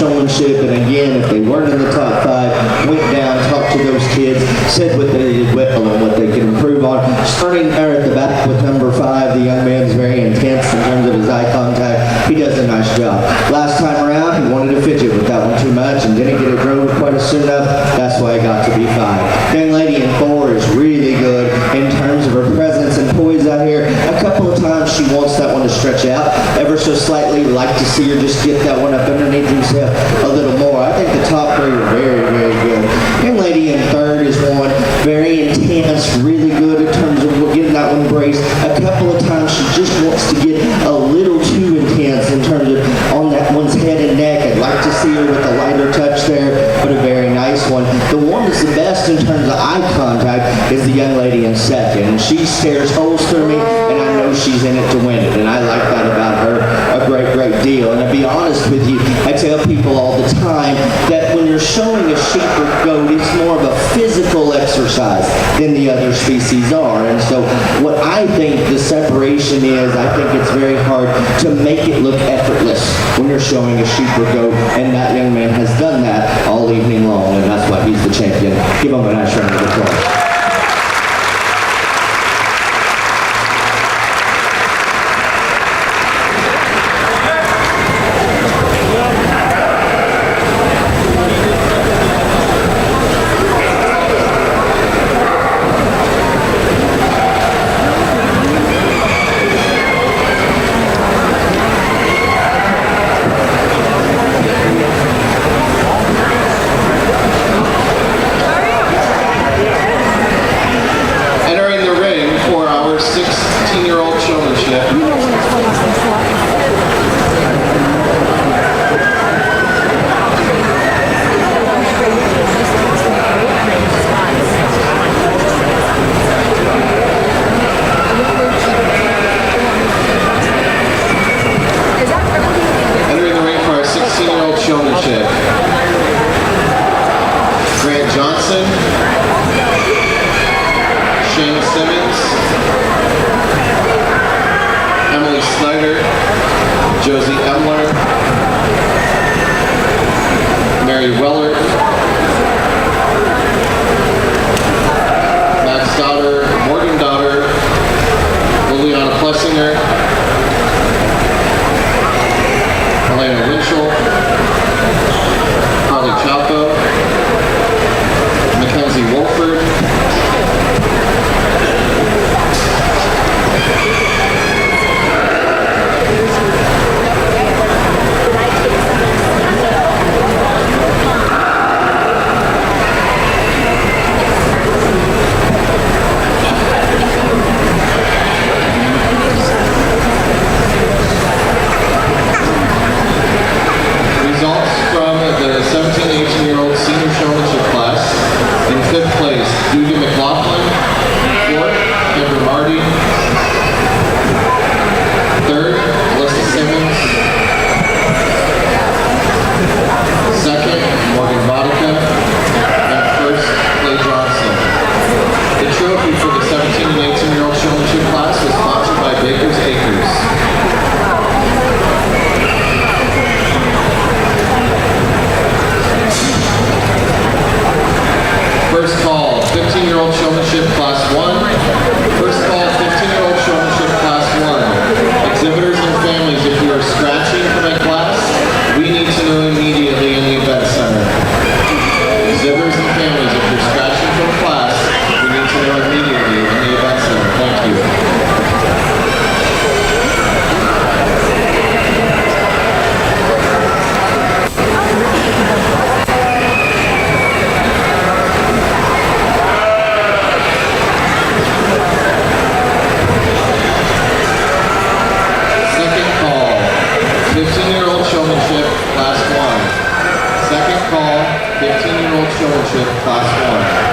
Showmanship, and again, if they weren't in the top 5, went down, talked to those kids, said what they did well and what they can improve on. Starting there at the back with number 5, the young man's very intense in terms of his eye contact. He does a nice job. Last time around, he wanted to fidget with that one too much and didn't get it drove quite as soon enough. That's why it got to be 5. Young lady in 4 is really good in terms of her presence and poise out here. A couple of times she wants that one to stretch out ever so slightly. Like to see her just get that one up underneath himself a little more. I think the top 3 are very, very good. Young lady in 3rd is one very intense, really good in terms of getting that one braced. A couple of times she just wants to get a little too intense in terms of on that one's head and neck. I'd like to see her with a lighter touch there, but a very nice one. The one that's the best in terms of eye contact is the young lady in 2nd, and she stares holes through me, and I know she's in it to win it, and I like that about her a great, great deal. And to be honest with you, I tell people all the time that when you're showing a sheep or goat, it's more of a physical exercise than the other species are. And so what I think the separation is, I think it's very hard to make it look effortless when you're showing a sheep or goat, and that young man has done that all evening long, and that's why he's the champion. Give him a nice round of applause. Showmanship. Grant Johnson, Shane Simmons, Emily Snyder, Josie Emler, Mary Weller, Max Daughter, Morgan Daughter, Liliana Plessinger, Elena Winchell, Harley Chapo, Mackenzie Wolford, results from the 17 and 18-year-old senior showmanship class. In 5th place, Dugan McLaughlin. 4th, Amber Marty. 3rd, Melissa Simmons. 2nd, Morgan Vodka. And 1st, Clay Johnson. The trophy for the 17 and 18-year-old showmanship class was sponsored by Baker's Acres. First call, 15-year-old showmanship class 1. First call, 15-year-old showmanship class 1. Exhibitors and families, if you are scratching from a class, we need to know immediately in the event center. Exhibitors and families, if you're scratching from a class, we need to know immediately in the event center. Thank you. Showmanship class 1.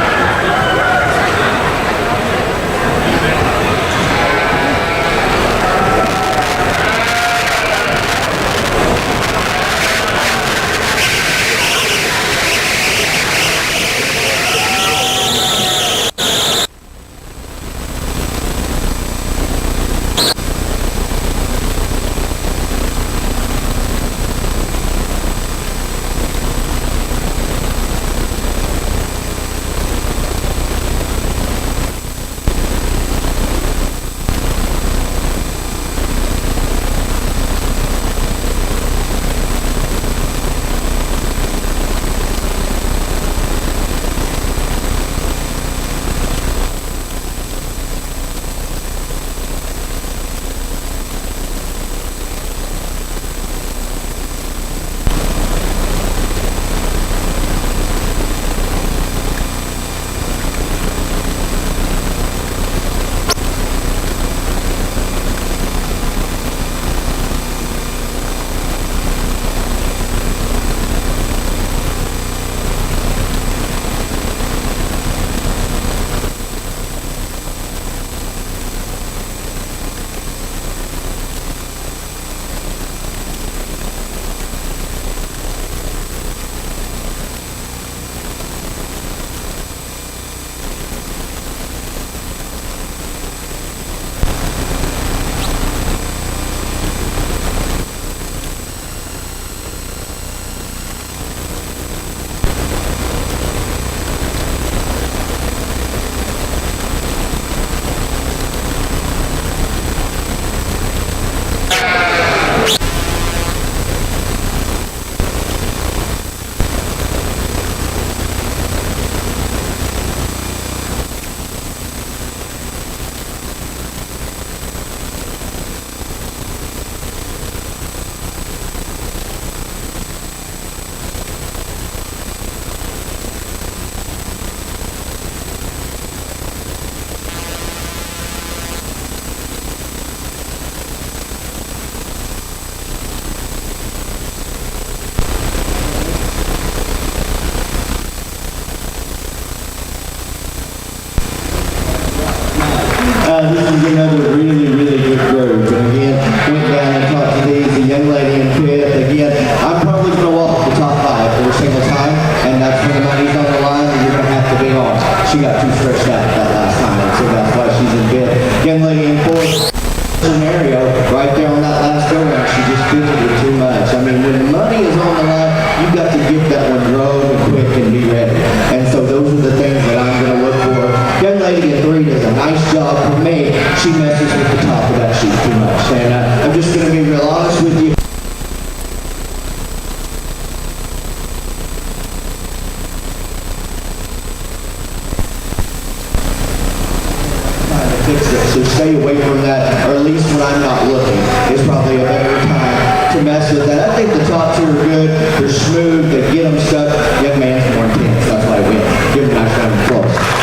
stay away from that, or at least when I'm not looking, is probably a better time to mess with that. I think the top two are good. They're smooth. They get them stuck. Young man's more intense. That's why I win. Give him a nice round of applause.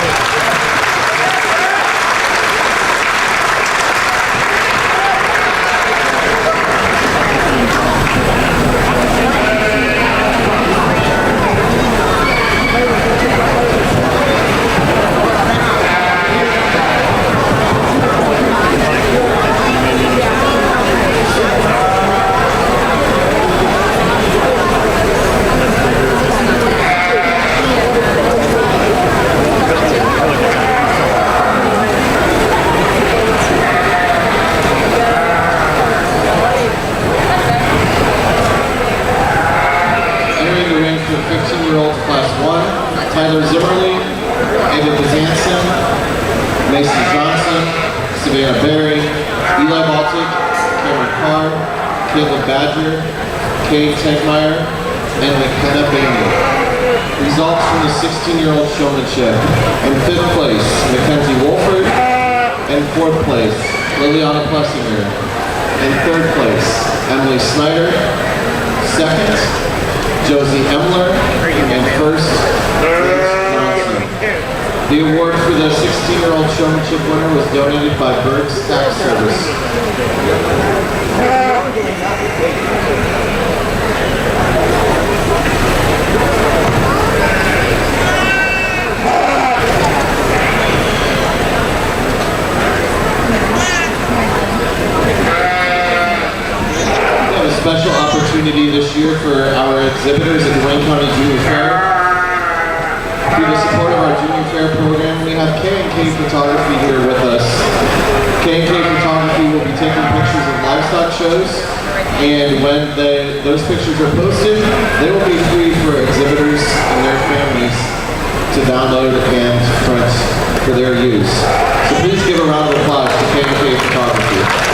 Results from the 16-year-old showmanship. In 5th place, Mackenzie Wolford. In 4th place, Liliana Plessinger. In 3rd place, Emily Snyder. 2nd, Josie Emler. And 1st, Liz Johnson. The award for the 16-year-old showmanship winner was donated by Berg's Tax Service. Special opportunity this year for our exhibitors at the Wayne County Junior Fair. Through the support of our Junior Fair program, we have K&K Photography here with us. K&K Photography will be taking pictures of livestock shows, and when those pictures are posted, they will be free for exhibitors and their families to download and print for their use. So please give a round of applause to K&K Photography.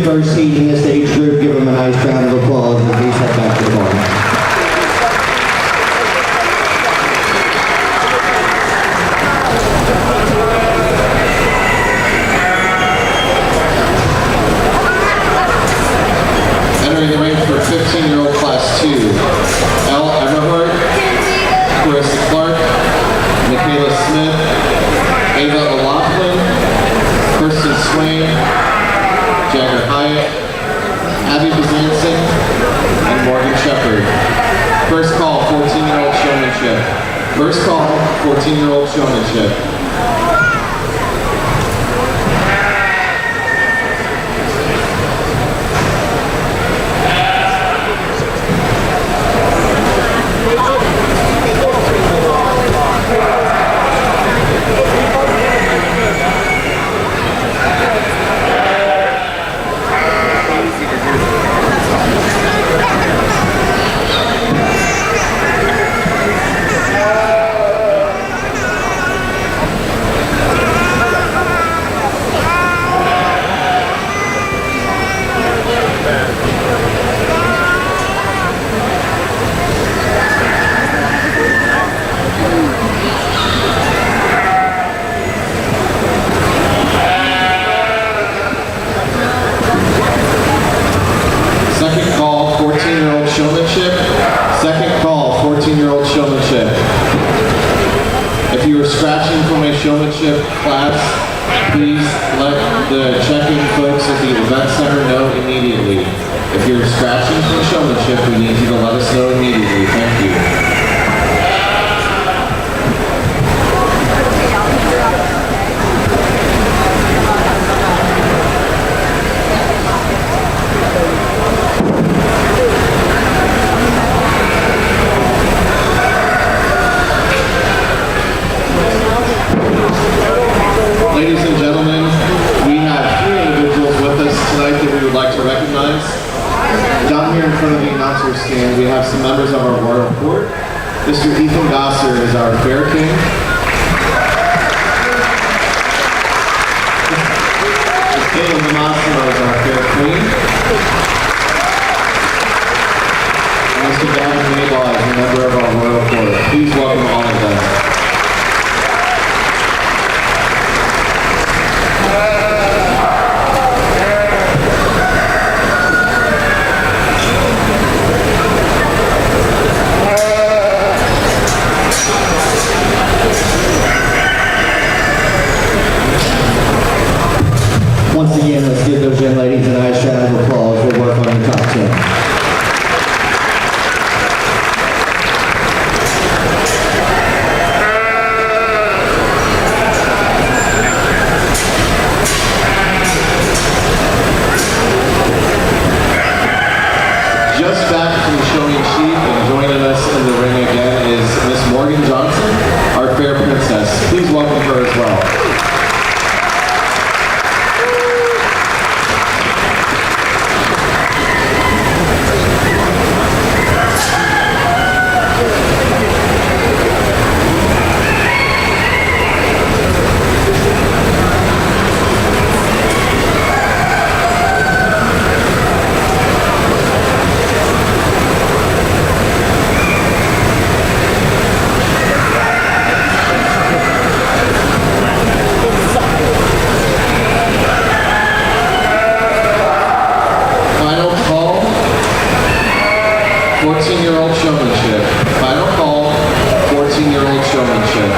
First seat in this age group, give them a nice round of applause as we head back to the barn. Entering the ring for 15-year-old class 2, Elle Everhart, Carissa Clark, Michaela Smith, Ava O'Loughlin, Kirsten Swain, Jagger Hyatt, Abby Bezanson, and Morgan Shepard. First call, 14-year-old showmanship. First call, 14-year-old showmanship. showmanship. Second call, 14-year-old showmanship. If you are scratching from a showmanship class, please let the check-in folks at the event center know immediately. If you're scratching from showmanship, we need you to let us know immediately. Thank you. Ladies and gentlemen, we have 3 individuals with us tonight that we would like to recognize. Down here in front of the announcer stand, we have some members of our royal court. Mr. Ethan Gosser is our fair king. Ms. Caitlin Demasimo is our fair queen. And Mr. Gavin Maybaugh is a member of our royal court. Please welcome all of them. Once again, let's give those young ladies a nice round of applause. We'll work on the top 10. Just back from Showmanship and joining us in the ring again is Miss Morgan Johnson, our fair princess. Please welcome her as well. Final call, 14-year-old showmanship. Final call, 14-year-old showmanship.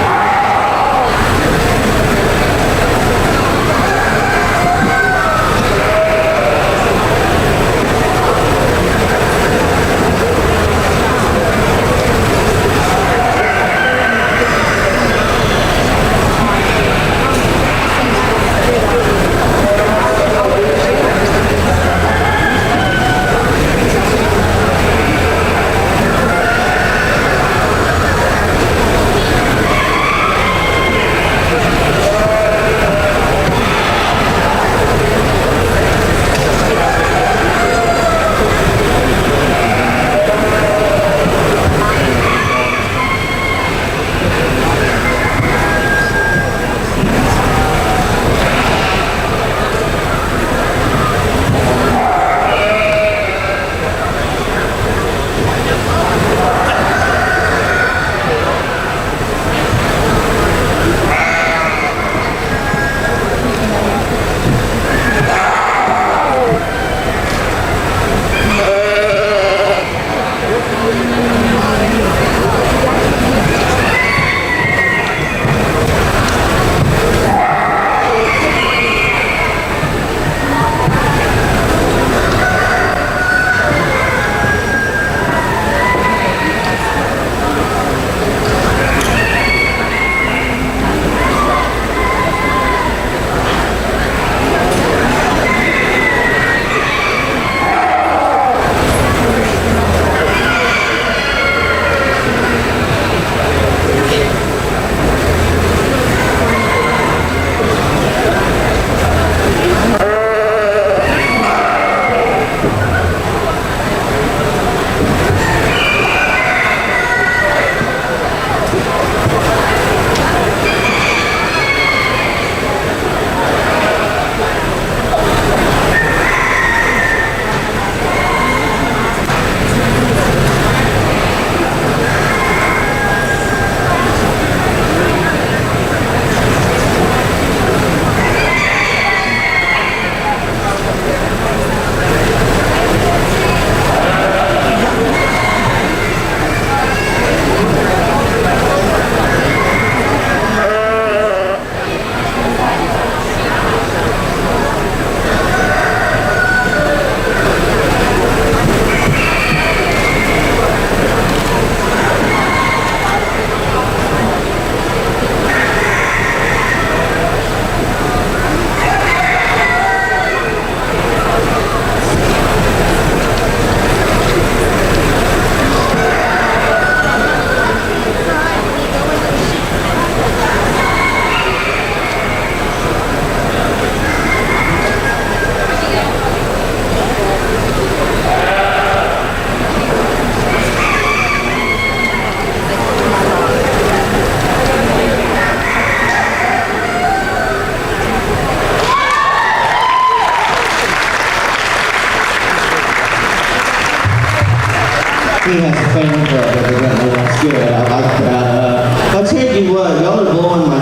He has a fan club, evidently. That's good. I like that. I'll tell you what, y'all are blowing my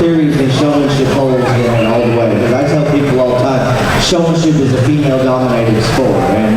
theories and showmanship holes in all the way. Because I tell people all the time, showmanship is a female-dominated sport. And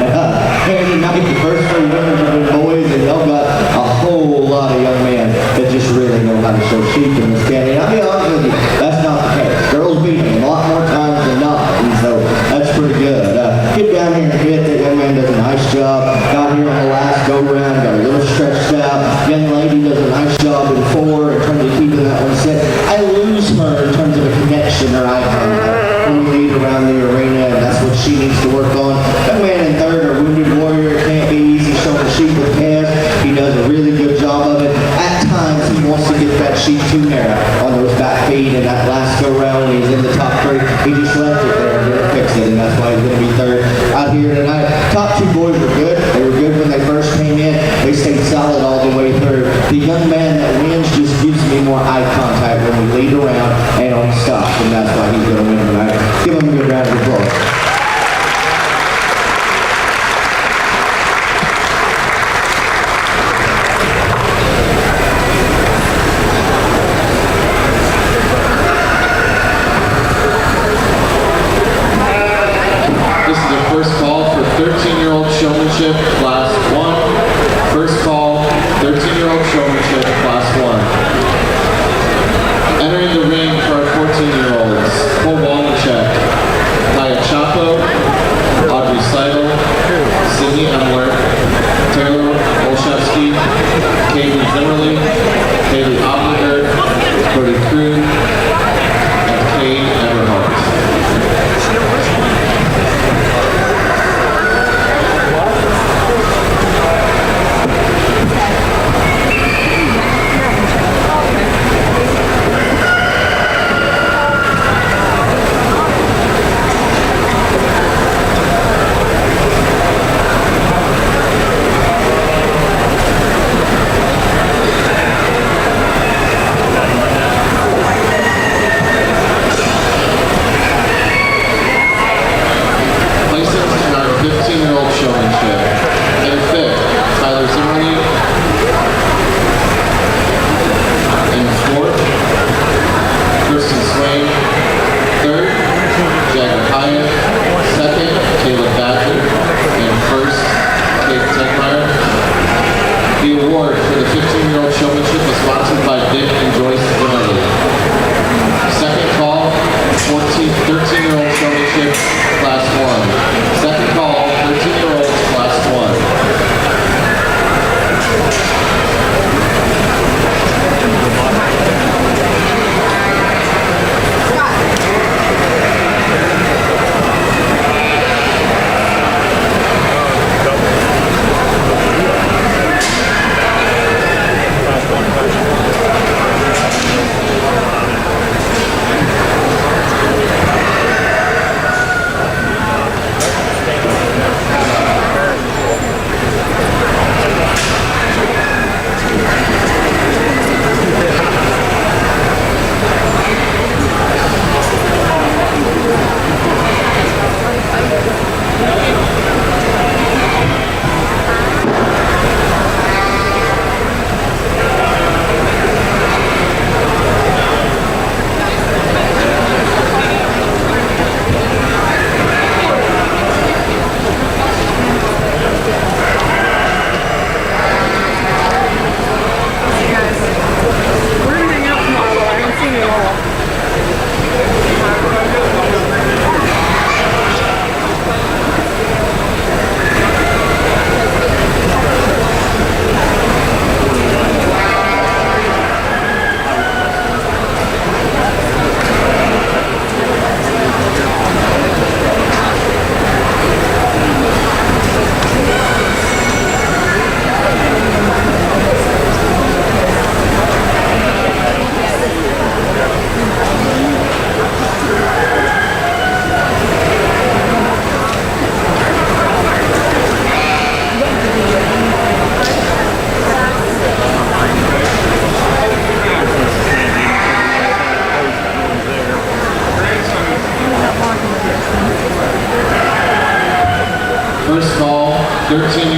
here tonight, the first 3 winners have been boys, and y'all got a whole lot of young men that just really know how to show sheep in this county. And I'll be honest with you, that's not the case. Girls beat them a lot more times than not, and so that's pretty good. Get down here and hit. That young man does a nice job. Got here on the last go-round, got a little stretched out. Young lady does a nice job in 4 in terms of keeping that one set. I lose her in terms of a connection or eye contact when we lead around the arena, and that's what she needs to work on. Young man in 3rd, a wounded warrior, can't be easy showing sheep with calves. He does a really good job of it. At times, he wants to get that sheep too narrow on those back feet, and that last go-round when he's in the top 3, he just left it there and didn't fix it, and that's why he's going to be 3rd out here tonight. Top 2 boys were good. They were good when they first came in. They stayed solid all the way through. The young man that wins just gives me more eye contact when we lead around and on stop, and that's why he's going to win tonight. Give him a good round of applause. This is the first call for 13-year-old showmanship class 1. First call, 13-year-old showmanship class 1. Entering the ring for our 14-year-olds, Paul Wallencheck, by a chop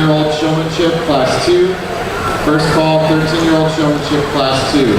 13-year-old showmanship class 2. First call, 13-year-old showmanship class 2.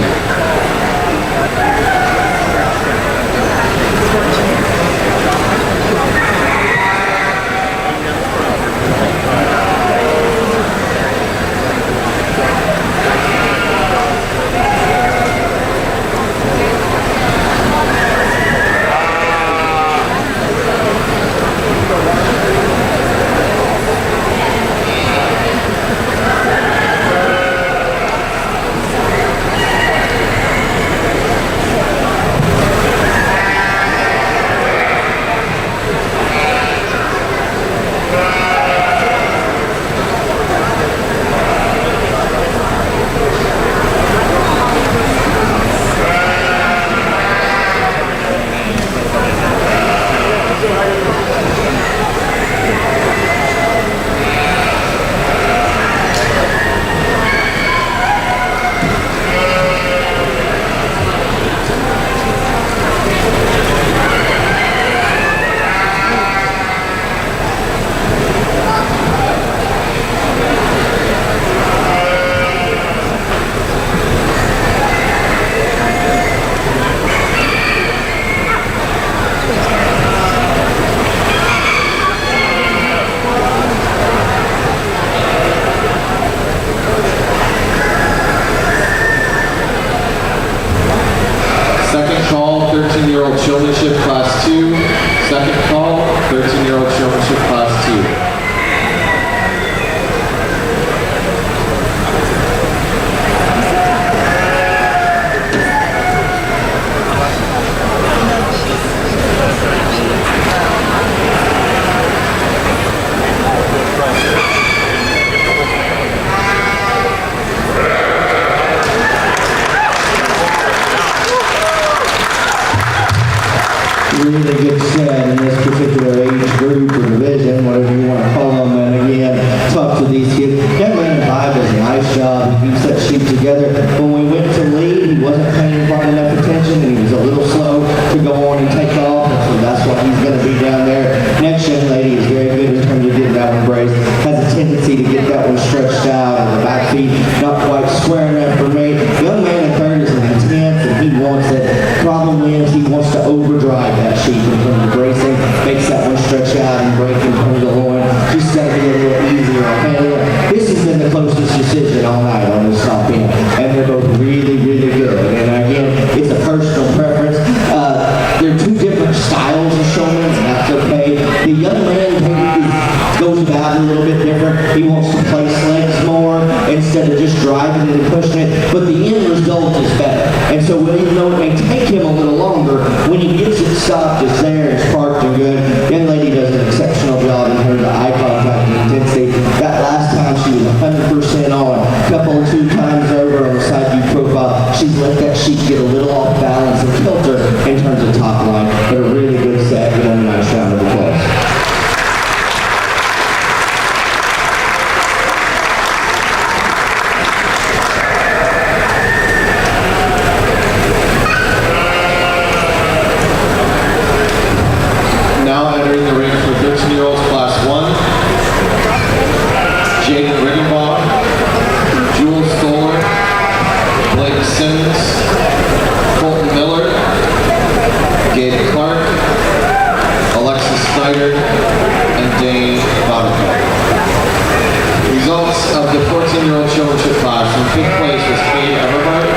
Second call, 13-year-old showmanship class 2. Second call, 13-year-old showmanship class 2. Really good set in this particular age group or division, whatever you want to call them. And again, talk to these kids. Young man Vibe does a nice job. He keeps that sheet together. When we went to lead, he wasn't paying quite enough attention, and he was a little slow to go on and take off. And so that's why he's going to be down there. Next young lady is very good in terms of getting that one braced. Has a tendency to get that one stretched out, and the back feet not quite square enough for me. Young man at third is intense, and he wants it. Problem is, he wants to overdrive that sheet in terms of bracing, makes that one stretch out and break in terms of loin. Just got to get a little easier. Okay, this has been the closest decision all night on this stop in, and they're both really, really good. And again, it's a personal preference. They're two different styles of showmen, and that's okay. The young man goes about it a little bit different. He wants to place legs more instead of just driving and pushing it, but the end result is better. And so even though it may take him a little longer, when he gets it stopped, it's there, it's parked and good. Young lady does an exceptional job in terms of eye contact and intensity. That last time she was 100% on. A couple of 2 times over on the side view profile, she's let that sheet get a little off balance and filter in terms of top line. But a really good set, good on a nice round of applause. Now entering the ring for 13-year-olds class 1. Jaden Riggenbaugh, Jules Stoller, Blake Simmons, Colton Miller, Gabe Clark, Alexis Snyder, and Dane Baudico. Results of the 14-year-old showmanship class. In 5th place was Kate Everhart.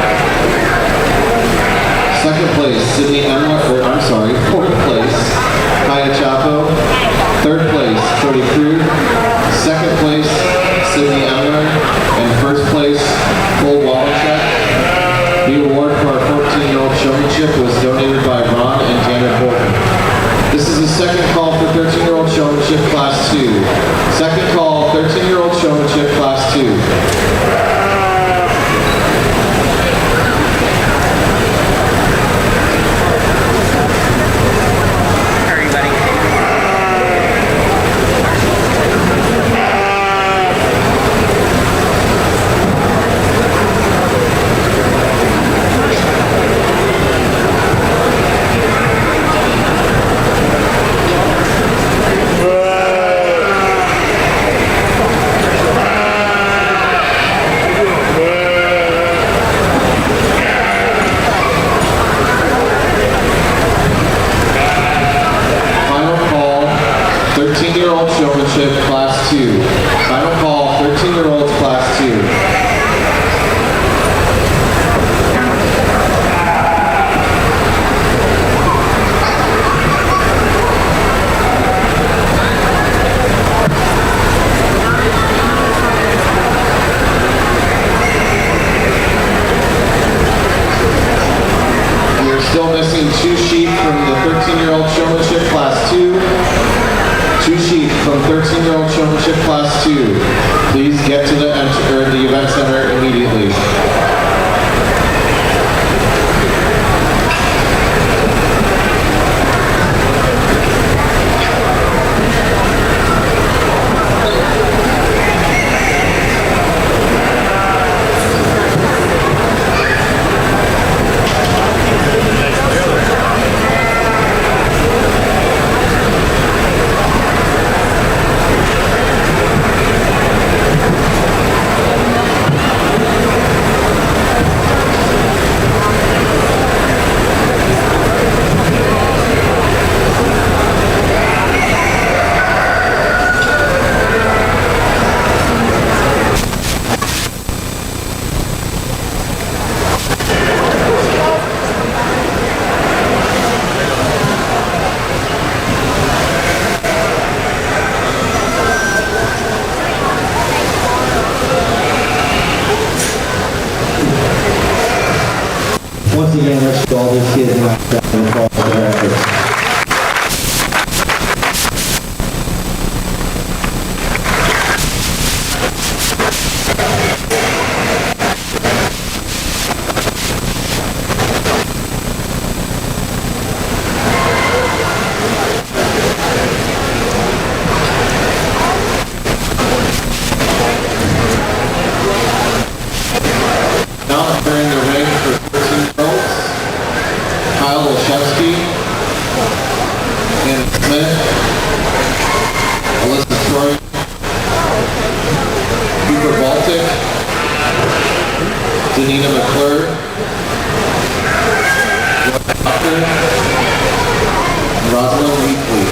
2nd place, Sydney Emler, 4th place, Kaya Chapo. 3rd place, Cody Krug. 2nd place, Sydney Emler. And 1st place, Cole Wallachek. The award for our 14-year-old showmanship was donated by Ron and Janet Horton. This is the second call for 13-year-old showmanship class 2. Second call, 13-year-old showmanship class 2. 13-year-olds, class 2. Still missing 2 sheep from the 13-year-old showmanship class 2. 2 sheep from 13-year-old showmanship class 2. Please get to the event center immediately. Once again, let's show all these kids and applause for their efforts. Now entering the ring for 13-year-olds, Kyle Olszewski, Anna Smith, Alyssa Troy, Cooper Baltic, Danina McClure, Joy Doctor, and Rosalind Weekly.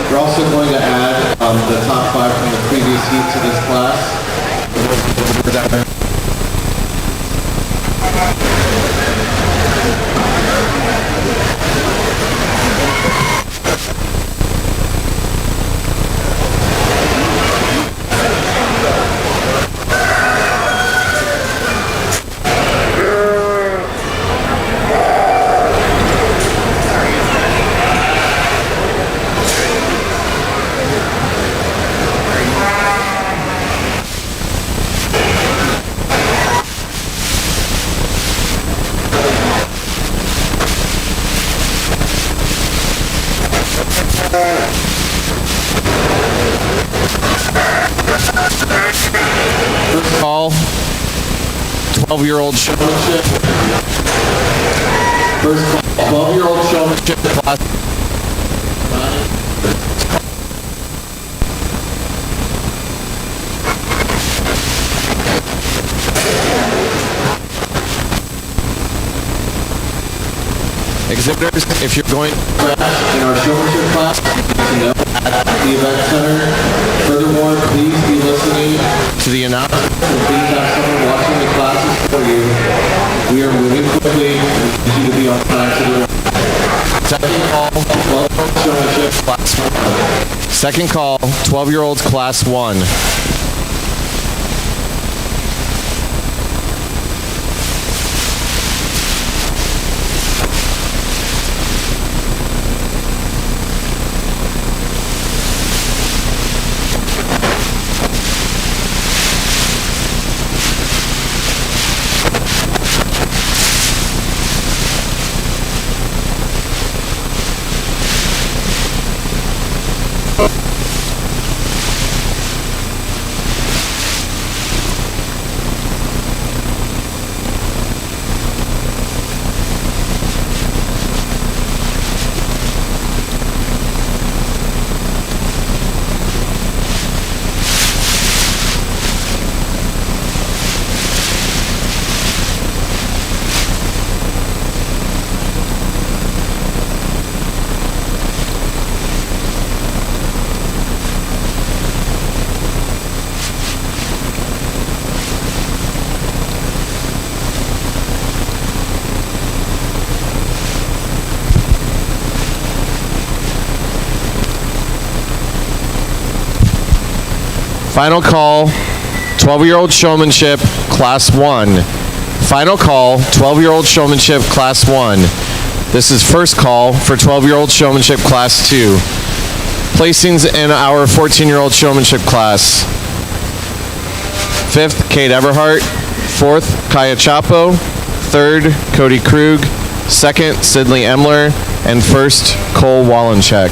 We're also going to add the top 5 from the previous heat to this class. First call, 12-year-old showmanship. First call, 12-year-old showmanship class. Exhibitors, if you're going in our showmanship class, you know, at the event center. Furthermore, please be listening to the announcement. Please have someone watching the classes for you. We are moving quickly and we need you to be on time to the second call, 12-year-old showmanship class 1. Second call, 12-year-olds class 1. Final call, 12-year-old showmanship, class 1. Final call, 12-year-old showmanship, class 1. This is first call for 12-year-old showmanship, class 2. Placings in our 14-year-old showmanship class. 5th, Kate Everhart. 4th, Kaya Chapo. 3rd, Cody Krug. 2nd, Sidley Emler. And 1st, Cole Wallencheck.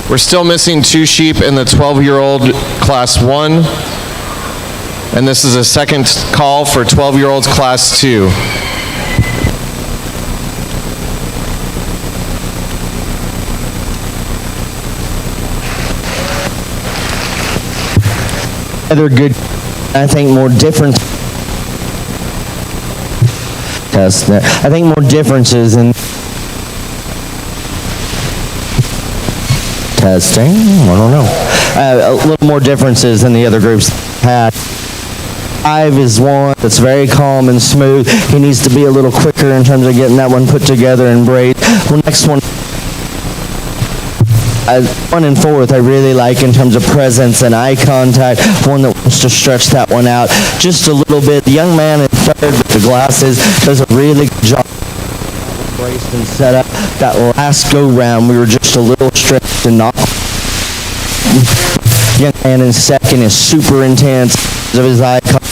We're still missing 2 sheep in the 12-year-old class 1. And this is a second call for 12-year-olds class 2. Other good, I think more different. I think more differences in testing. I don't know. A little more differences than the other groups had. 5 is one that's very calm and smooth. He needs to be a little quicker in terms of getting that one put together and braid. The next one. 1 and 4th I really like in terms of presence and eye contact. One that wants to stretch that one out just a little bit. The young man in 3rd with the glasses does a really good job. Braced and set up. That last go round we were just a little stretched and not. Young man in 2nd is super intense of his eye contact.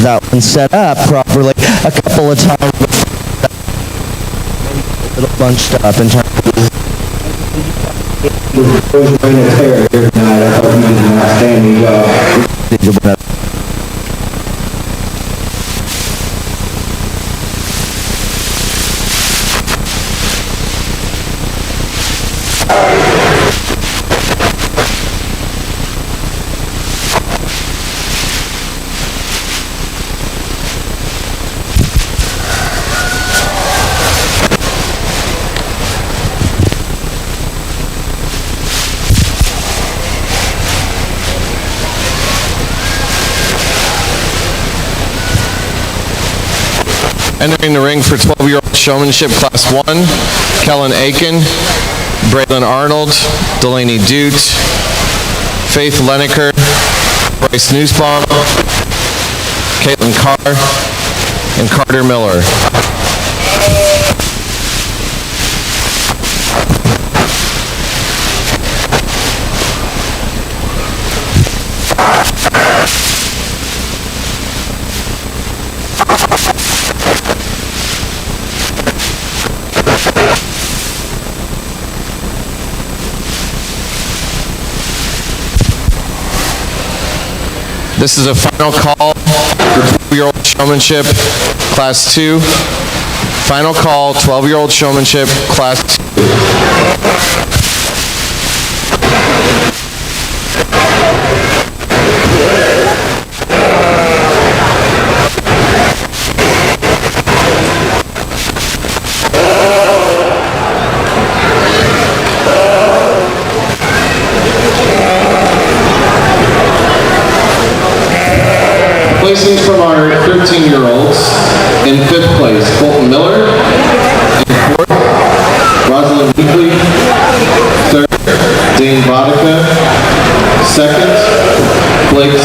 That one set up properly a couple of times. A little bunched up in terms of Terrier here tonight. I thought he did an outstanding job. Entering the ring for 12-year-old showmanship class 1, Kellen Aiken, Braylon Arnold, Delaney Dute, Faith Leneker, Bryce Nussbaum, Caitlin Carr, and Carter Miller. This is a final call for 12-year-old showmanship, class 2. Final call, 12-year-old showmanship, class 2.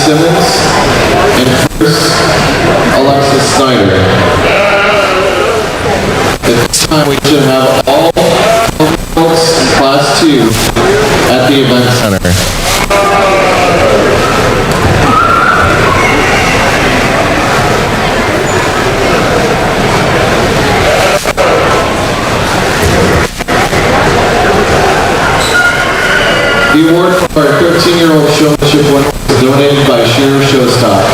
Simmons, and first, Alexis Snyder. At this time, we should have all folks in Class 2 at the event center. The award for our 13-year-old showmanship winner was donated by Shearer Showstock.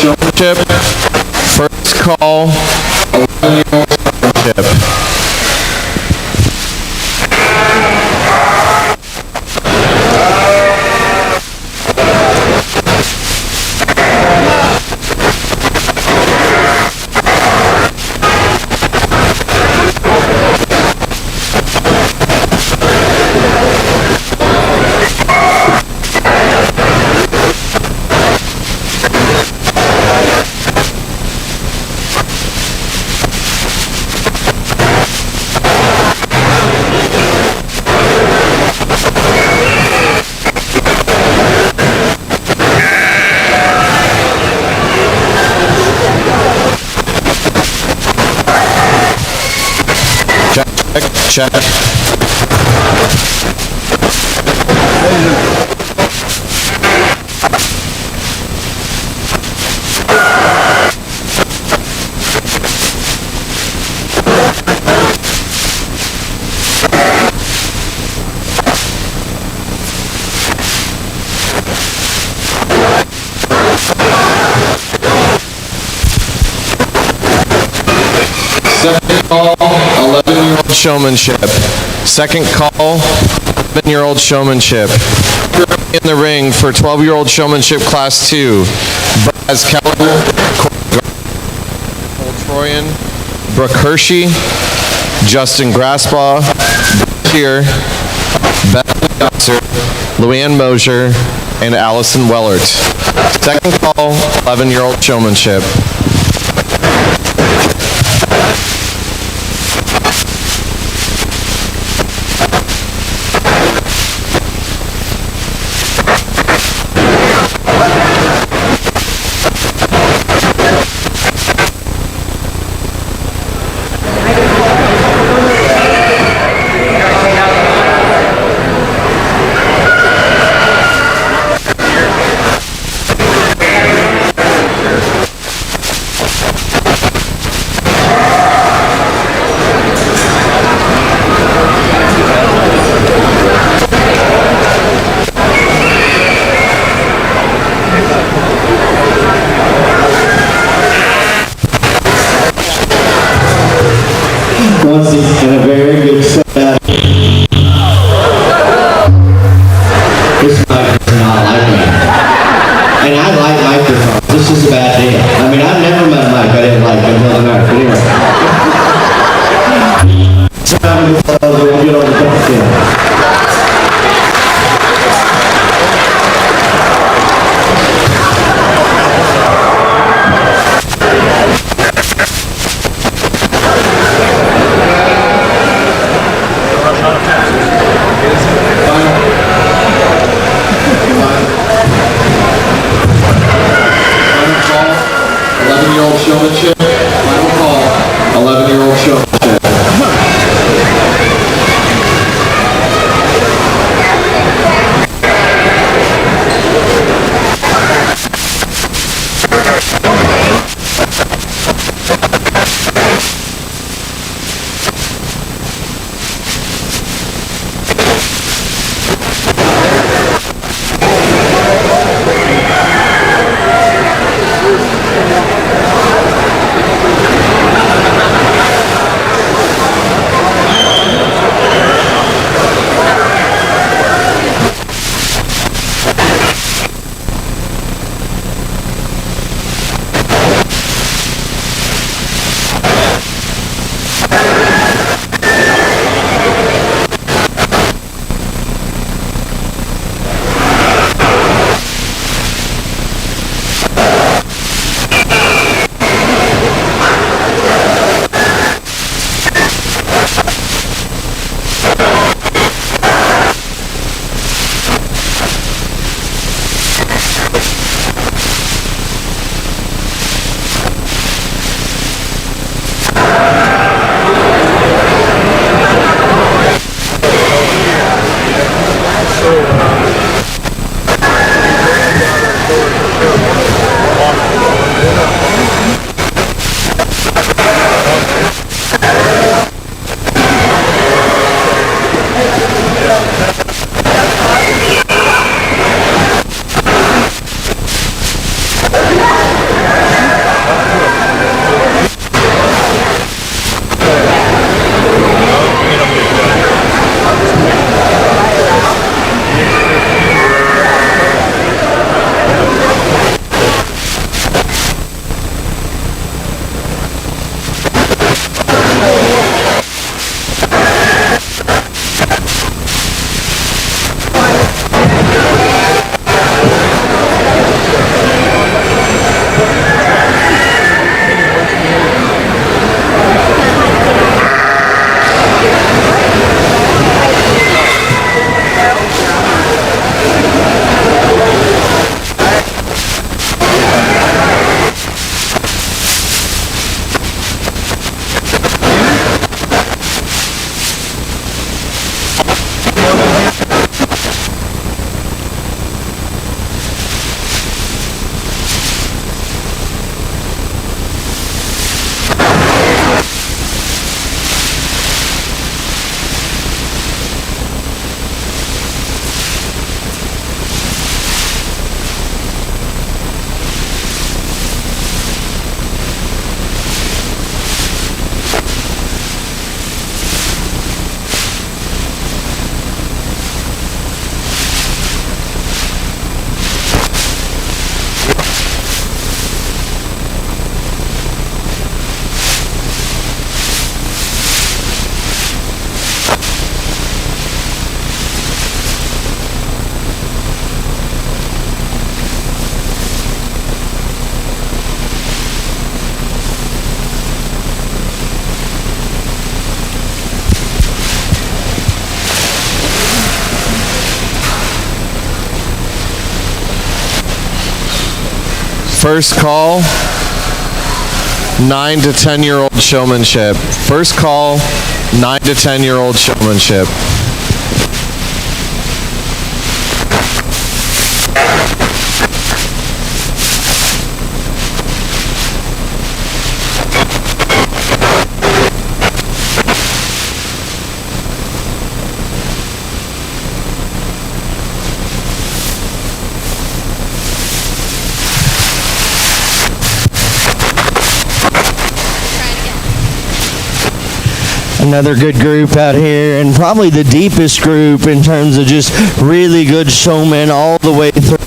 Showmanship. First call, 11-year-old showmanship. Check. Second call, 11-year-old showmanship. Second call, 11-year-old showmanship. In the ring for 12-year-old showmanship class 2. Braz Keller, Cole Troyan, Brooke Hershey, Justin Grasbaugh, Shear, Bethany Dotzer, Luann Mosier, and Allison Wellert. Second call, 11-year-old showmanship. to not like me. And I like microphones. This is a bad deal. I mean, I've never met a mic I didn't like until tonight. But anyway. So we'll get on the top 10. Showmanship, final call, 11-year-old showmanship. First call, 9 to 10-year-old showmanship. First call, 9 to 10-year-old showmanship. Another good group out here, and probably the deepest group in terms of just really good showmen all the way through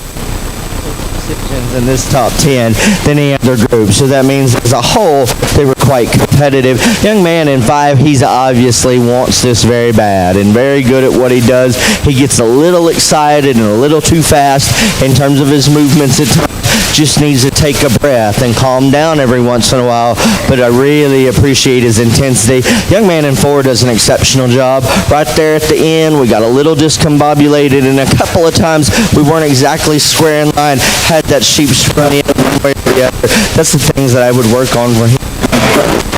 in this top 10 than any other group. So that means as a whole, they were quite competitive. Young man in 5, he's obviously wants this very bad and very good at what he does. He gets a little excited and a little too fast in terms of his movements at times. Just needs to take a breath and calm down every once in a while, but I really appreciate his intensity. Young man in 4 does an exceptional job. Right there at the end, we got a little discombobulated, and a couple of times we weren't exactly square in line, had that sheep sprung in one way or the other. That's the things that I would work on for him.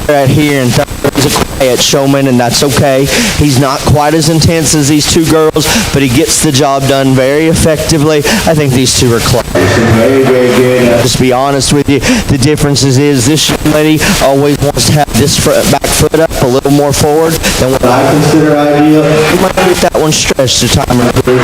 Right here, and he's a quiet showman, and that's okay. He's not quite as intense as these 2 girls, but he gets the job done very effectively. I think these 2 are close. Very, very good. Just be honest with you, the difference is this young lady always wants to have this back foot up a little more forward than what I consider ideal. You might get that one stretched a time or two.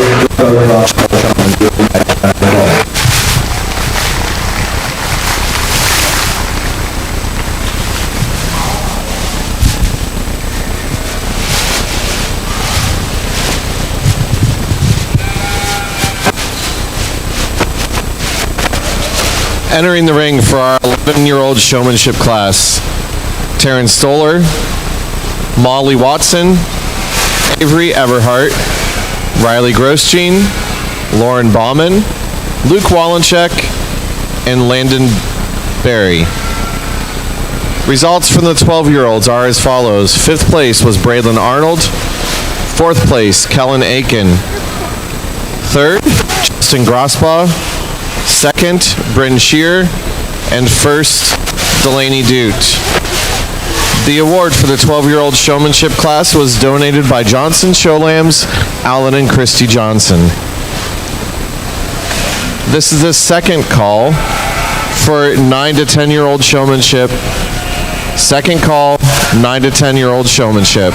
Entering the ring for our 11-year-old showmanship class, Taryn Stoller, Molly Watson, Avery Everhart, Riley Grosjean, Lauren Bauman, Luke Wallencheck, and Landon Berry. Results from the 12-year-olds are as follows. 5th place was Braylon Arnold. 4th place, Kellen Aiken. 3rd, Justin Grosbaugh. 2nd, Bryn Shear, and 1st, Delaney Dute. The award for the 12-year-old showmanship class was donated by Johnson Showlambs, Alan and Christy Johnson. This is the second call for 9 to 10-year-old showmanship. Second call, 9 to 10-year-old showmanship.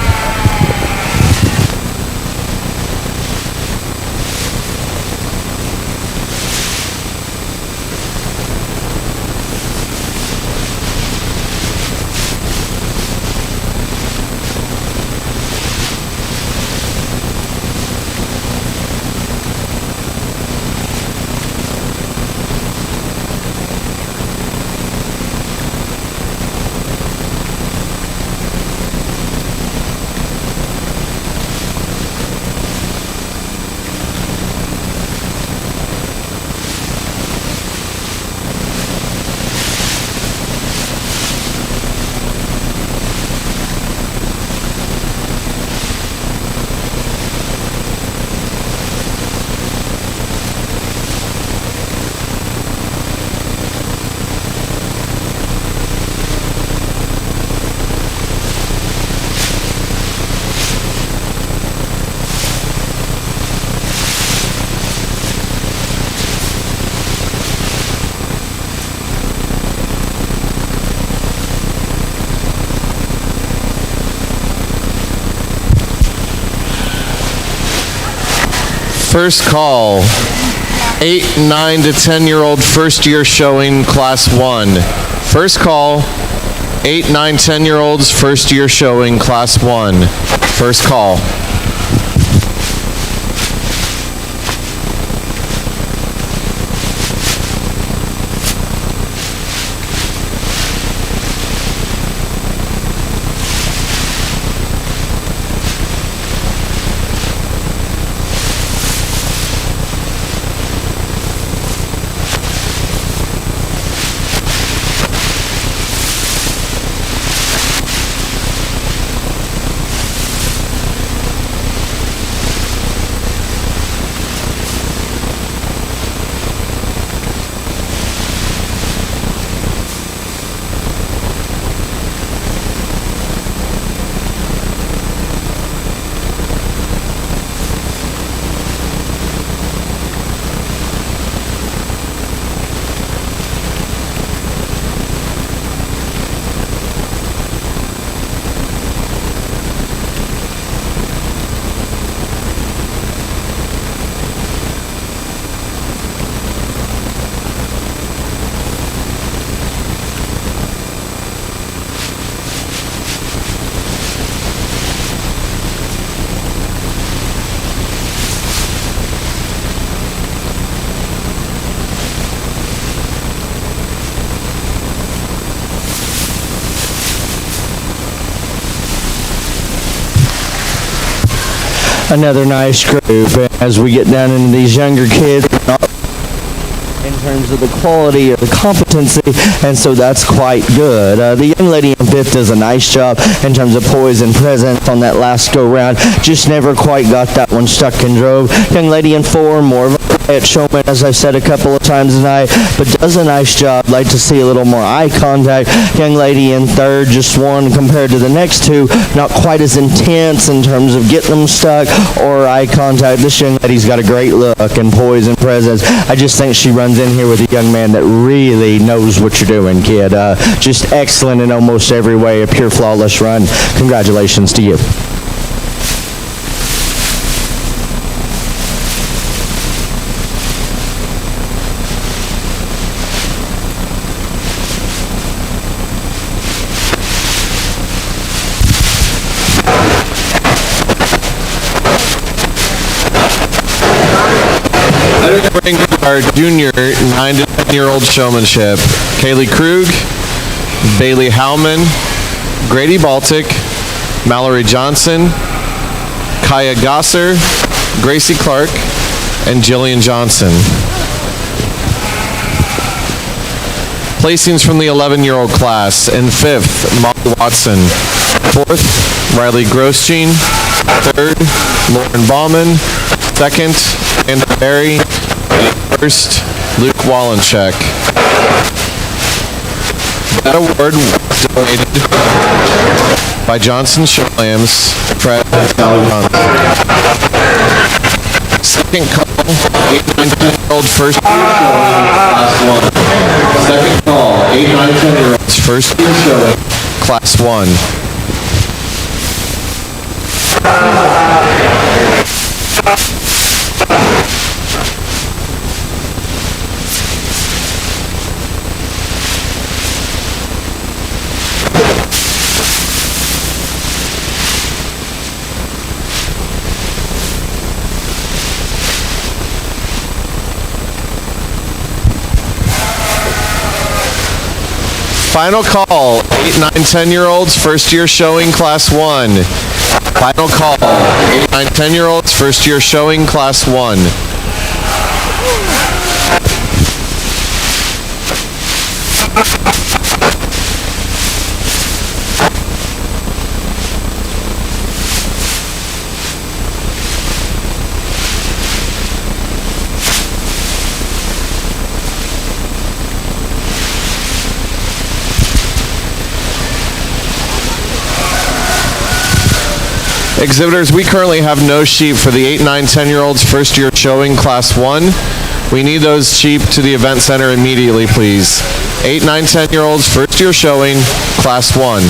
First call, 8, 9 to 10-year-old first year showing class 1. First call, 8, 9, 10-year-olds first year showing class 1. First call. another nice group. As we get down into these younger kids, in terms of the quality or the competency, and so that's quite good. The young lady in fifth does a nice job in terms of poise and presence on that last go round. Just never quite got that one stuck and drove. Young lady in four, more of a quiet showman, as I've said a couple of times tonight, but does a nice job. Like to see a little more eye contact. Young lady in third, just one compared to the next two, not quite as intense in terms of getting them stuck or eye contact. This young lady's got a great look and poise and presence. I just think she runs in here with a young man that really knows what you're doing, kid. Just excellent in almost every way, a pure flawless run. Congratulations to you. Bring our junior 9 to 10-year-old showmanship. Kaylee Krug, Bailey Howman, Grady Baltic, Mallory Johnson, Kaya Gosser, Gracie Clark, and Jillian Johnson. Placings from the 11-year-old class. In fifth, Molly Watson. Fourth, Riley Grosjean. Third, Lauren Bauman. Second, Amanda Berry. And first, Luke Wallencheck. That award was donated by Johnson Showlams, Fred and Sally Johnson. Second call, 8, 9, 10-year-old first year showing, class 1. Second call, 8, 9, 10-year-olds first year showing, class 1. Final call, 8, 9, 10-year-olds, first year showing, class 1. Final call, 8, 9, 10-year-olds, first year showing, class 1. Exhibitors, we currently have no sheep for the 8, 9, 10-year-olds first year showing, class 1. We need those sheep to the event center immediately, please. 8, 9, 10-year-olds first year showing, class 1.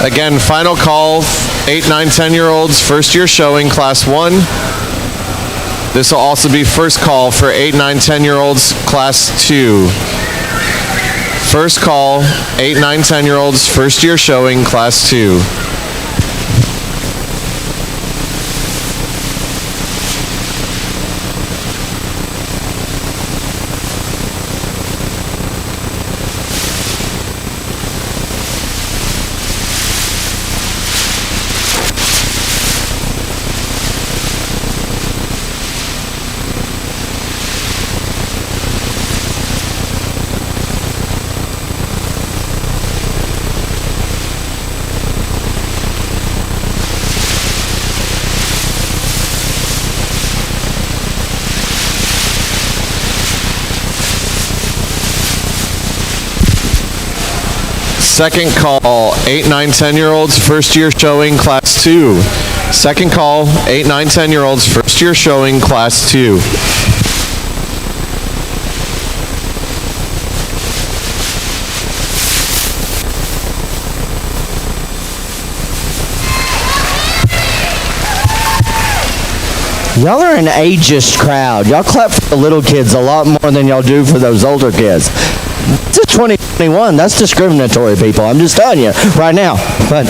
Again, final call, 8, 9, 10-year-olds, first year showing, class 1. This will also be first call for 8, 9, 10-year-olds, class 2. First call, 8, 9, 10-year-olds, first year showing, class 2. Second call, 8, 9, 10-year-olds, first year showing, class 2. Second call, 8, 9, 10-year-olds, first year showing, class 2. Y'all are an ageist crowd. Y'all clap for the little kids a lot more than y'all do for those older kids. It's 2021. That's discriminatory, people. I'm just telling you right now. But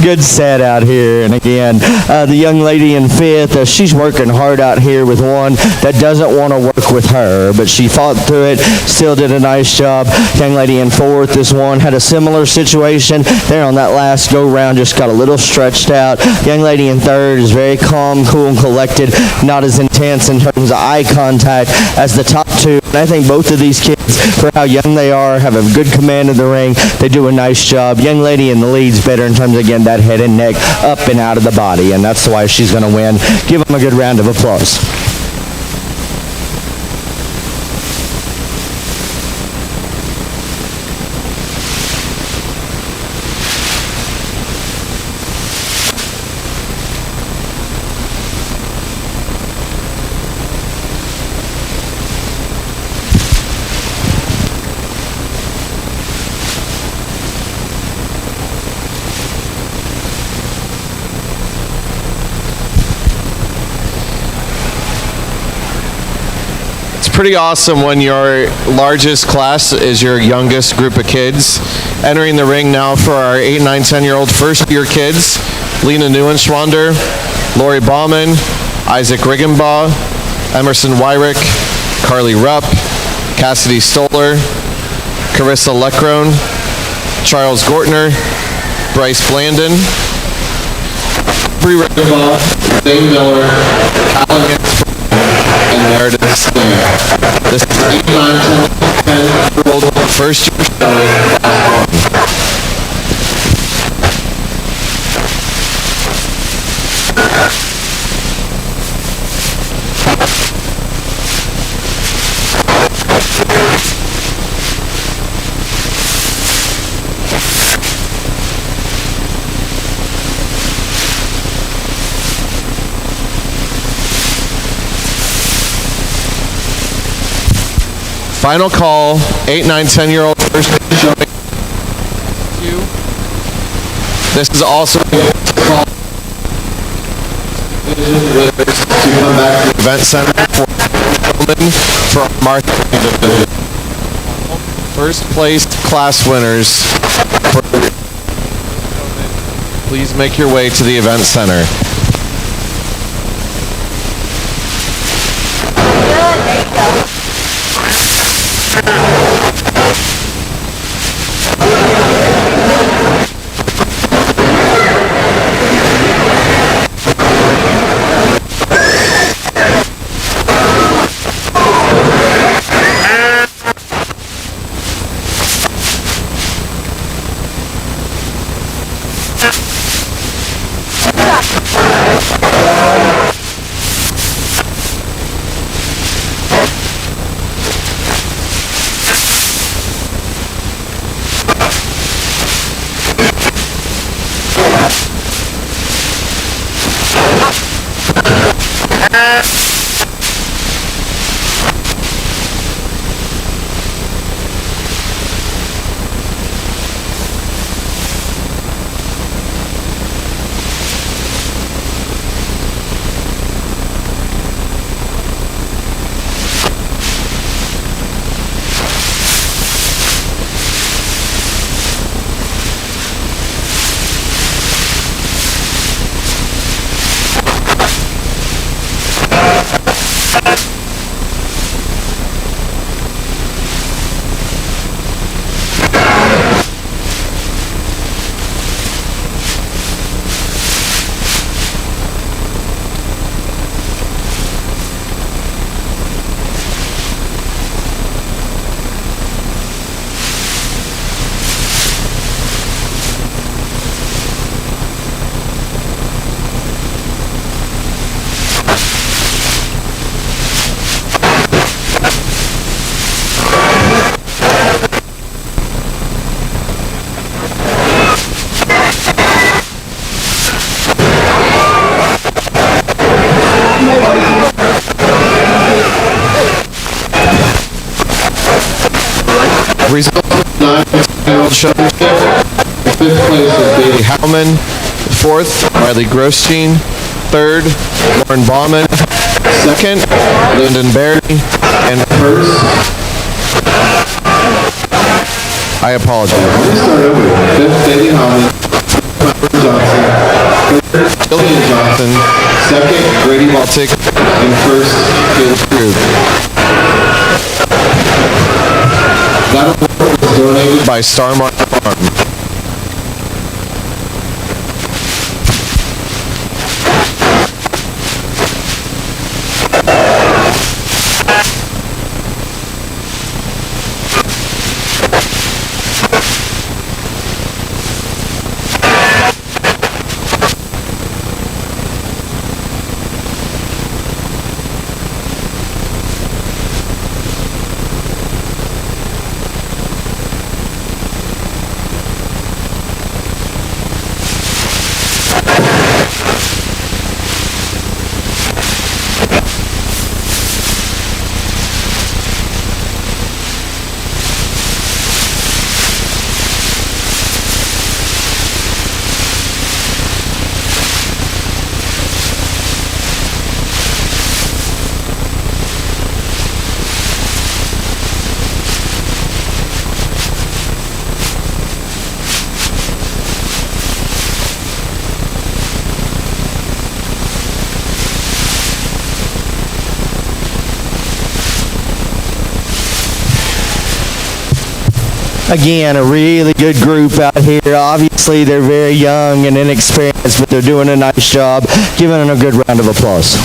good set out here. And again, the young lady in fifth, she's working hard out here with one that doesn't want to work with her, but she fought through it, still did a nice job. Young lady in fourth, this one had a similar situation. There on that last go-round, just got a little stretched out. Young lady in third is very calm, cool, and collected, not as intense in terms of eye contact as the top two. And I think both of these kids, for how young they are, have a good command of the ring. They do a nice job. Young lady in the lead's better in terms of, again, that head and neck up and out of the body, and that's why she's going to win. Give them a good round of applause. Pretty awesome when your largest class is your youngest group of kids. Entering the ring now for our 8, 9, 10-year-old first year kids, Lena Neuenschwander, Lori Bauman, Isaac Riggenbaugh, Emerson Wyrick, Carly Rupp, Cassidy Stoller, Carissa Leckrone, Charles Gortner, Bryce Blandon, Bree Riggenbaugh, Dave Miller, Alan Gansford, and Meredith Singer. This is 8, 9, 10-year-old first year showing, class 1. Final call, 8, 9, 10-year-old first year showing. This is also a call to come back to the event center for Showman from Martha division. First place class winners. Please make your way to the event center. Result 9-10-year-old showmanship. 5th place was Bailey Howman. 4th, Riley Grosjean. 3rd, Lauren Bauman. 2nd, Lyndon Berry. And 1st, I apologize. Let's start over. 5th, Bailey Howman. Johnson. 3rd, Jillian Johnson. 2nd, Brady Baltic. And 1st, Caleb Group. That award was donated By Starmark Farm. Again, a really good group out here. Obviously, they're very young and inexperienced, but they're doing a nice job. Giving them a good round of applause.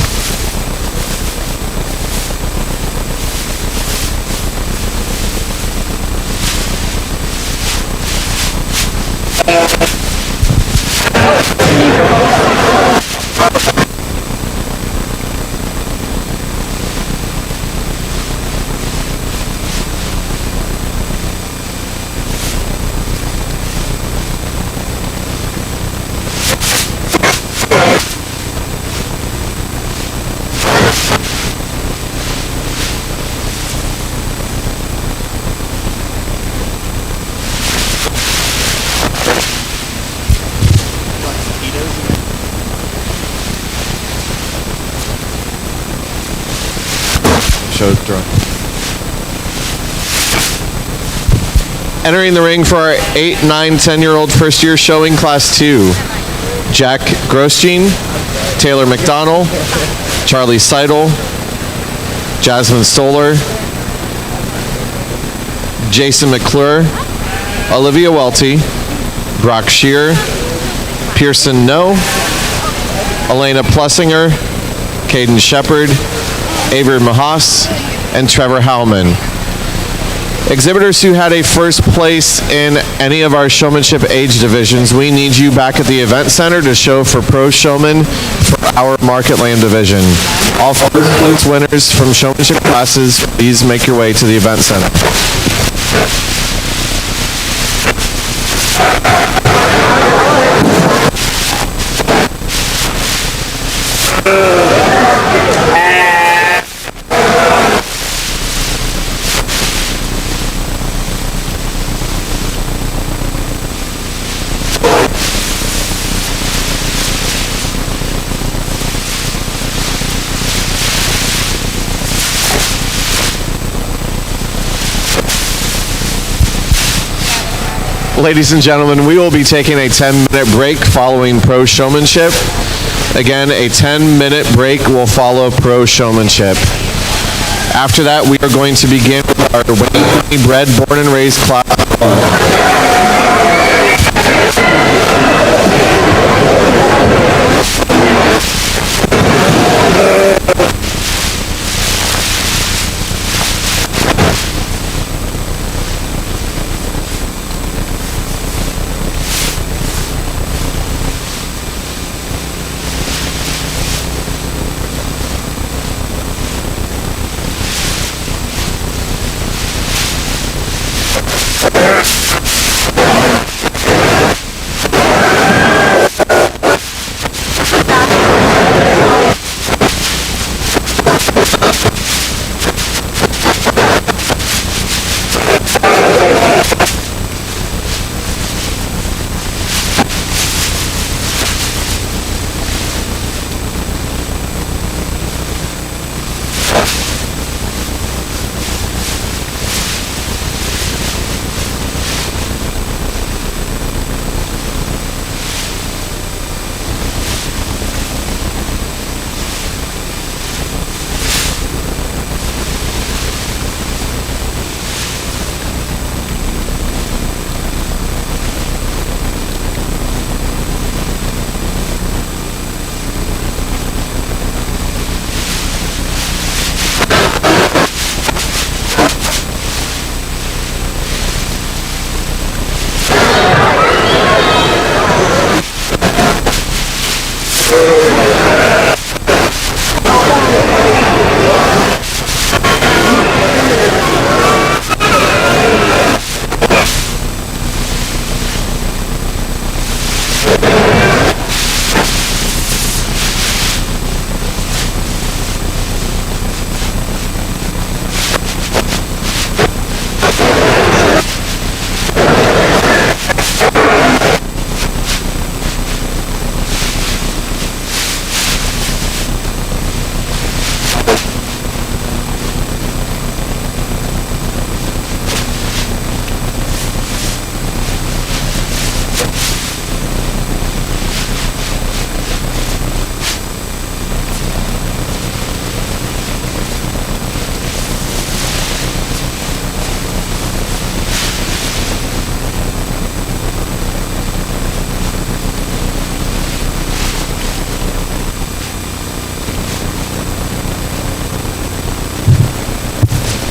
Show throwing. Entering the ring for our 8, 9, 10-year-old first year showing class 2. Jack Grosjean, Taylor McDonald, Charlie Seidel, Jasmine Stoller, Jason McClure, Olivia Welty, Brock Shear, Pearson No, Elena Plessinger, Caden Shepard, Avery Mahas, and Trevor Howman. Exhibitors who had a first place in any of our showmanship age divisions, we need you back at the event center to show for Pro Showman for our Market Land division. All first place winners from showmanship classes, please make your way to the event center. Ladies and gentlemen, we will be taking a 10-minute break following Pro Showmanship. Again, a 10-minute break will follow Pro Showmanship. After that, we are going to begin with our Wayne County Bred, Born and Raised class.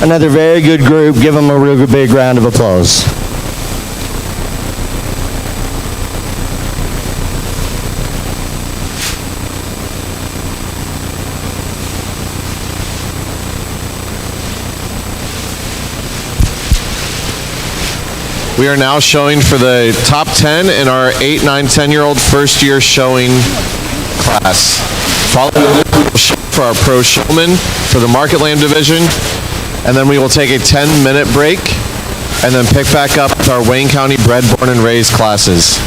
Another very good group. Give them a real big round of applause. We are now showing for the top 10 in our 8, 9, 10-year-old first year showing class. Following this, we will show for our pro showman for the Market Lamb division, and then we will take a 10-minute break and then pick back up with our Wayne County bred, born, and raised classes.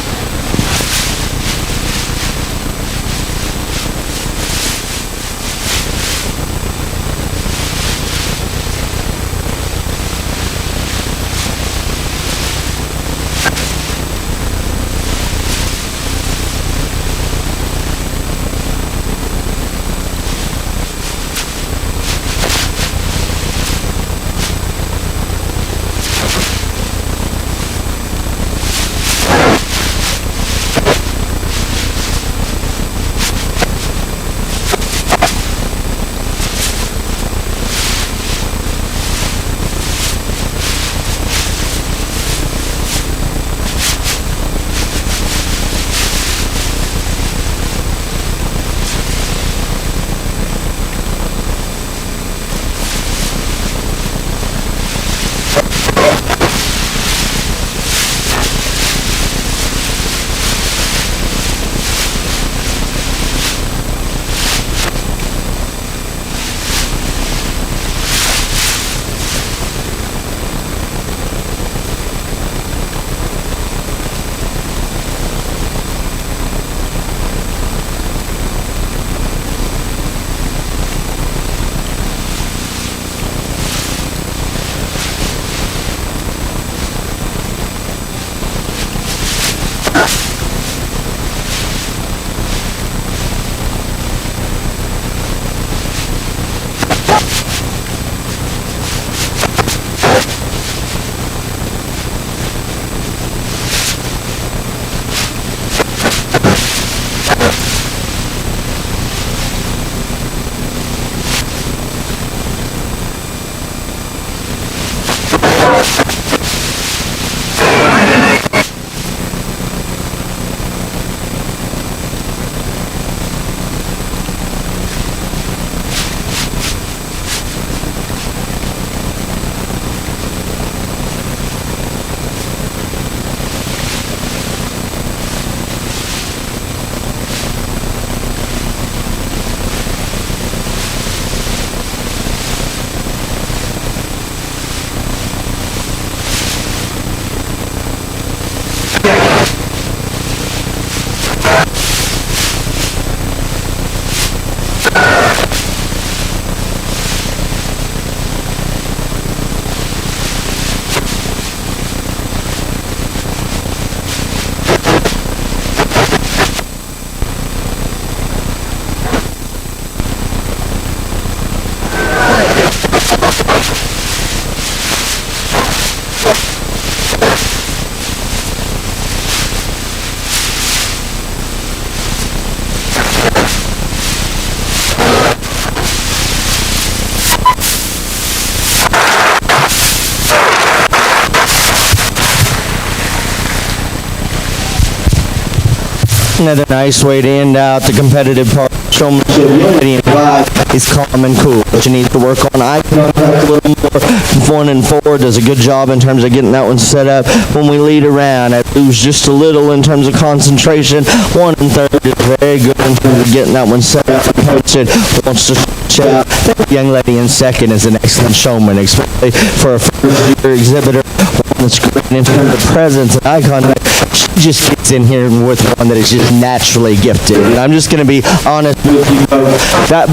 Another nice way to end out the competitive part. Showmanship is calm and cool, but you need to work on eye contact a little more. 1 and 4 does a good job in terms of getting that one set up. When we lead around, I lose just a little in terms of concentration. 1 and 3 is very good in terms of getting that one set up and posted. Wants to stretch out. The young lady in second is an excellent showman, especially for a first-year exhibitor. One that's great in terms of presence and eye contact. She just gets in here with one that is just naturally gifted. And I'm just going to be honest with you folks, that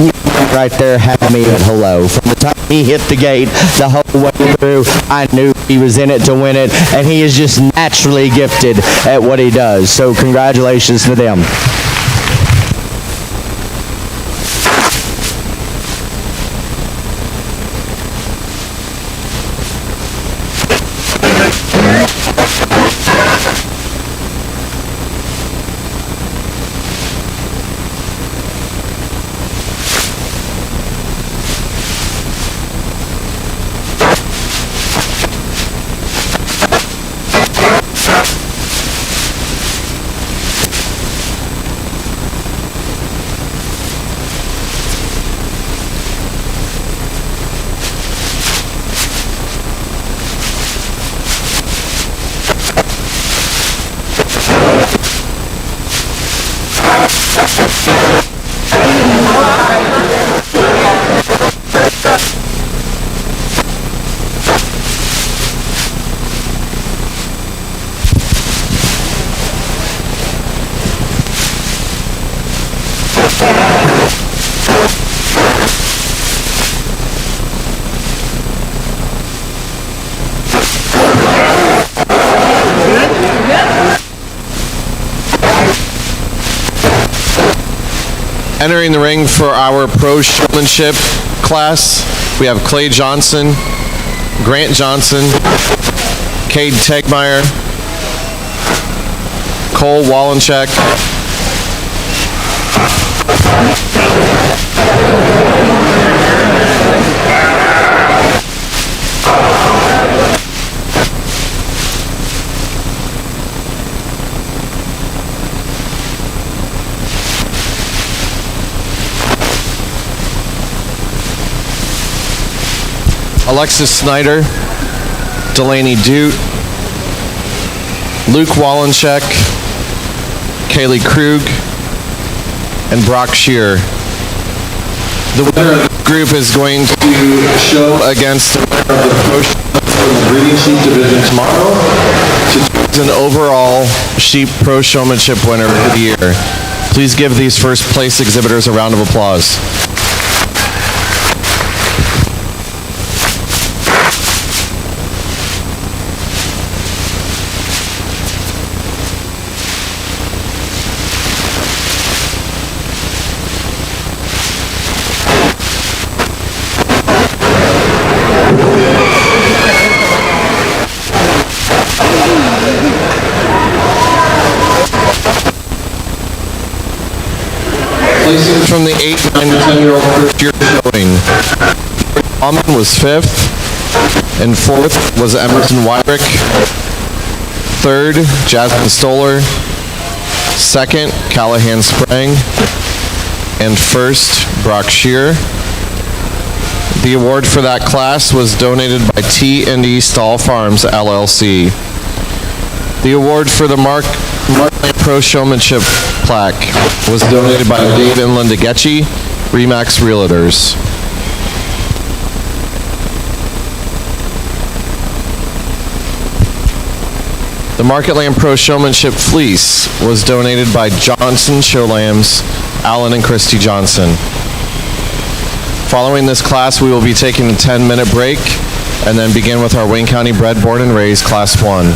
right there had me at hello. From the time he hit the gate, the whole way through, I knew he was in it to win it, and he is just naturally gifted at what he does. So congratulations to them. Entering the ring for our pro showmanship class, we have Clay Johnson, Grant Johnson, Cade Tegmeyer, Cole Wallencheck, Alexis Snyder, Delaney Dute, Luke Wallencheck, Kaylee Krug, and Brock Shear. The winner of the group is going to show against the winner of the pro from the breeding sheep division tomorrow to choose an overall sheep pro showmanship winner for the year. Please give these first place exhibitors a round of applause. Placing from the 8, 9, 10-year-old first year showing. Alman was 5th, and 4th was Emerson Wyrick. 3rd, Jasmine Stoller. 2nd, Callahan Sprang. And 1st, Brock Shear. The award for that class was donated by T&E Stall Farms, LLC. The award for the Markland Pro Showmanship plaque was donated by Dave and Linda Getchy, Remax Realtors. The Marketland Pro Showmanship fleece was donated by Johnson Show Lambs, Alan and Christy Johnson. Following this class, we will be taking a 10-minute break and then begin with our Wayne County Bred, Born, and Raised Class 1.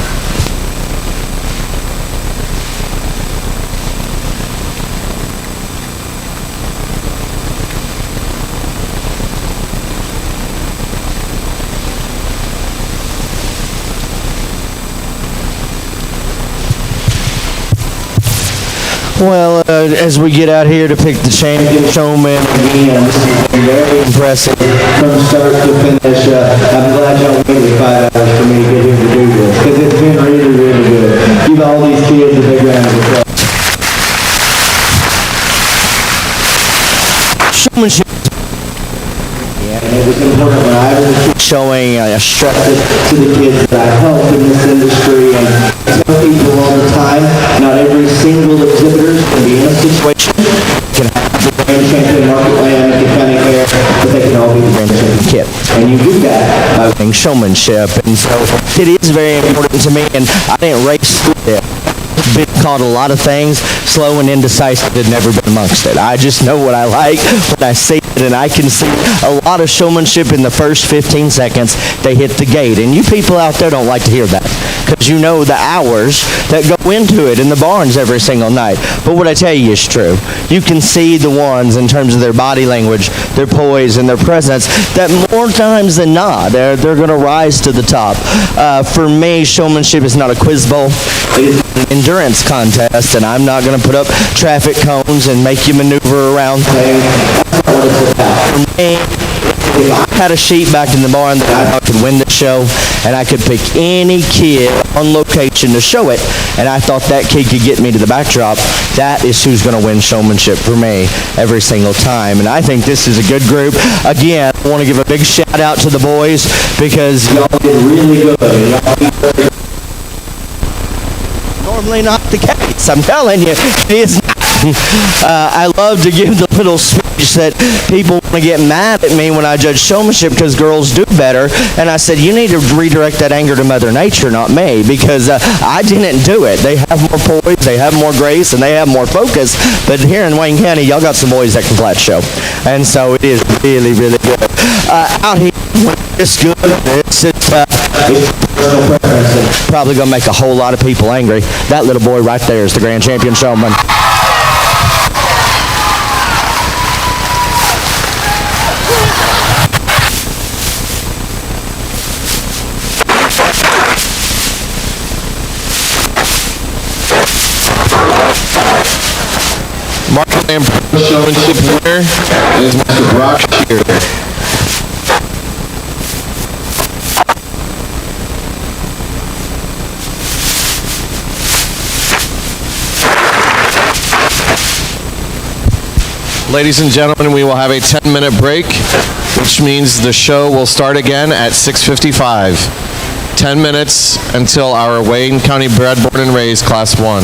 Well, as we get out here to pick the champion showman again, this is very impressive from start to finish. I'm glad y'all waited 5 hours for me to get here to do this, because it's been really, really good. Give all these kids a big round of applause. showmanship. And it was important when I was a kid Showing stress. to the kids that I help in this industry, and I tell people all the time, not every single exhibitor can be in a situation, can have the grand champion market land, the county fair, but they can all be the grand champion Kid. And you do that by Doing showmanship, and so it is very important to me, and I didn't race through it. Been called a lot of things, slow and indecisive, had never been amongst it. I just know what I like when I see it, and I can see a lot of showmanship in the first 15 seconds they hit the gate. And you people out there don't like to hear that, because you know the hours that go into it in the barns every single night. But what I tell you is true. You can see the ones in terms of their body language, their poise, and their presence, that more times than not, they're going to rise to the top. For me, showmanship is not a quiz bowl. It is an endurance contest, and I'm not going to put up traffic cones and make you maneuver around things. That's not what it's about. For me, if I had a sheet back in the barn that I thought could win the show, and I could pick any kid on location to show it, and I thought that kid could get me to the backdrop, that is who's going to win showmanship for me every single time. And I think this is a good group. Again, I want to give a big shout out to the boys, because y'all did really good. And y'all did very normally not the case. I'm telling you, it is not. I love to give the little speech that people want to get mad at me when I judge showmanship because girls do better. And I said, you need to redirect that anger to Mother Nature, not me, because I didn't do it. They have more poise, they have more grace, and they have more focus. But here in Wayne County, y'all got some boys that can flat show. And so it is really, really good. Out here, it's good. It's probably going to make a whole lot of people angry. That little boy right there is the grand champion showman. Market Land Showmanship winner is Mr. Brock Shearer. Ladies and gentlemen, we will have a 10-minute break, which means the show will start again at 6:55. 10 minutes until our Wayne County bred, born, and raised Class 1.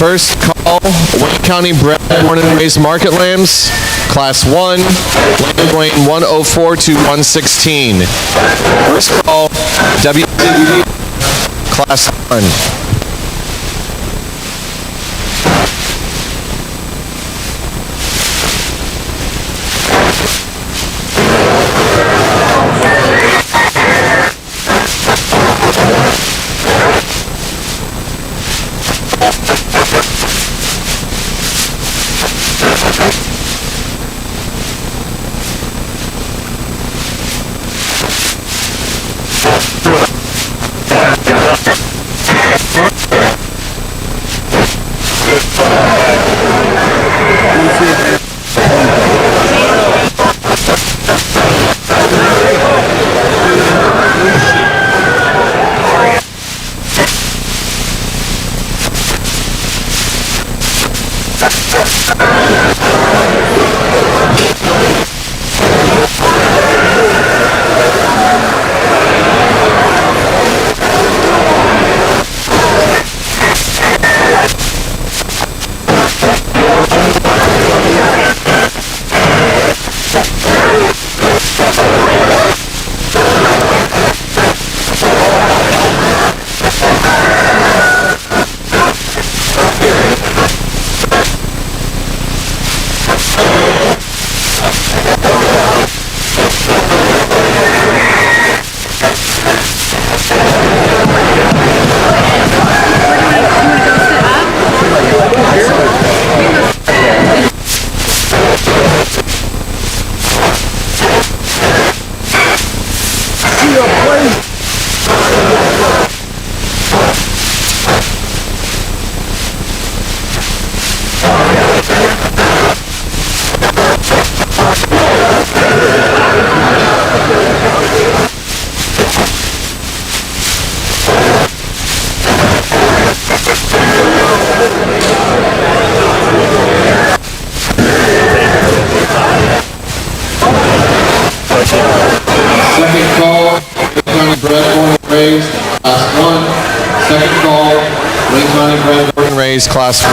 First call, Wayne County bred, born and raised market lambs, Class 1, Land Wayne 104 to 116. First call, WCB, Class 1. Second call, Wayne County bred, born and raised, Class 1. Second call, Wayne County bred, Born and raised, Class 1.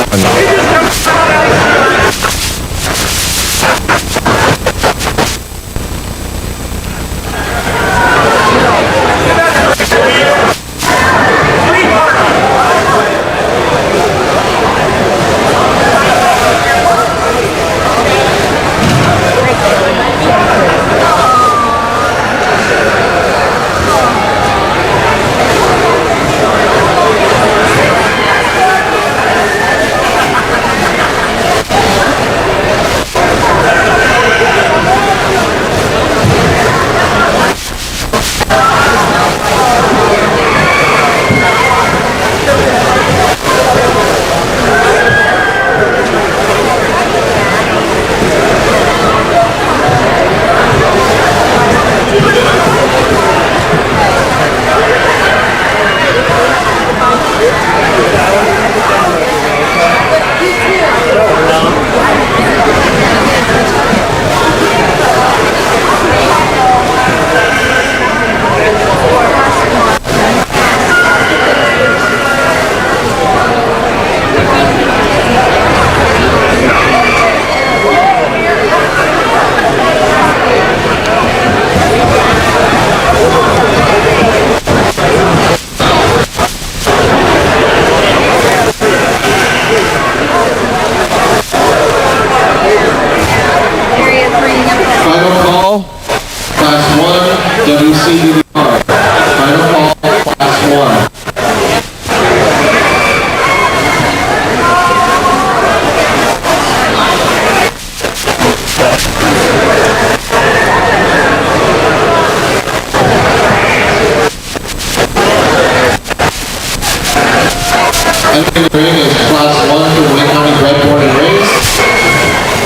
Entering the ring is Class 1 for Wayne County bred, born, and raised.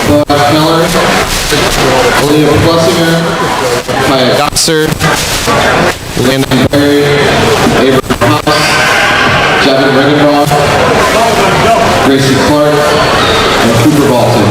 Boaz Keller, Leah Plessinger, Kaya Gosser, Landon Perry, Abraham Haas, Jevin Regenbach, Gracie Clark, and Cooper Balton.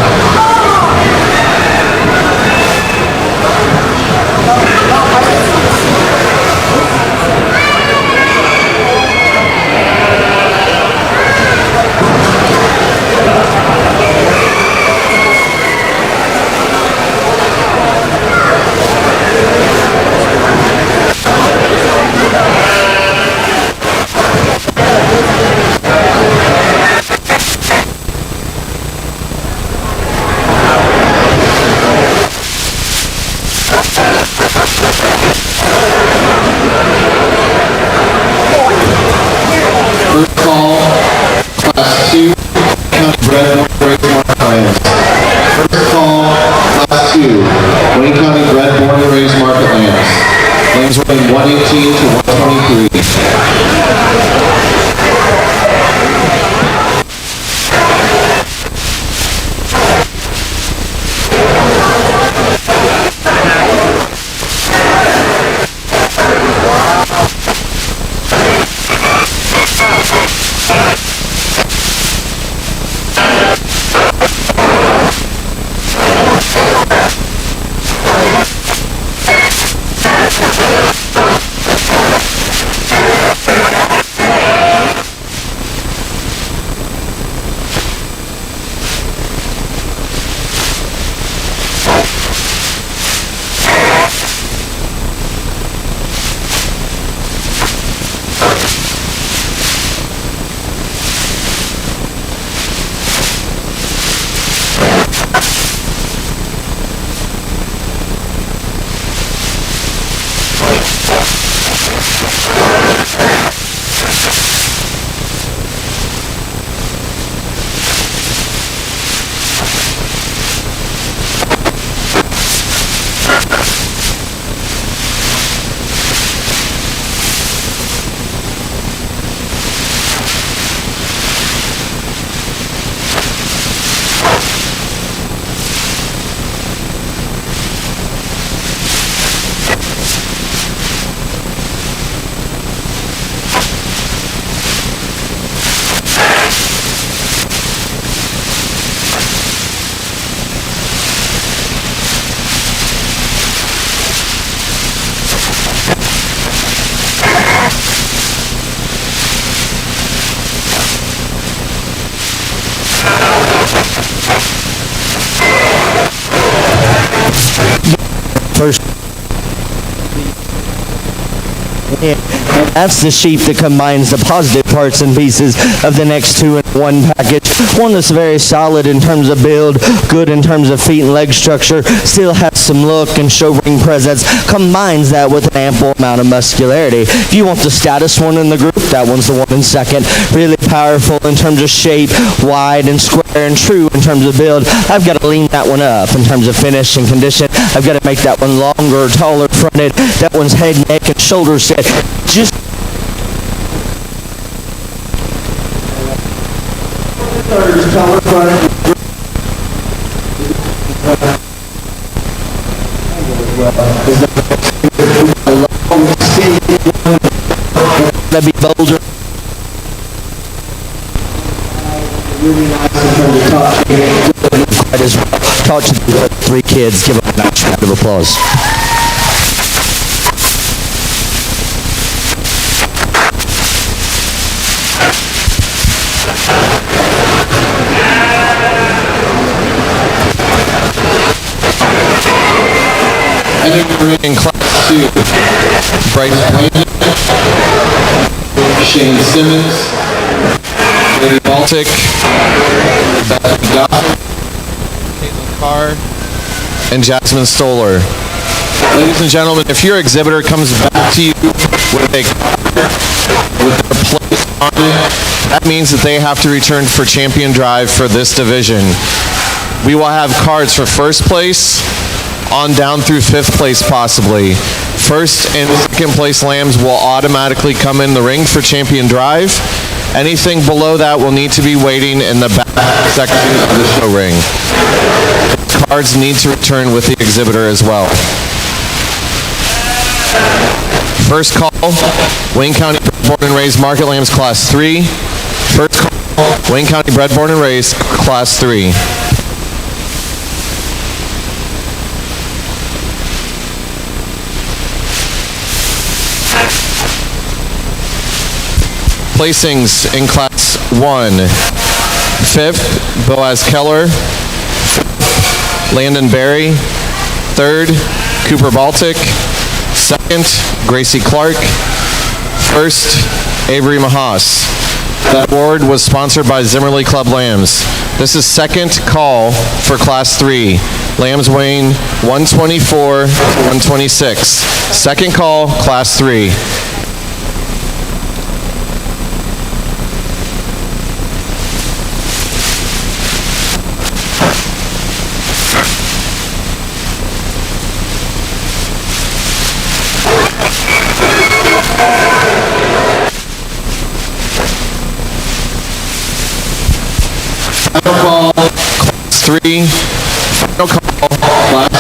First call, Class 2, County bred, born, and raised market lands. First call, Class 2, Wayne County bred, born, and raised market lands. Lambs running 118 to 123. First, and that's the sheep that combines the positive parts and pieces of the next two in one package. One that's very solid in terms of build, good in terms of feet and leg structure, still has some look and show ring presence, combines that with an ample amount of muscularity. If you want the status one in the group, that one's the one in second. Really powerful in terms of shape, wide and square and true in terms of build. I've got to lean that one up in terms of finish and condition. I've got to make that one longer, taller fronted. That one's head, neck, and shoulder set. Just taller fronted. That'd be bolder. Really nice in terms of top quite as well. Talk to the three kids. Give them a nice round of applause. Entering in Class 2, Bryce Landon, Shane Simmons, Danny Baltic, Bethany Gossett, Caitlin Carr, and Jasmine Stoller. Ladies and gentlemen, if your exhibitor comes back to you with a with their place on it, that means that they have to return for champion drive for this division. We will have cards for first place on down through fifth place possibly. First and second place lambs will automatically come in the ring for champion drive. Anything below that will need to be waiting in the back section of the show ring. Cards need to return with the exhibitor as well. First call, Wayne County Born and Raised Market Lambs Class 3. First call, Wayne County Bred, Born and Raised Class 3. Placings in Class 1. 5th, Boaz Keller. 4th, Landon Berry. 3rd, Cooper Baltic. 2nd, Gracie Clark. 1st, Avery Mahas. That award was sponsored by Zimmerly Club Lambs. This is second call for Class 3. Lambs weighing 124 to 126. Second call, Class 3. Final call, Class 3. Final call, Class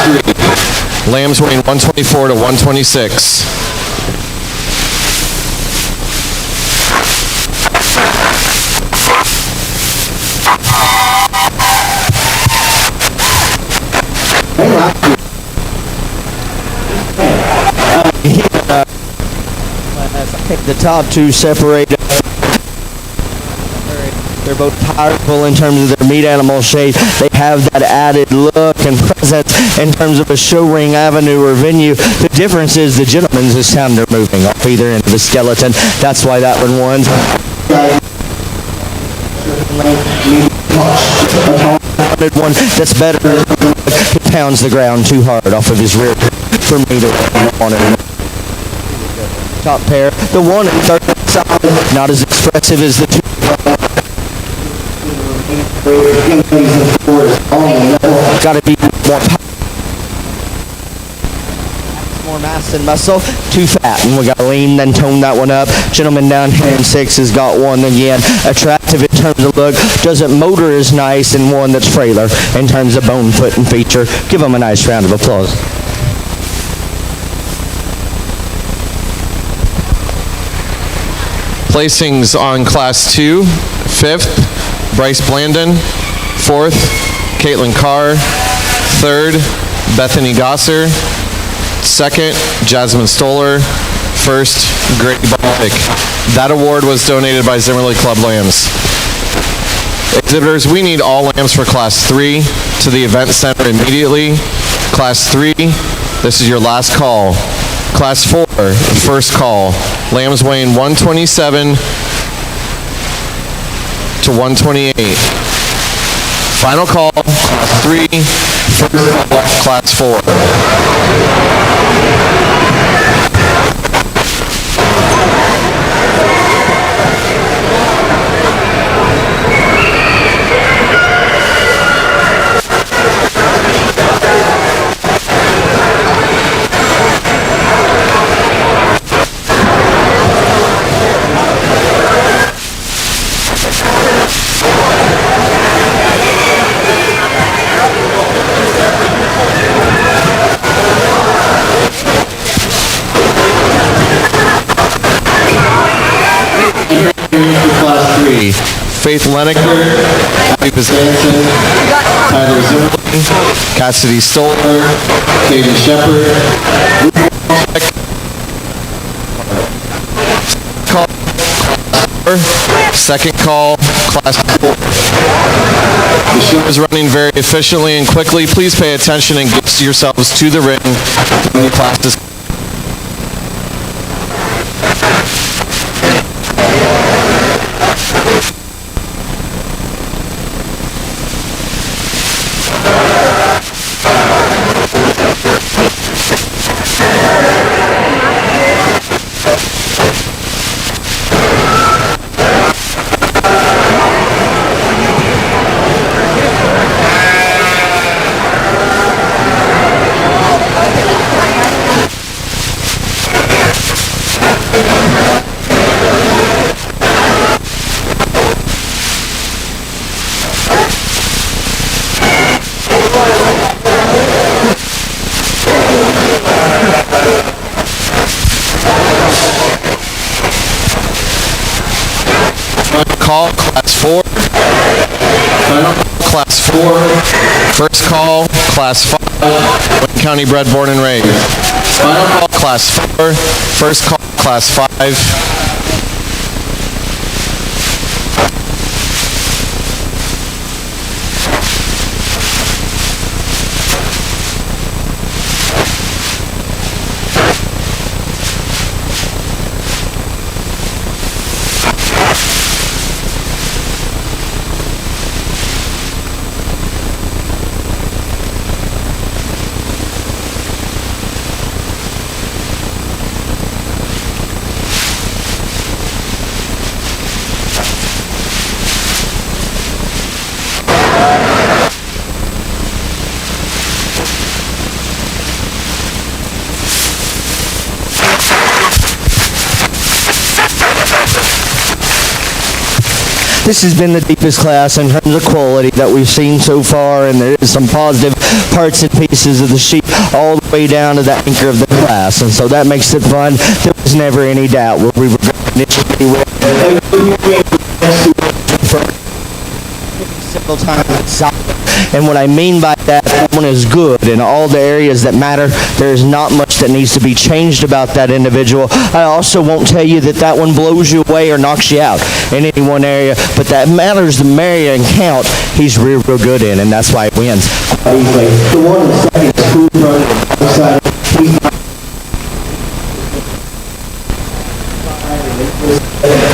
3. Lambs weighing 124 to 126. I think the top two separated. They're both powerful in terms of their meat animal shape. They have that added look and presence in terms of a show ring avenue or venue. The difference is the gentleman's is sounder moving off either end of the skeleton. That's why that one won. One that's better. He pounds the ground too hard off of his rear for me to on it. Top pair. The one and third side, not as expressive as the two. Got to be more mass and muscle, too fat, and we got to lean and tone that one up. Gentleman down here in 6 has got one again, attractive in terms of look, doesn't motor as nice, and one that's frailer in terms of bone, foot, and feature. Give him a nice round of applause. Placings on Class 2, 5th, Bryce Blandon. 4th, Caitlin Carr. 3rd, Bethany Gosser. 2nd, Jasmine Stoller. 1st, Grady Baltic. That award was donated by Zimmerly Club Lambs. Exhibitors, we need all lambs for Class 3 to the event center immediately. Class 3, this is your last call. Class 4, first call. Lambs weighing 127 to 128. Final call, Class 3, first call, Class 4. Faith Leneker, Abby Pizanson, Tyler Zimmerman, Cassidy Stoller, Kaden Shepard, second call, Class 4. The show is running very efficiently and quickly. Please pay attention and get yourselves to the ring when the class is. call, class 4. Final Class 4. First call, class 5. Wayne County bred, born and raised. Final call, class 4. First call, class 5. This has been the deepest class in terms of quality that we've seen so far, and there is some positive parts and pieces of the sheep all the way down to the anchor of the class, and so that makes it fun. There was never any doubt where we were going initially with several times. And what I mean by that one is good in all the areas that matter. There is not much that needs to be changed about that individual. I also won't tell you that that one blows you away or knocks you out in any one area, but that matters the area and count he's real good in, and that's why he wins. The one in the second is food running outside.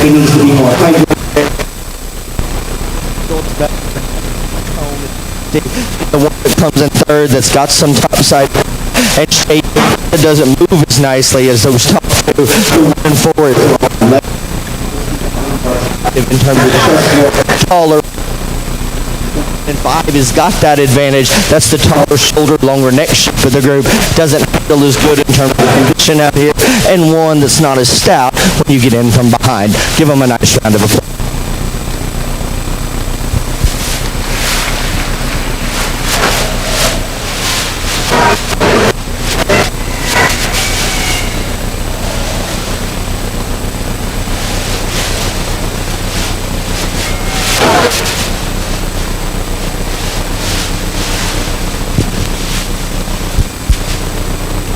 He needs to be more hydrated. The one that comes in third that's got some topside and shape that doesn't move as nicely as those top two who run forward. In terms of taller, and 5 has got that advantage. That's the taller shoulder, longer neck shape of the group. Doesn't feel as good in terms of condition out here. And 1 that's not as stout when you get in from behind. Give them a nice round of applause.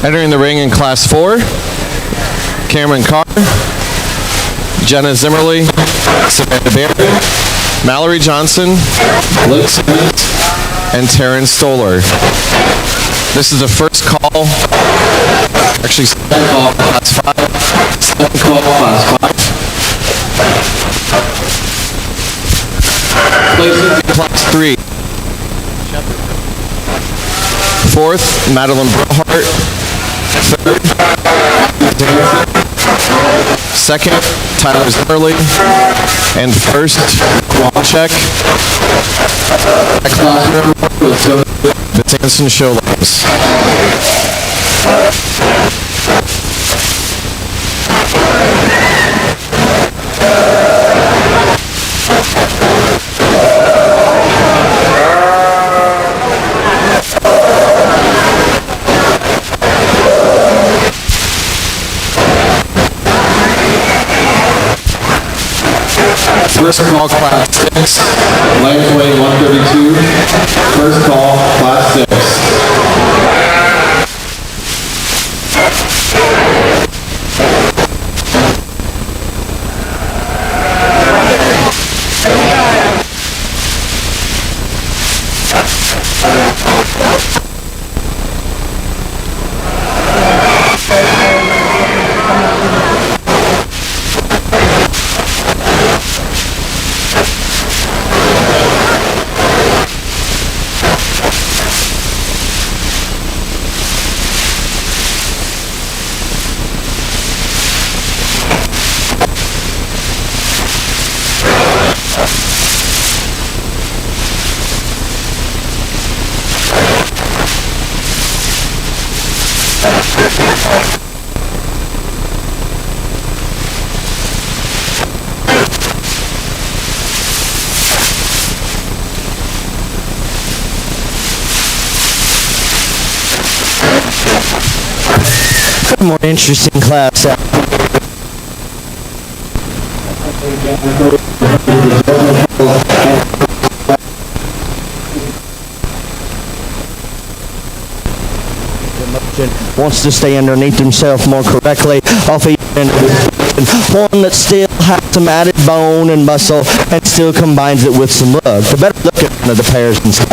Entering the ring in class 4, Cameron Carr, Jenna Zimmerly, Savannah Barry, Mallory Johnson, Luke Simmons, and Taryn Stoller. This is the first call, actually second call class 5, second call class 5. Places in class 3. Fourth, Madeline Brahart. Third, second, Tyler Zimmerly, and first, Kwachek. Vitanson Showlands. First call, class 6. Lightweight 132. First call, class 6. More interesting class out. wants to stay underneath himself more correctly. Off either end of his one that still has some added bone and muscle and still combines it with some look. The better looking one of the pairs inside.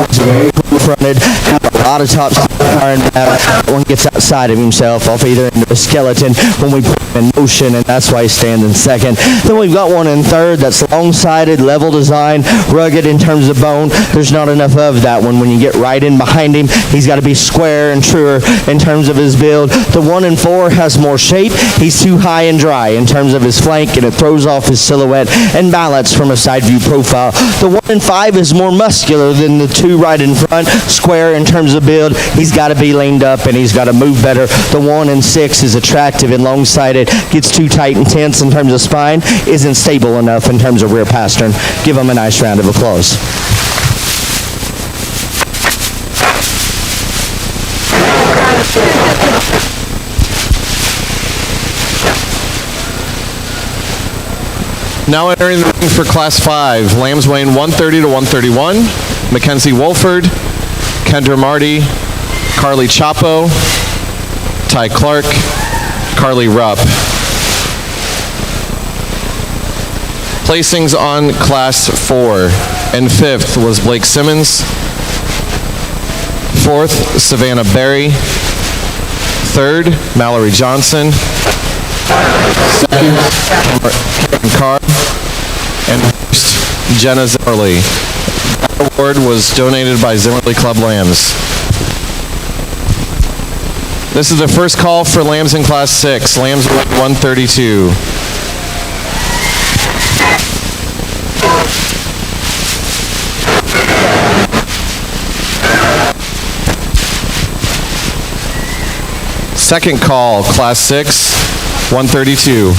He's very cool-fronted, has a lot of top power, and that one gets outside of himself off either end of the skeleton when we put him in motion, and that's why he stands in second. Then we've got one in third that's long-sided, level design, rugged in terms of bone. There's not enough of that one. When you get right in behind him, he's got to be square and truer in terms of his build. The 1 and 4 has more shape. He's too high and dry in terms of his flank, and it throws off his silhouette and balance from a side view profile. The 1 and 5 is more muscular than the 2 right in front, square in terms of build. He's got to be leaned up and he's got to move better. The 1 and 6 is attractive and long-sided, gets too tight and tense in terms of spine, isn't stable enough in terms of rear pastern. Give him a nice round of applause. Now entering the ring for Class 5, lambs weighing 130 to 131, Mackenzie Wolford, Kendra Marty, Carly Chapo, Ty Clark, Carly Rupp. Placings on Class 4. In 5th was Blake Simmons. 4th, Savannah Berry. 3rd, Mallory Johnson. 2nd, Karen Carr. And 1st, Jenna Zimmerly. That award was donated by Zimmerly Club Lambs. This is the first call for lambs in Class 6. Lambs 132. Second call, Class 6, 132.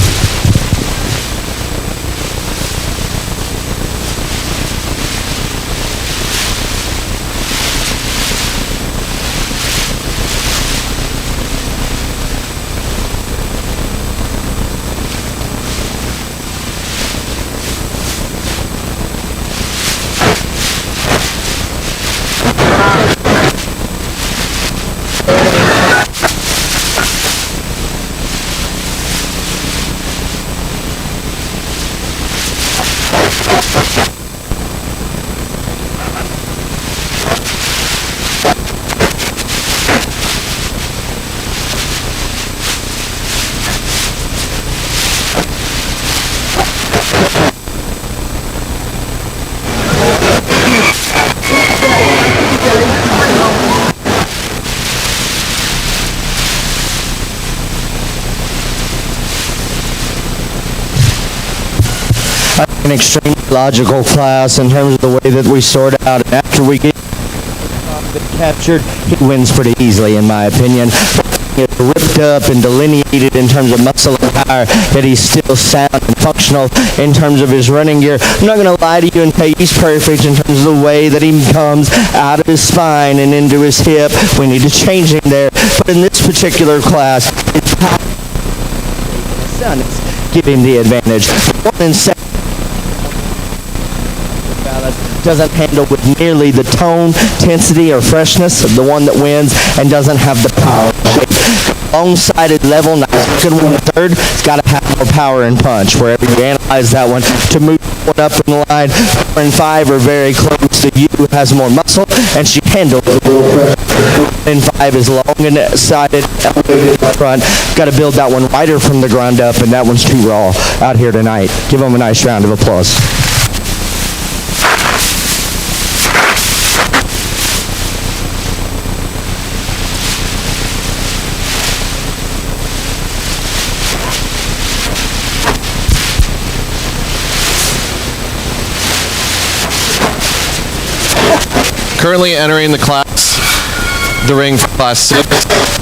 An extremely logical class in terms of the way that we sort out, and after we get captured, he wins pretty easily in my opinion. It's ripped up and delineated in terms of muscle and power, that he's still sound and functional in terms of his running gear. I'm not going to lie to you and say he's perfect in terms of the way that he comes out of his spine and into his hip. We need to change him there, but in this particular class, it's power. His son is giving the advantage. 1 and 7 doesn't handle with nearly the tone, intensity, or freshness of the one that wins, and doesn't have the power. Long-sided level, not second one, third, it's got to have more power and punch. Wherever you analyze that one, to move one up in the line, 4 and 5 are very close to you, has more muscle, and she handles the and 5 is long and sided, elevated in front. Got to build that one wider from the ground up, and that one's too raw out here tonight. Give them a nice round of applause. Currently entering the ring for Class 6,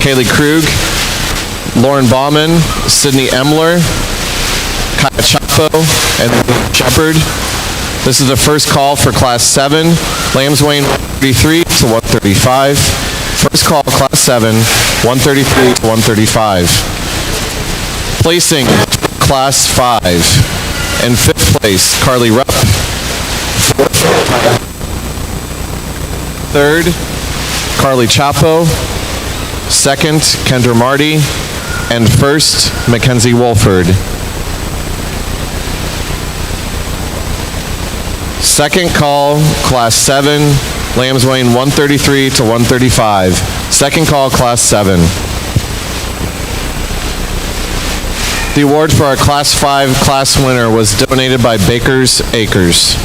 Kaylee Krug, Lauren Bauman, Sydney Emler, Kaya Chapo, and Shepard. This is the first call for Class 7, lambs weighing 133 to 135. First call, Class 7, 133 to 135. Placing Class 5. In 5th place, Carly Rupp. 3rd, Carly Chapo. second, Kendra Marty, and first, Mackenzie Wolford. Second call, Class 7, lambs weighing 133 to 135. Second call, Class 7. The award for our Class 5 class winner was donated by Baker's Acres.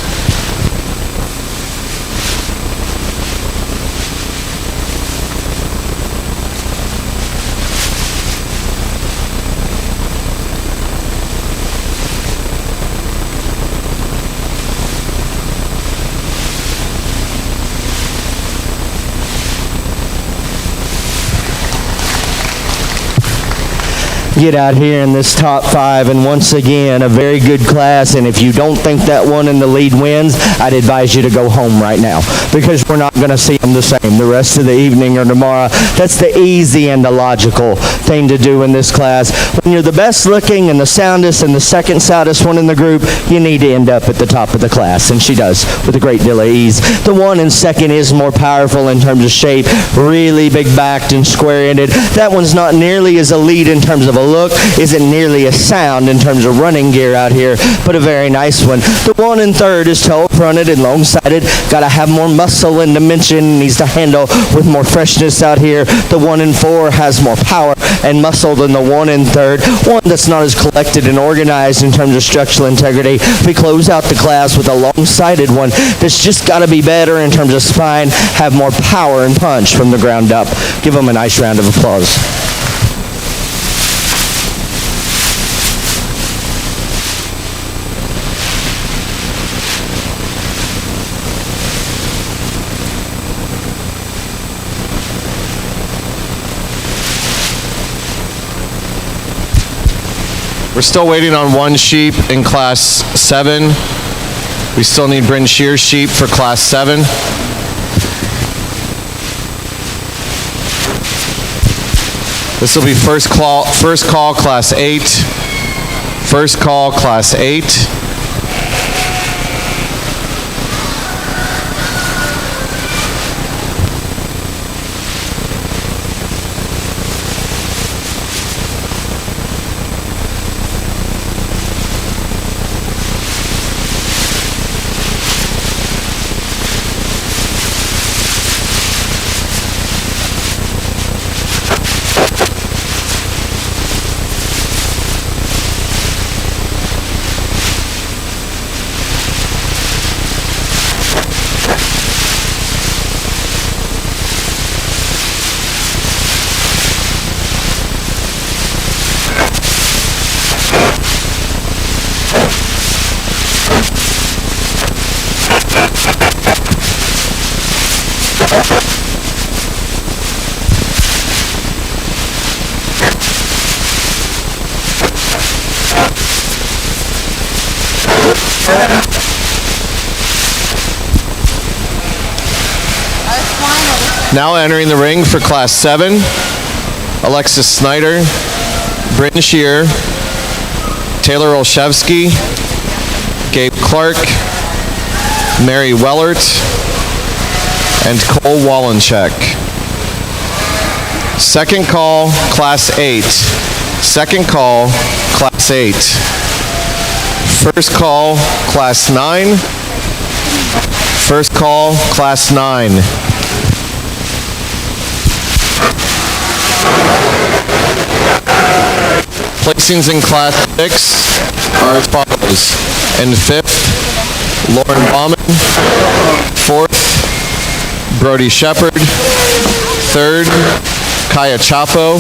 Get out here in this top 5, and once again, a very good class. And if you don't think that one in the lead wins, I'd advise you to go home right now, because we're not going to see them the same the rest of the evening or tomorrow. That's the easy and the logical thing to do in this class. When you're the best looking and the soundest and the second soundest one in the group, you need to end up at the top of the class, and she does with a great deal of ease. The one in second is more powerful in terms of shape, really big backed and square-ended. That one's not nearly as elite in terms of a look, isn't nearly as sound in terms of running gear out here, but a very nice one. The one in third is tall fronted and long-sided, got to have more muscle and dimension, needs to handle with more freshness out here. The one in four has more power and muscle than the one in third, one that's not as collected and organized in terms of structural integrity. We close out the class with a long-sided one that's just got to be better in terms of spine, have more power and punch from the ground up. Give them a nice round of applause. We're still waiting on one sheep in Class 7. We still need Bryn Shear's sheep for Class 7. This will be first call, Class 8. First call, Class 8. Now entering the ring for Class 7, Alexis Snyder, Bryn Shear, Taylor Olszewski, Gabe Clark, Mary Wellert, and Cole Wallencheck. Second call, Class 8. Second call, Class 8. First call, Class 9. First call, Class 9. Placings in Class 6 are as follows. In fifth, Lauren Bauman. Fourth, Brody Shepard. Third, Kaya Chapo.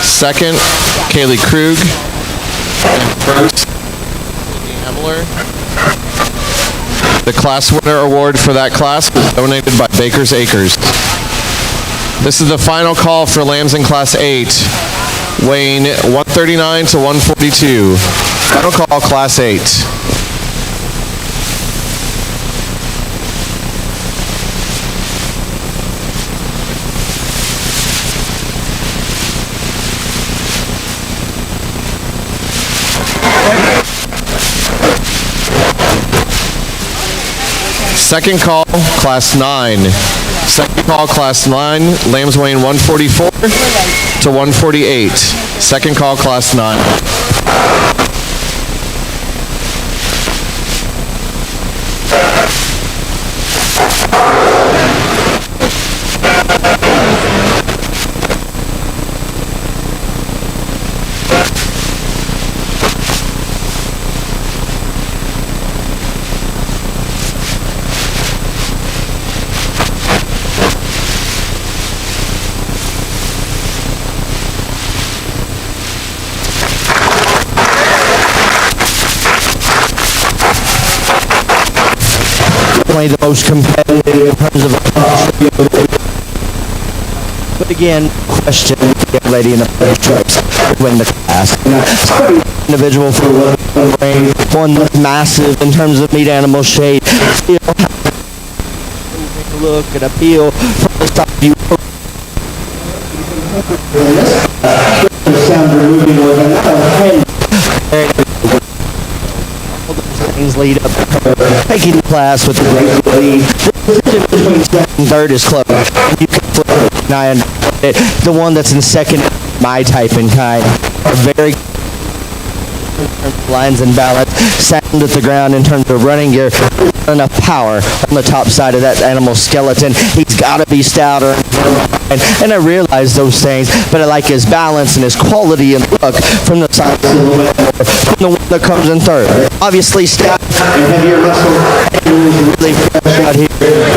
Second, Kaylee Krug. And first, Emler. The class winner award for that class was donated by Baker's Acres. This is the final call for lambs in Class 8, weighing 139 to 142. Final call, Class 8. Second call, Class 9. Second call, class 9, lambs weighing 144 to 148. Second call, class 9. The most competitive in terms of but again, question the young lady in the first choice to win the class. Individual for one that's massive in terms of meat animal shape. Look and appeal from the top view. Sound removing was another things lead up to her taking the class with the great lead. The decision between second and third is close. You can flip it, and I understand it. The one that's in second, my type and kind, are very lines and balance, sound at the ground in terms of running gear, enough power on the top side of that animal skeleton. He's got to be stouter. And I realize those things, but I like his balance and his quality and look from the side silhouette, from the one that comes in third. Obviously stout and heavier muscle, really fresh out here.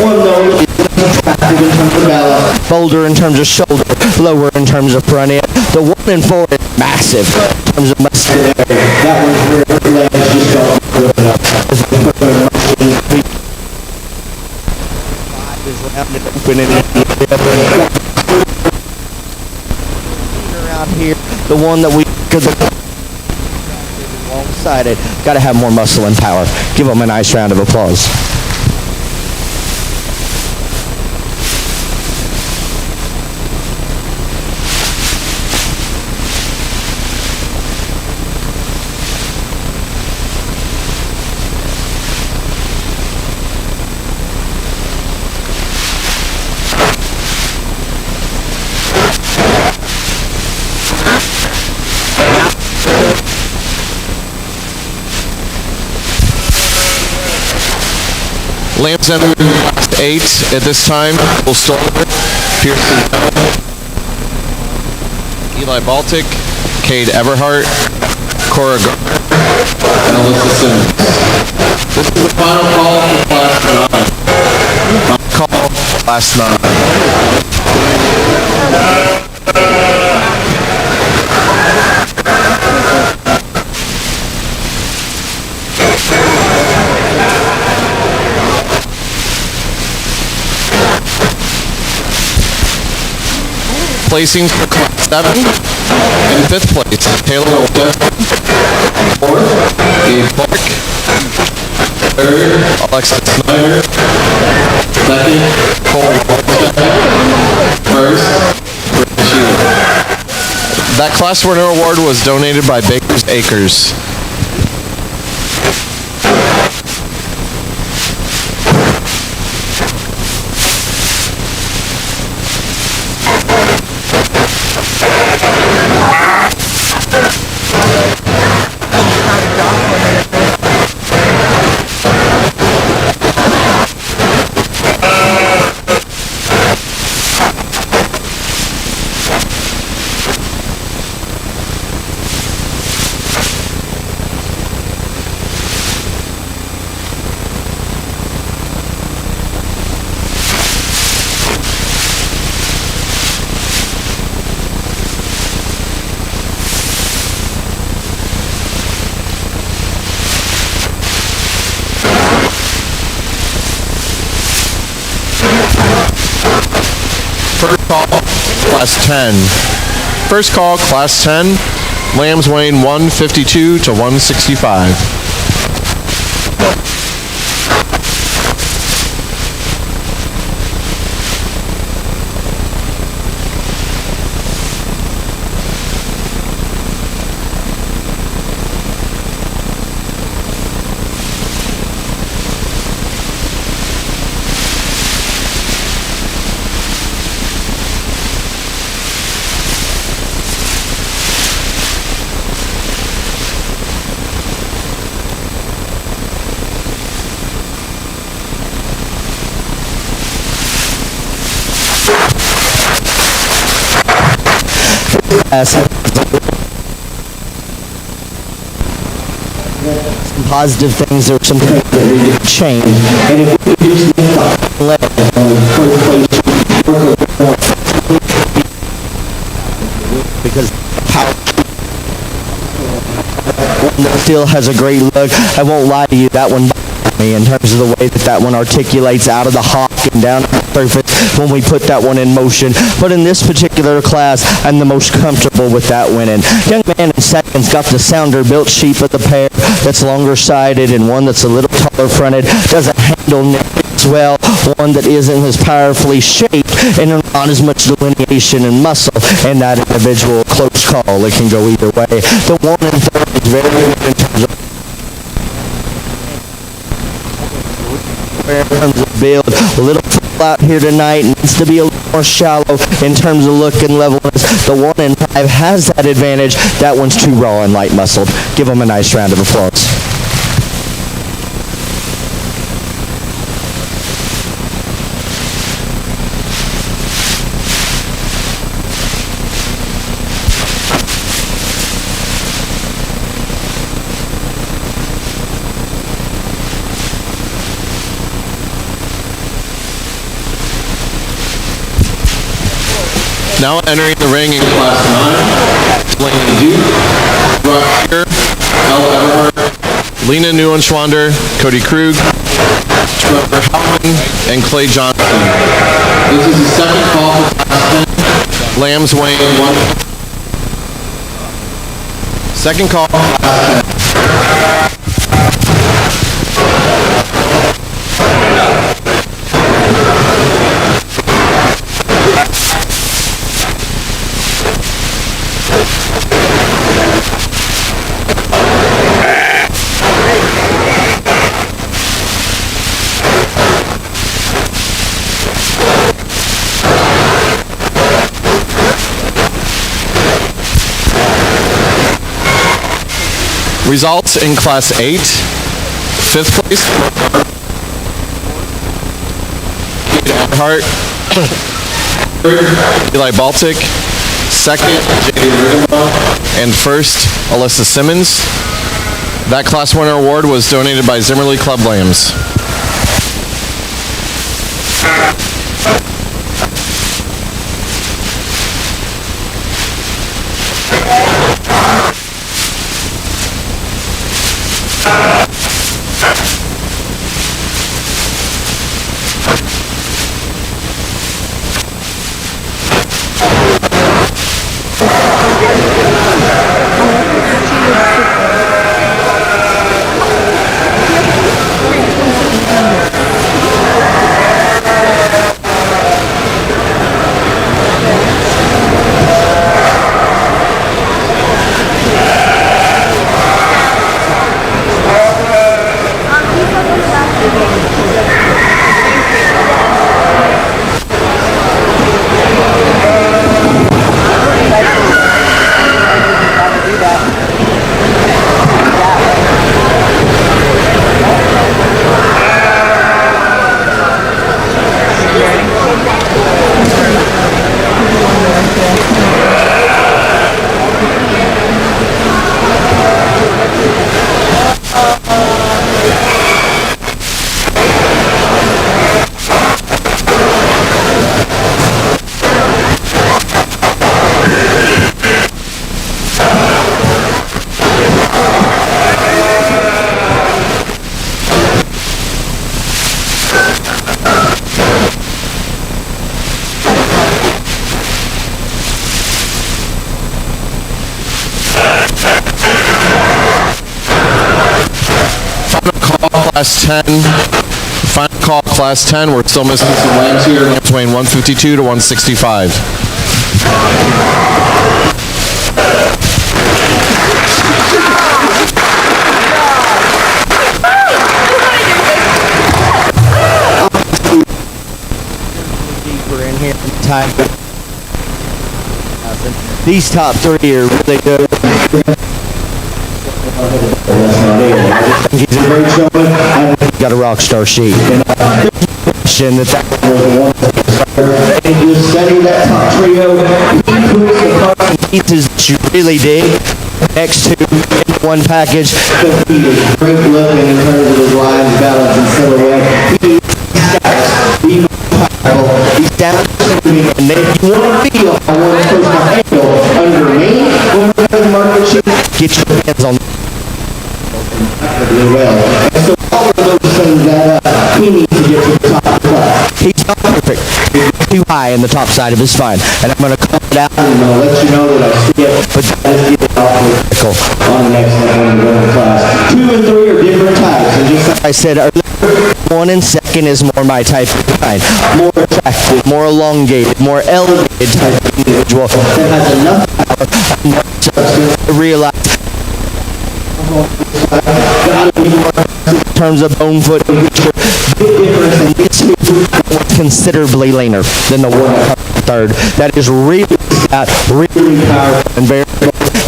One though is attractive in terms of balance, bolder in terms of shoulder, lower in terms of front end. The 1 and 4 is massive in terms of muscularity. That one's where the legs just don't good enough. Rounded open and around here, the one that we could long-sided, got to have more muscle and power. Give them a nice round of applause. Lambs entered in class 8 at this time. We'll start with Pearson Eli Baltic, Cade Everhart, Cora Gardner, And Alyssa Simmons. This is the final call for class 9. call class 9. Placings for class 7. In 5th place, Taylor Olszewski. 4th, Gabe Clark. 3rd, Alexis Snyder. 2nd, Cole Walker. 1st, Britt Sheila. That class winner award was donated by Baker's Acres. First call, class 10. First call, class 10. Lambs weighing 152 to 165. class has some positive things. There were some things that we could change. And if we could just let because one that still has a great look. I won't lie to you, that one bothered me in terms of the way that one articulates out of the hawk and down the surface when we put that one in motion. But in this particular class, I'm the most comfortable with that winning. Young man in second's got the sounder built sheep of the pair that's longer sided and one that's a little taller fronted, doesn't handle as well, one that isn't as powerfully shaped and not as much delineation and muscle in that individual. Close call, it can go either way. The one in third is very good in terms of build. A little full out here tonight, needs to be a little more shallow in terms of look and levelness. The 1 in 5 has that advantage. That one's too raw and light muscled. Give them a nice round of applause. Now entering the ring in class 9, Lena Duke, Brock Shear, Elle Everhart, Lena Neuenschwander, Cody Krug, Trevor Howman, and Clay Johnson. This is the second call for class 10. Lambs weighing 1. Second call. Results in Class 8, 5th place, Kate Everhart, Eli Baltic, 2nd, and 1st, Alyssa Simmons. That class winner award was donated by Zimmerly Club Lambs. Class 10. Final call, Class 10. We're still missing some lambs here. Lambs weighing 152 to 165. Deeper in here in time. These top 3 are really good. He's a great showman. He's got a rock star sheet. And you study that top trio, he puts the pieces that you really dig next to in one package. He is great looking in terms of his lines, balance, and silhouette. He stacks. He's powerful. He's down and then you want to feel I want to push my handle under me when we're going to market sheet. Get your hands on Really well. And so all of those things add up. He needs to get to the top of the class. He's not perfect. He's too high in the top side of his spine. And I'm going to call it out. I'm going to let you know that I see it, but let's get it off with on the next one in the class. 2 and 3 are different types. And just like I said earlier, 1 and 2nd is more my type of kind. More attractive, more elongated, more elevated type of individual that has enough power to realize in terms of bone foot feature, big difference in these two considerably leaner than the one that comes in third. That is really fat, really powerful and very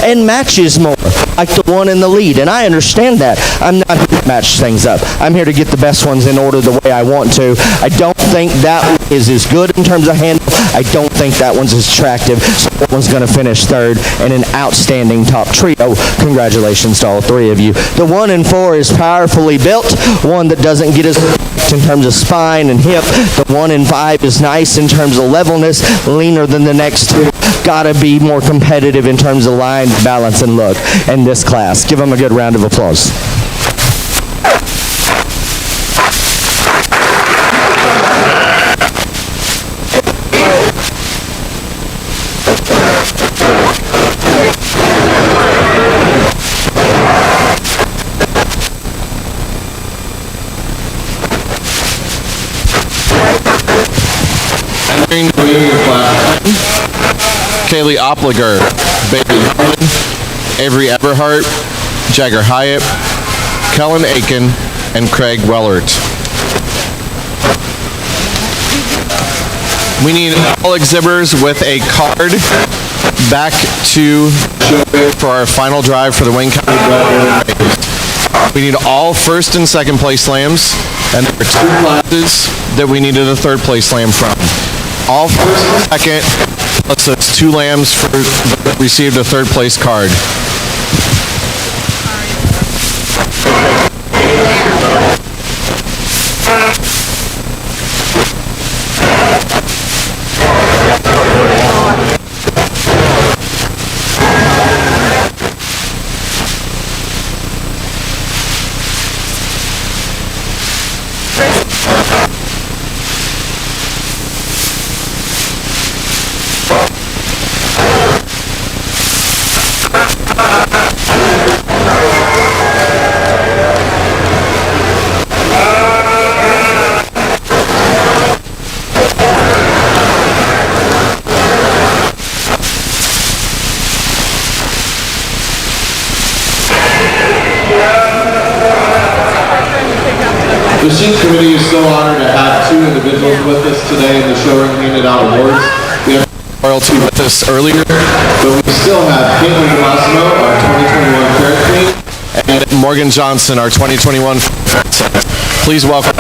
and matches more like the one in the lead, and I understand that. I'm not here to match things up. I'm here to get the best ones in order the way I want to. I don't think that one is as good in terms of handle. I don't think that one's as attractive, so that one's going to finish third in an outstanding top trio. Congratulations to all 3 of you. The 1 and 4 is powerfully built, one that doesn't get as in terms of spine and hip. The 1 and 5 is nice in terms of levelness, leaner than the next 2. Gotta be more competitive in terms of line, balance, and look in this class. Give them a good round of applause. Entering the junior class, Kaylee Opliger, Bailey Harlan, Avery Eberhart, Jagger Hyatt, Kellen Aiken, and Craig Wellert. We need all exhibitors with a card back to for our final drive for the Wayne County Blood Race. We need all first and second place slams, and there are 2 classes that we needed a third place slam from. All first and second, plus those 2 lambs for received a third place card. the Sheep Committee is so honored to have 2 individuals with us today in the showroom handing out awards. We have Royalty with us earlier, but we still have Caitlin DeMassimo, our 2021 Carrot Queen, and Morgan Johnson, our 2021. Please welcome.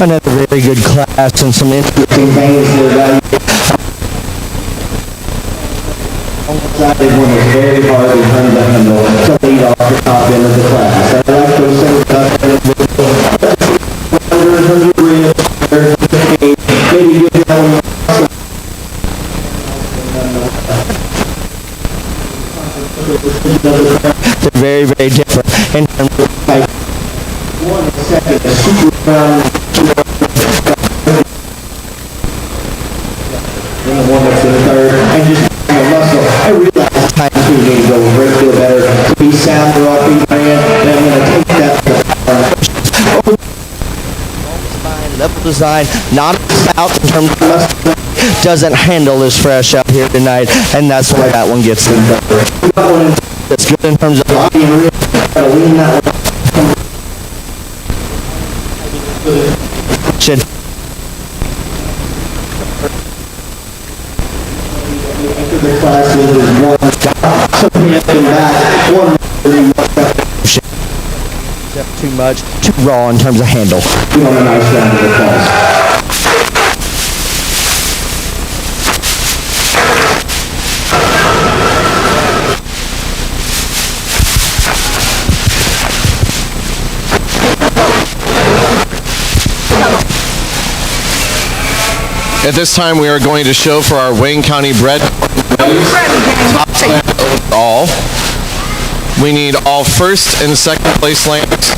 Another very good class and some interesting things that Decided one is very hard in terms of handle to lead off the top end of the class. I like those things up in maybe give that one they're very, very different in terms of like 1 second, a super round, and the one that's in third, and just muscle. I realize time to need to go a great deal better to be sound or off brand, and I'm going to take that to the spine, level design, not out in terms of muscle, doesn't handle as fresh out here tonight, and that's why that one gets in. That's good in terms of body and real. Lean that one. should The class is 1 something back, 1 too much, too raw in terms of handle. we want a nice round of applause. At this time, we are going to show for our Wayne County bred top slam overall. We need all first and second place lambs.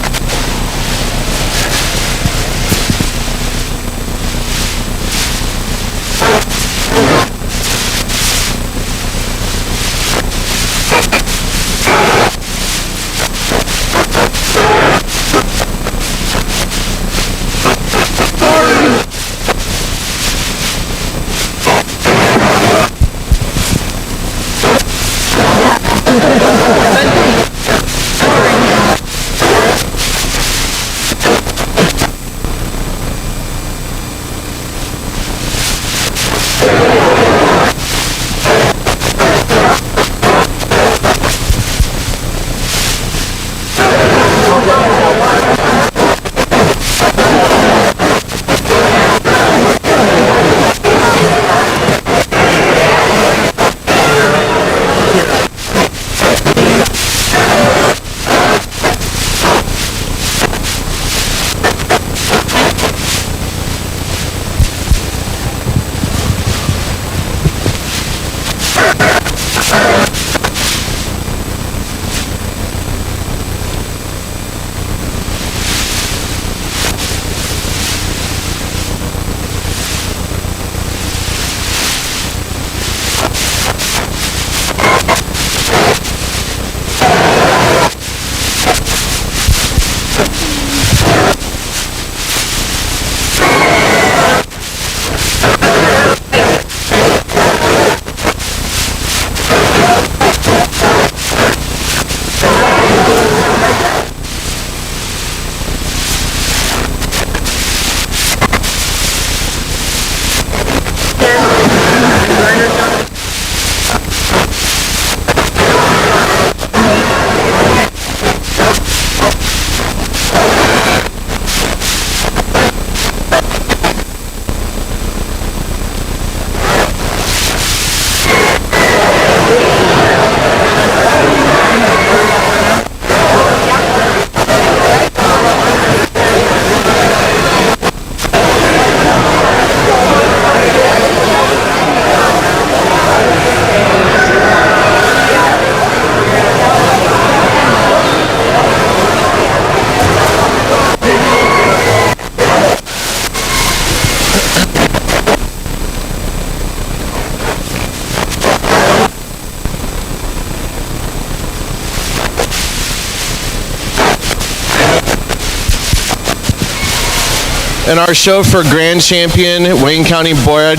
And our show for Grand Champion, Wayne County bred,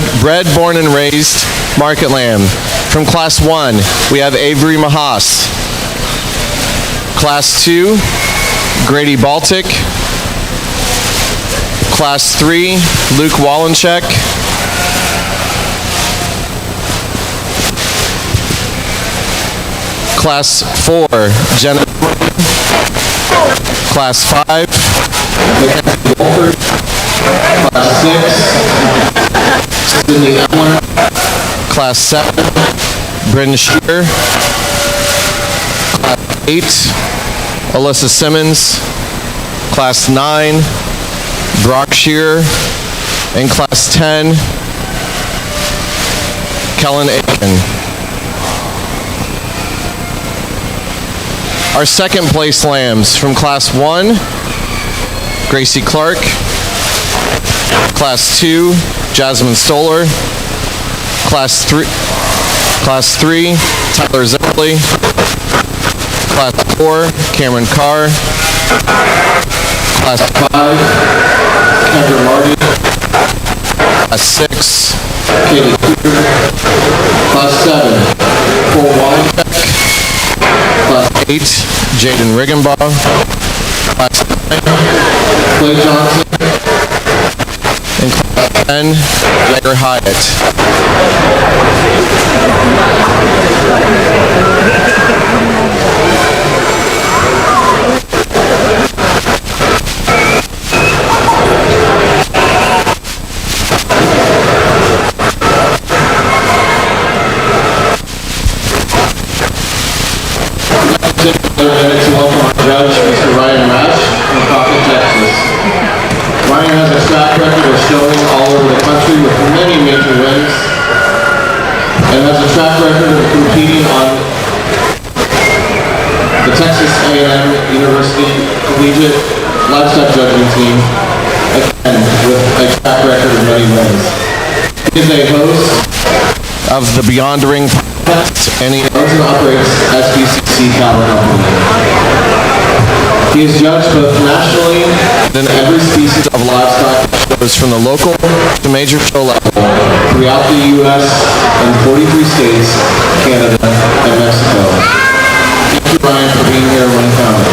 born, and raised market lamb. From Class 1, we have Avery Mahas. Class 2, Grady Baltic. Class 3, Luke Wallencheck. Class 4, Jenna. Class 5, Wolford. Class 6, Sydney Emler. Class 7, Bryn Shear. Class 8, Alyssa Simmons. Class 9, Brock Shear. And Class 10, Kellen Aiken. Our second place lambs from Class 1, Gracie Clark. Class 2, Jasmine Stoller. Class 3, Tyler Zepperly. Class 4, Cameron Carr. Class 5, Kendra Marty. Class 6, Katie Cooper. Class 7, Cole Wallencheck. Class 8, Jaden Riggenbaugh. Class 9, Clay Johnson. and Class 10, Jagger Hyatt. To welcome our judge, Mr. Ryan Rash from Coffin, Texas. Ryan Ryan has a track record of showing all over the country with many major wins, and has a track record of competing on the Texas A&M University Collegiate Livestock Judging Team, again, with a track record of many wins. He is a host of the Beyond Ring podcast, and he owns and operates SBCC Cattle Company. He is judged both nationally and every species of livestock shows from the local to major show level throughout the U.S. and 43 states, Canada, and Mexico. Thank you, Ryan, for being here when found.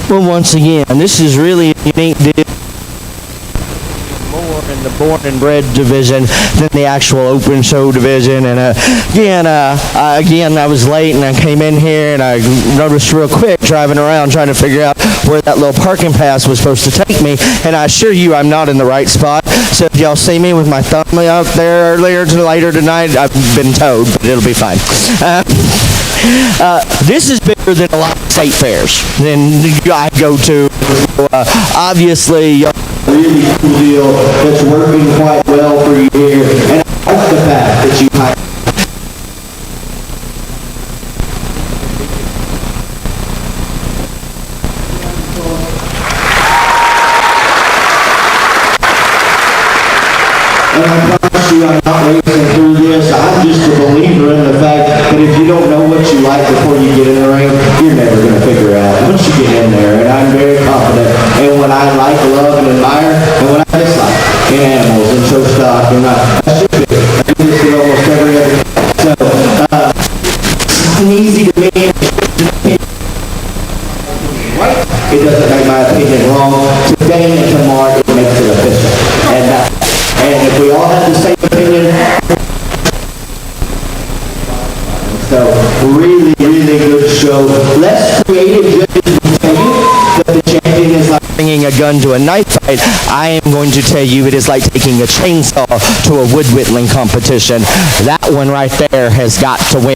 Well, once again, this is really a unique deal. More in the born and bred division than the actual open show division. And again, I was late and I came in here and I noticed real quick driving around trying to figure out where that little parking pass was supposed to take me. And I assure you, I'm not in the right spot. So if y'all see me with my thumb out there later tonight, I've been towed, but it'll be fine. This is bigger than a lot of state fairs than I go to. Obviously, really cool deal that's working quite well for you here, and I like the fact that you hired. And I promise you, I'm not racing through this. I'm just a believer in the fact that if you don't know what you like before you get in the ring, you're never going to figure it out once you get in there. And I'm very confident in what I like, love, and admire, and what I dislike in animals and show stock. And I should be. I do this with almost every other. So, it's easy to me. It doesn't make my opinion wrong. Today and tomorrow, it makes it official. And if we all have the same opinion, so really, really good show. Less creative judges will tell you that the champion is like bringing a gun to a knife fight. I am going to tell you it is like taking a chainsaw to a wood whittling competition. That one right there has got to win.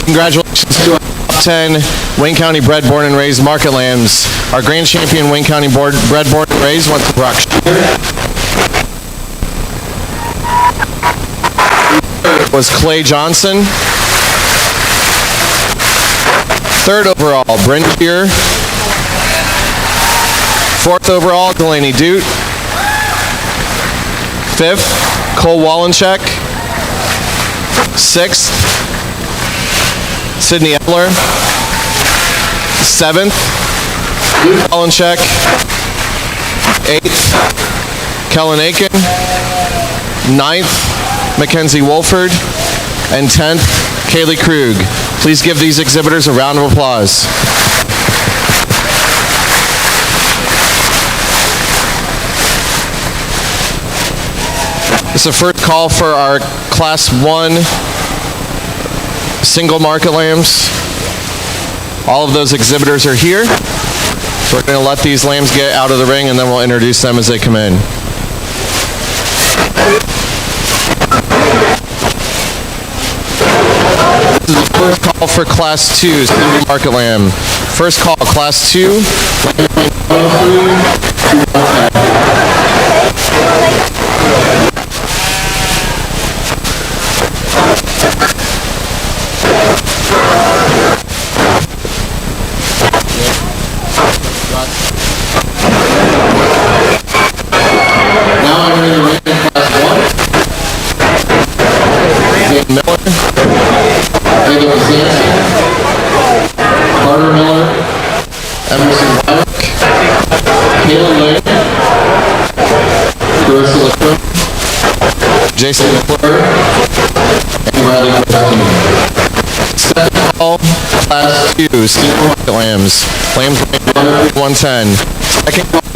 Congratulations to our top 10 Wayne County bred, born, and raised market lambs. Our grand champion, Wayne County bred, born, and raised, went to Brock was Clay Johnson. Third overall, Bryn Shear. Fourth overall, Delaney Dute. Fifth, Cole Wallencheck. Sixth, Sydney Eller. 7th, Kolinchek. 8th, Kellen Aiken. 9th, Mackenzie Wolford. And 10th, Kaylee Krug. Please give these exhibitors a round of applause. This is the first call for our Class 1 single market lambs. All of those exhibitors are here. So we're going to let these lambs get out of the ring and then we'll introduce them as they come in. This is the first call for Class 2 single market lamb. First call, Class 2. Carter Miller, Emerson Wyrick, Kayla Lane, Carissa LaCroix, Jason McClure, and Riley Christine. Second call, Class 2 single market lambs. Lambs weighing 110. Second call.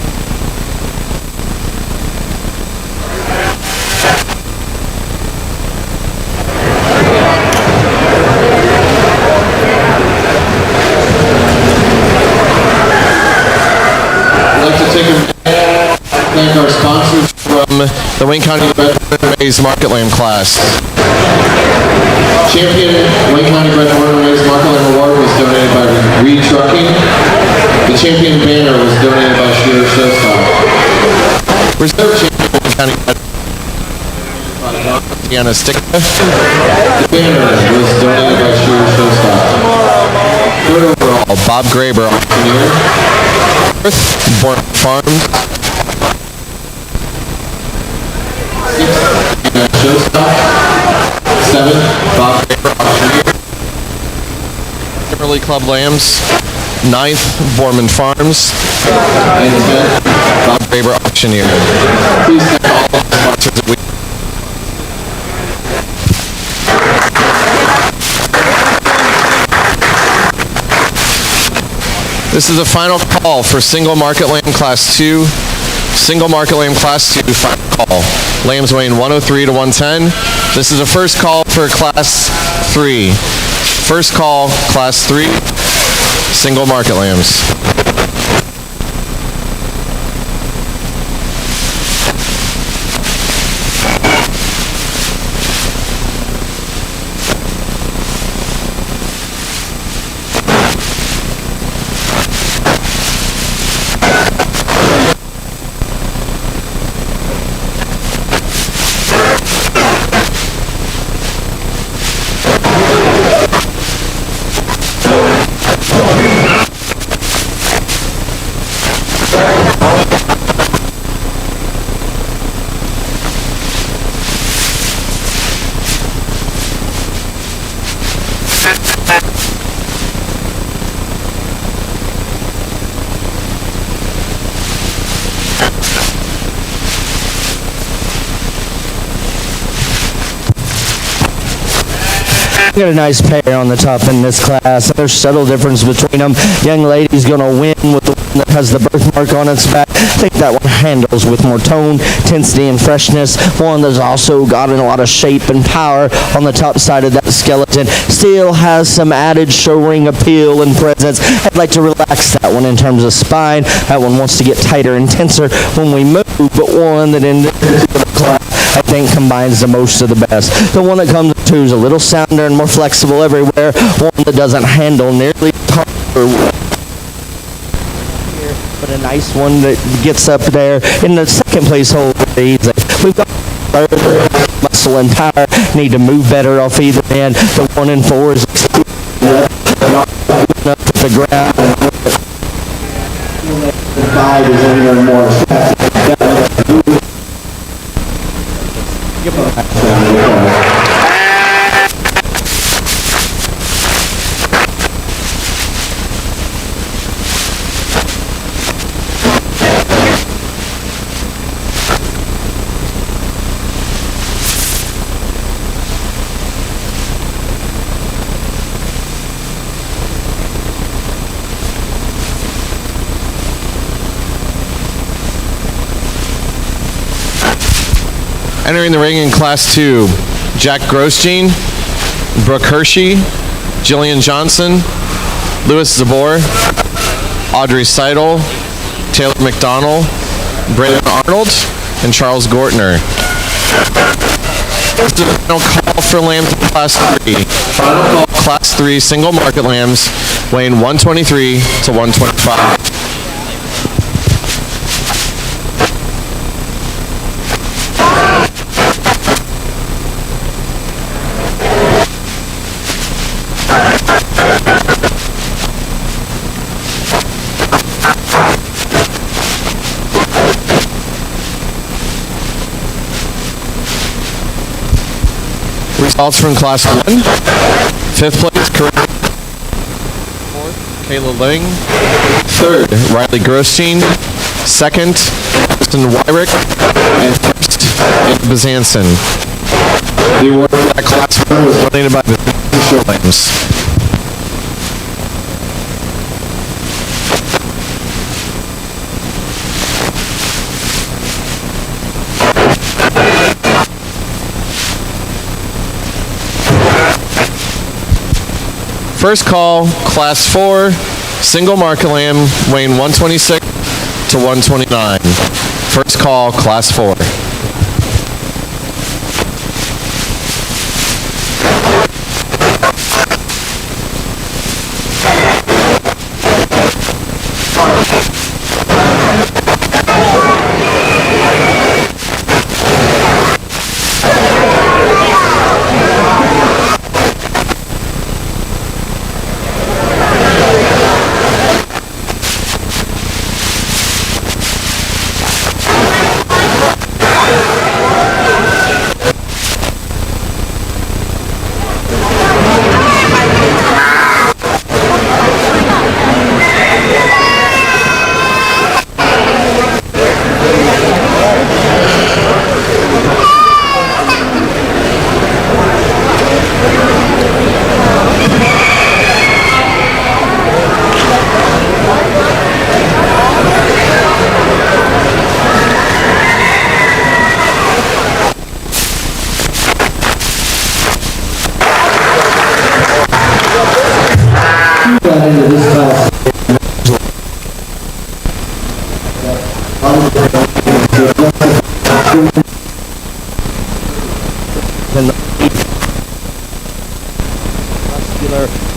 Thank our sponsors From the Wayne County Maize Market Lamb class. Champion Wayne County Bred Born and Raised Market Lamb Award was donated by Reed Trucking. The champion banner was donated by Shearer Showstop. Reserve champion Wayne County Deanna Stick. The banner was donated by Shearer Showstop. Third overall, Bob Graber. Born Farms. Showstop. 7th, Bob Graber Auctioneer. Kimberly Club Lambs. 9th, Borman Farms. And 10th, Bob Graber Auctioneer. please thank all of the Sponsors that we This is the final call for single market lamb class 2. Single market lamb class 2 final call. Lambs weighing 103 to 110. This is the first call for class 3. First call, class 3, single market lambs. Got a nice pair on the top in this class. There's subtle difference between them. Young lady's going to win with the one that has the birthmark on its back. I think that one handles with more tone, intensity, and freshness. One that's also got a lot of shape and power on the top side of that skeleton. Still has some added show ring appeal and presence. I'd like to relax that one in terms of spine. That one wants to get tighter and tenser when we move, but one that in the class I think combines the most of the best. The one that comes to is a little sounder and more flexible everywhere. One that doesn't handle nearly hard, but a nice one that gets up there in the second place hole very easy. We've got muscle and power, need to move better off either end. The 1 and 4 is not up to the ground. 5 is even more effective. Entering the ring in Class 2, Jack Grosjean, Brooke Hershey, Jillian Johnson, Louis Zabor, Audrey Seidel, Taylor McDonald, Braden Arnold, and Charles Gortner. This is the final call for lambs in Class 3. Final call, Class 3 single market lambs weighing 123 to 125. Results from Class 1. 5th place, Corinne. 4th, Kayla Ling. 3rd, Riley Grosjean. 2nd, Kristen Wyrick. And 1st, Anna Bezanson. The award for that Class 1 was donated by the Showmans. First call, Class 4, single market lamb, weighing 126 to 129. First call, Class 4.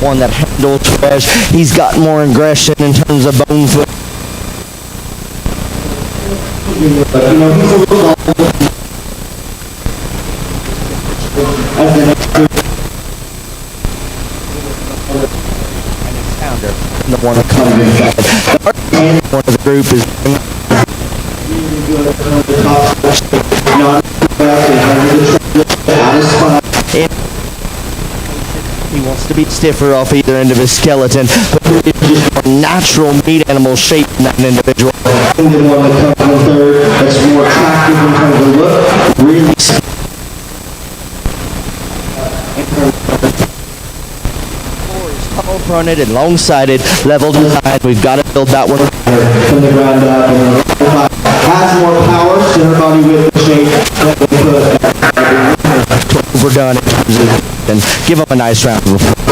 One that handles fresh. He's got more aggression in terms of bone foot. He's a little as the next the one that comes inside. The one of the group is he wants to be stiffer off either end of his skeleton, but there is just a natural meat animal shape in that individual. And then one that comes in third, that's more attractive in terms of look, really tall fronted and long sided, level design. We've got to build that one from the ground up. And has more power, center body width and shape that we put overdone in terms of, and give them a nice round of applause.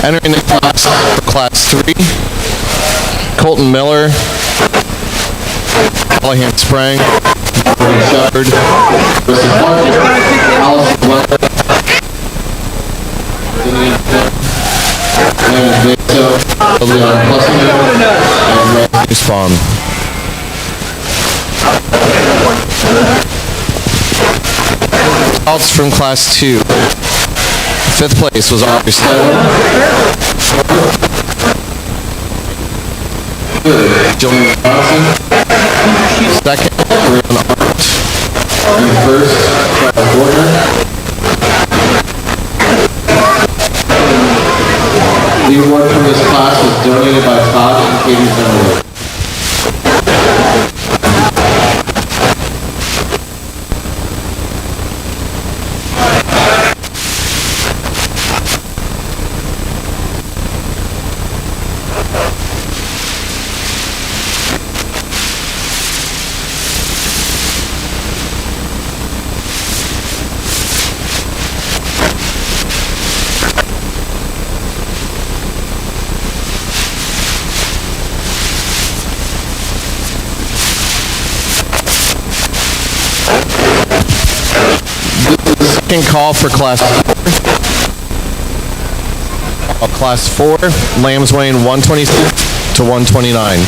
Entering the class for Class 3, Colton Miller, Callahan Sprang, Shepard, Kristen Clark, Allison Weller, Denise Raymond Beto, Leon Plessinger, and Ray Nussbaum. Results from Class 2. 5th place was August. Joan Johnson, Second, Braylon Arnold. and first, Travis Gordon. The award from this class was donated by Todd and Katie Zimmerman. Second call for Class 4. Class 4, lambs weighing 126 to 129.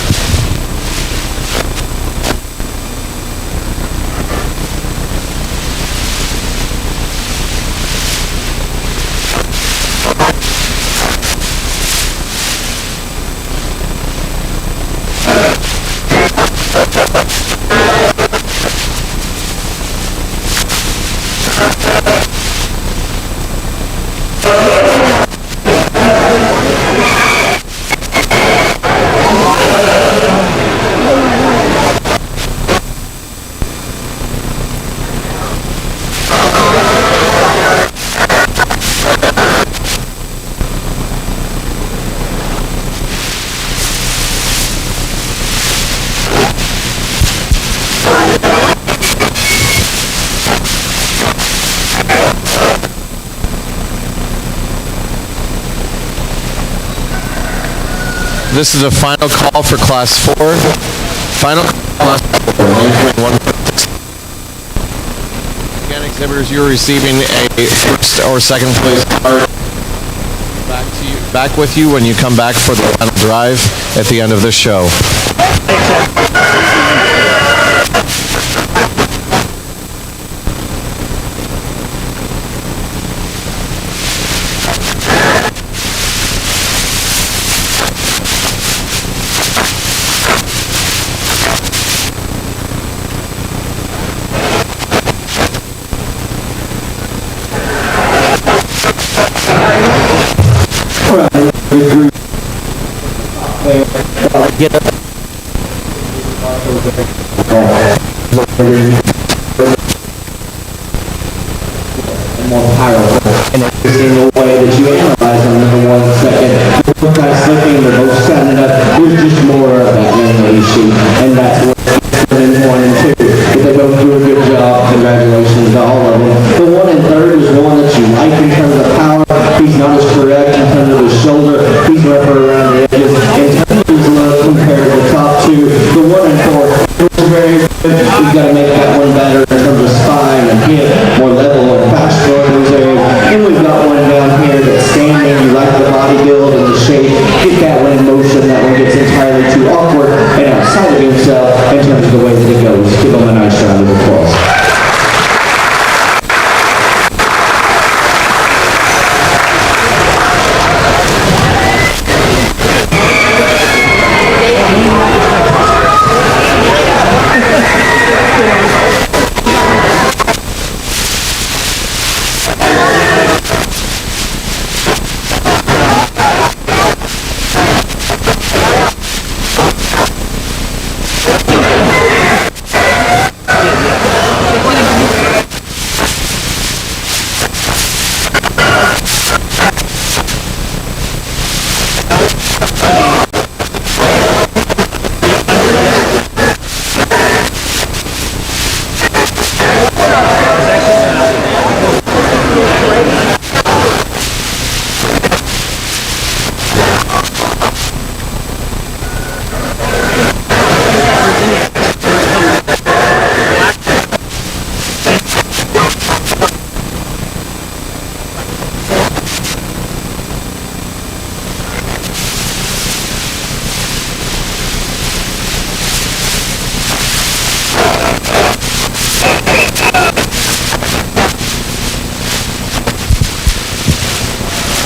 This is a final call for Class 4. Final call for Class 4. Again, exhibitors, you're receiving a first or second place card. Back with you when you come back for the final drive at the end of this show. Get up. More powerful in every single way that you analyze them. Number 1, second, the most looking, the most standing up. There's just more of that young lady shoot, and that's what in 1 and 2. But they both do a good job. Congratulations to all of them. The 1 and 3rd is one that you like in terms of power. He's not as correct in terms of his shoulder. He's rougher around the edges. In terms of his look compared to the top 2, the 1 and 4 is very good. He's got to make that one better in terms of spine and hip, more level and faster in those areas. And we've got one down here that's standing. You like the body build and the shape. Get that one in motion. That one gets entirely too awkward and outside of himself in terms of the way that it goes. Give him a nice round of applause.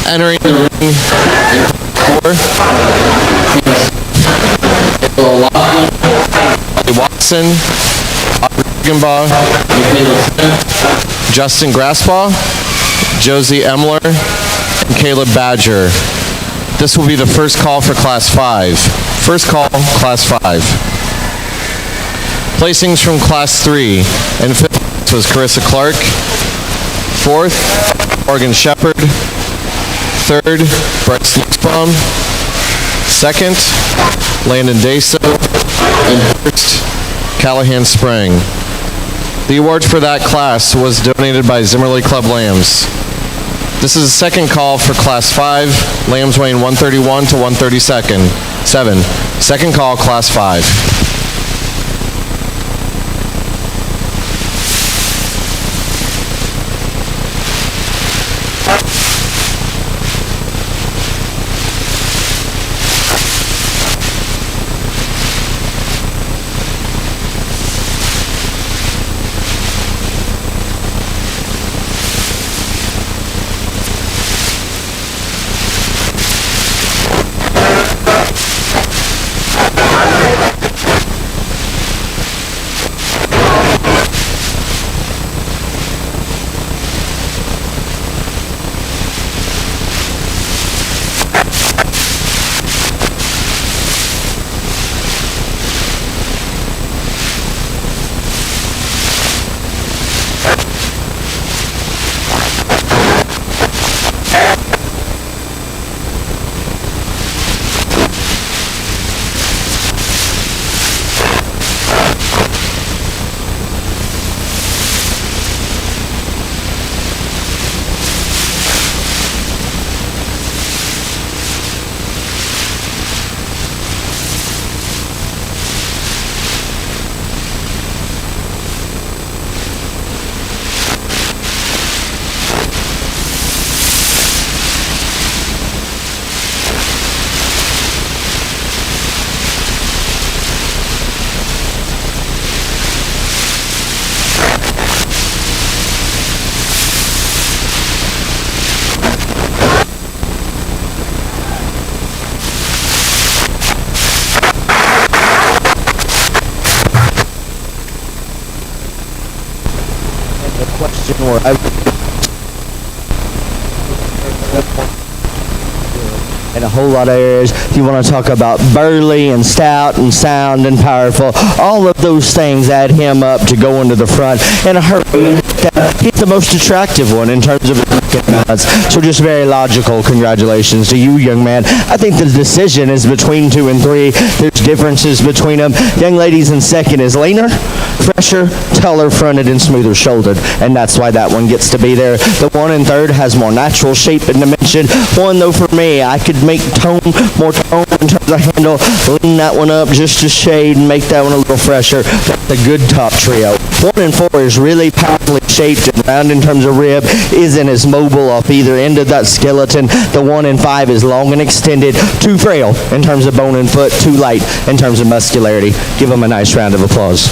Entering the ring in 4, Watson, Aubrey, Justin Graspaw, Josie Emler, and Caleb Badger. This will be the first call for Class 5. First call, Class 5. Placings from Class 3. In 5th was Carissa Clark. 4th, Morgan Shepard. 3rd, Bryce Nussbaum. 2nd, Landon Daso. And 1st, Callahan Sprang. The award for that class was donated by Zimmerly Club Lambs. This is the second call for Class 5, lambs weighing 131 to 137. Second call, Class 5. Question where I in a whole lot of areas. You want to talk about burly and stout and sound and powerful. All of those things add him up to go into the front in a hurry. He's the most attractive one in terms of balance. So just very logical. Congratulations to you, young man. I think the decision is between 2 and 3. There's differences between them. Young ladies in second is leaner, fresher, taller fronted, and smoother shouldered. And that's why that one gets to be there. The one in third has more natural shape and dimension. One, though, for me, I could make more tone in terms of handle. Lean that one up just a shade and make that one a little fresher. That's a good top trio. 1 and 4 is really powerfully shaped and round in terms of rib. Isn't as mobile off either end of that skeleton. The 1 and 5 is long and extended. Too frail in terms of bone and foot. Too light in terms of muscularity. Give them a nice round of applause.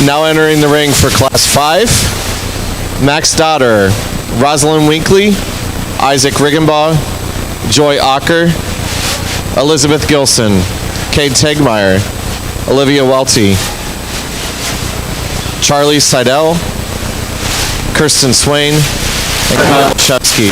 Now entering the ring for Class 5, Max Dotter, Rosalind Winkley, Isaac Riggenbaugh, Joy Ocker, Elizabeth Gilson, Cade Tegmeyer, Olivia Welty, Charlie Seidel, Kirsten Swain, and Kyle Shevsky.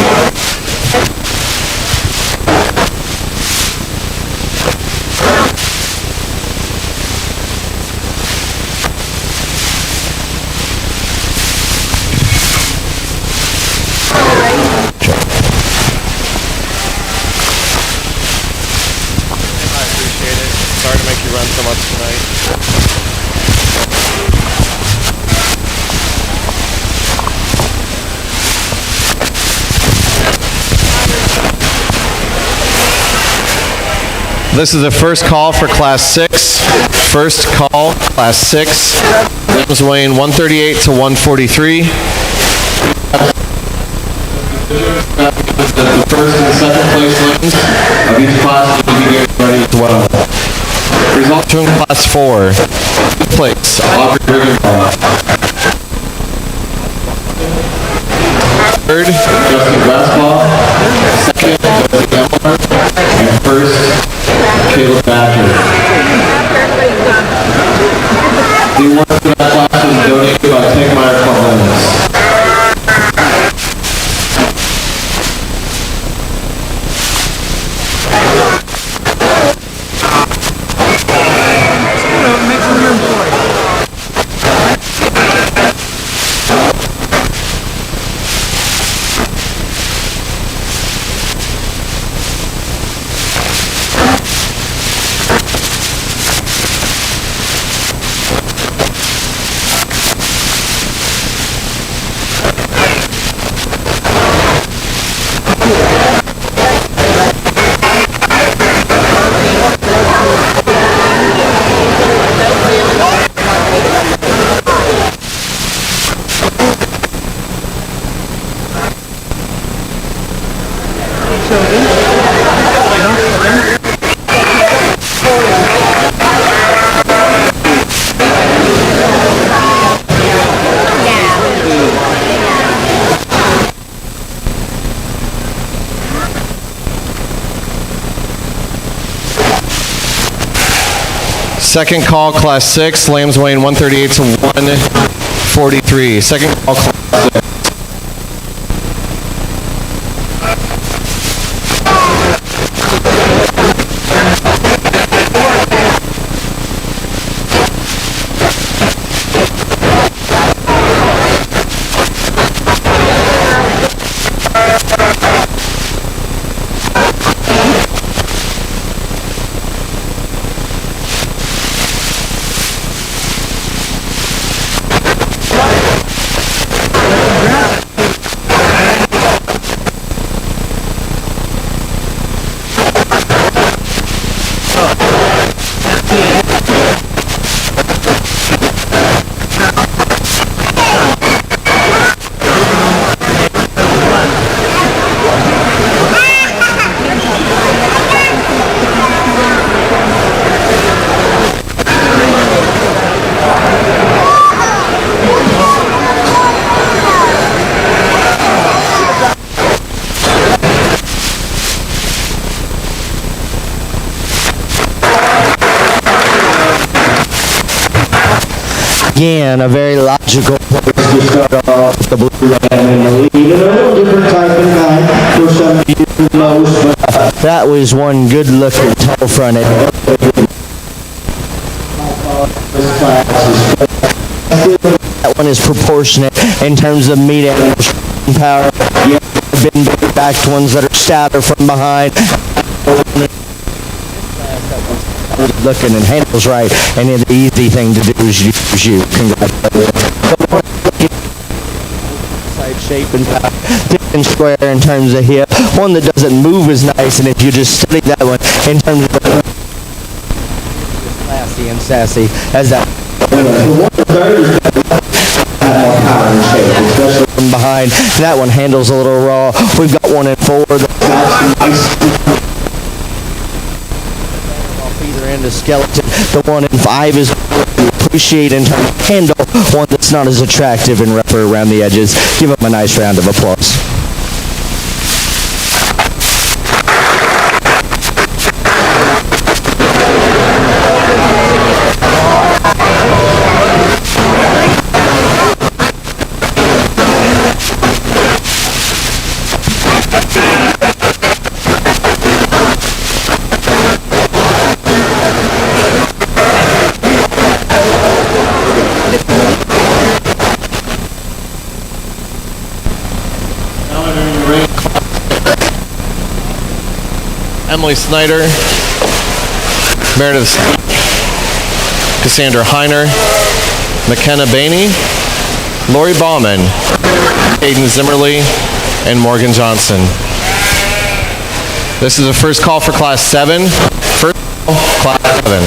Sorry to make you run so much tonight. This is the first call for Class 6. First call, Class 6. Lambs weighing 138 to 143. The first and second place lambs of each class need to be getting ready as well. Results from Class 4. Fifth place, Aubrey Riggenbaugh. third, Justin Grassbaugh. Second, Josie Emler. And first, Caleb Badger. The award for that class was donated by Pygmy Performance. second call, Class 6. Lambs weighing 138 to 143. Second call, Class 6. Again, a very logical place to start off with the blue lamb in the lead. Even a little different type of night for some of you most, but That was one good looking tall fronted. this class is That one is proportionate in terms of meat and power. Yeah, been backed ones that are stouter from behind. Looking and handles right, and the easy thing to do is use you. Congratulations. Side shape and power, thick and square in terms of hip. One that doesn't move as nice, and if you just study that one in terms of classy and sassy as that from behind. That one handles a little raw. We've got one in 4 that's either end of skeleton. The one in 5 is appreciate and handle one that's not as attractive and rougher around the edges. Give them a nice round of applause. Emily Snyder, Meredith Cassandra Heiner, McKenna Bainey, Lori Bauman, Aiden Zimmerly, and Morgan Johnson. This is the first call for Class 7. First Class 7.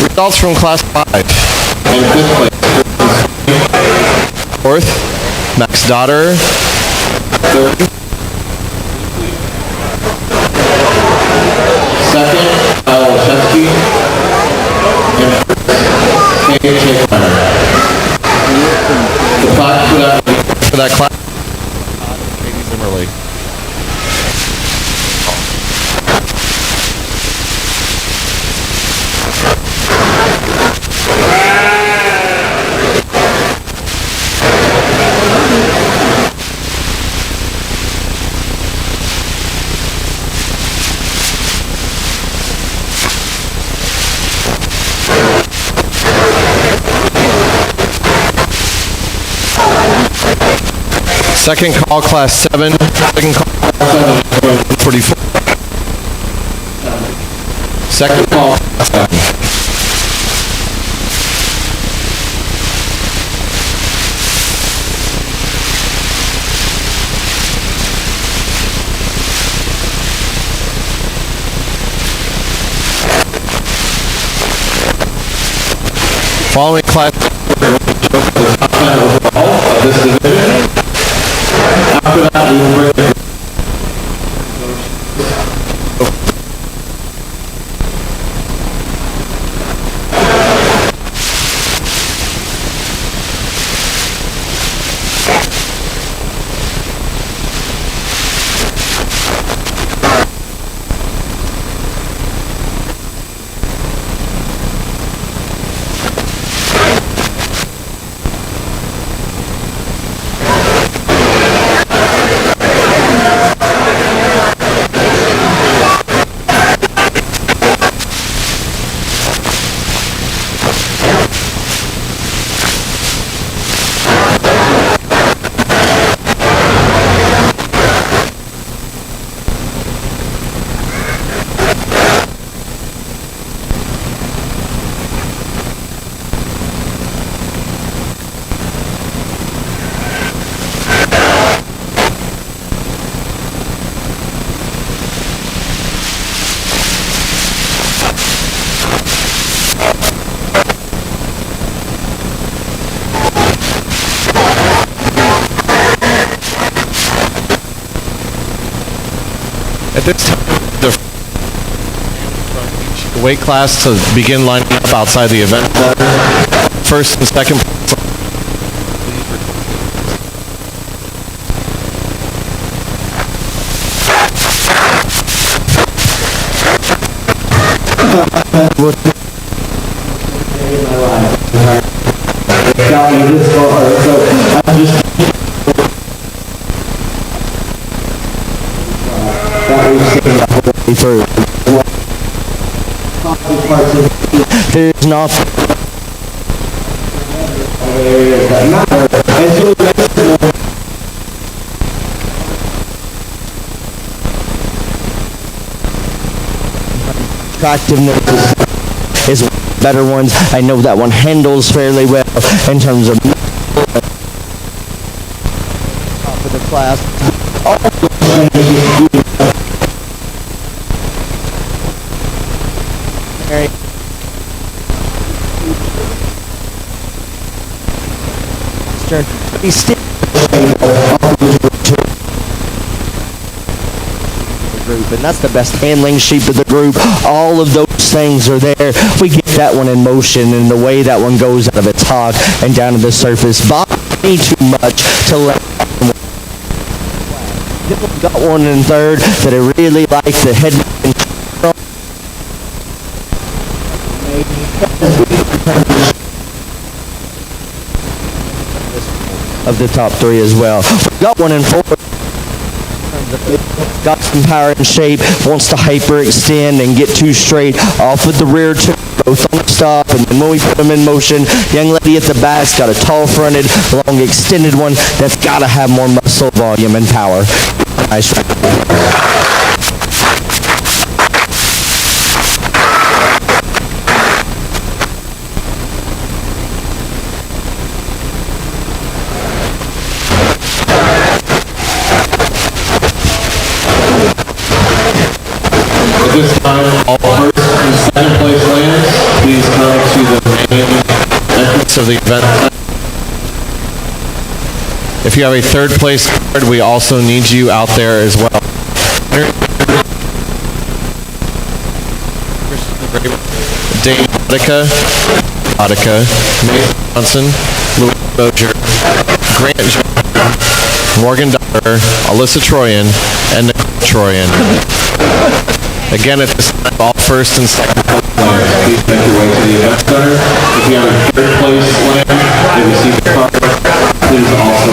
Results from Class 5. In 5th place, 4th, Max Daughter. 3rd, 2nd, Kyle Olszewski, and 1st, K.H. Hunter. The plaque For that class, Katie Zimmerly. Second call, Class 7. Second call, 44. Second call, Class 7. Following class of this division. After that, we will bring At this time, the weight class to begin lining up outside the event center. First and second. Got me this far, so I'm just through. There's not areas that matter, and so it makes it more attractiveness is better ones. I know that one handles fairly well in terms of top of the class. He's still group, and that's the best handling sheep of the group. All of those things are there. We get that one in motion, and the way that one goes out of its hog and down to the surface. Bob, way too much to let. Got one in third that I really like. The head of the top three as well. Got one in fourth. got some power and shape, wants to hyperextend and get too straight off with the rear two, both on the stop, and then when we put them in motion, young lady at the back's got a tall fronted, long extended one that's got to have more muscle volume and power. Nice. At this time, all first and second place lands, please come to the main entrance of the event. If you have a third place card, we also need you out there as well. Dane Nautica, Nathan Johnson, Louis Bozier, Grant Johnson, Morgan Dollar, Alyssa Troyan, and Nicole Troyan. Again, at this time, all first and second place lands, please make your way to the event center. If you have a third place land and receive a card, please also.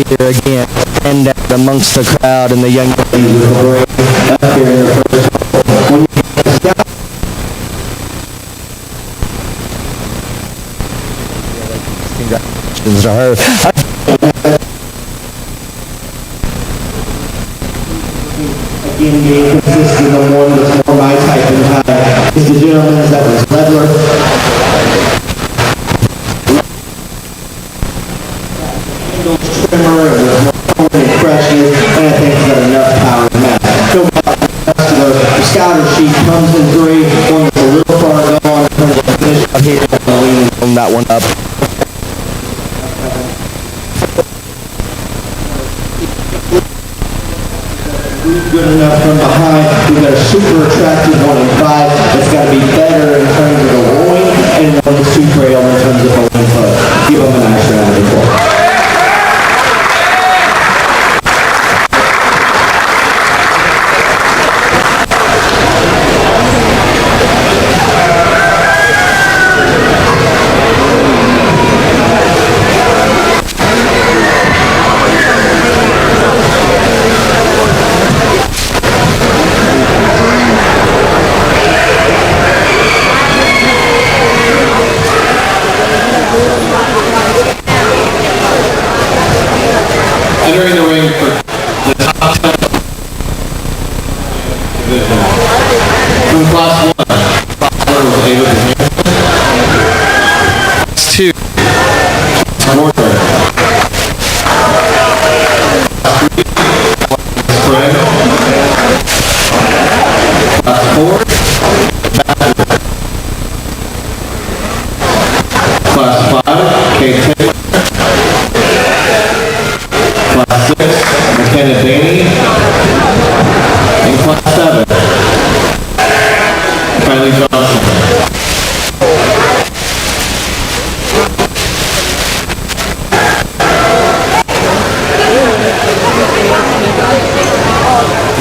Here again, and out amongst the crowd and the young ladies with the parade up here in the first. Congratulations to her. Again, being consistent on one that's more my type and type is the gentleman that was Ledler. Trimmer and crushes, and I think it's got enough power in that. So the scouter sheet comes in three, one that's a little far gone, comes to finish up here, On that one up. good enough from behind. We've got a super attractive 1 in 5 that's got to be better in terms of the rowing, and one that's too frail in terms of bowling foot. Give them a nice round of applause. Entering the ring for the top 10 division. From class 1, was able to handle. Class 2, Quarter. Spread. Class 4, backward. Class 5, Kate Taylor. Class 6, McKenna Daney. And Class 7, Kylie Johnson.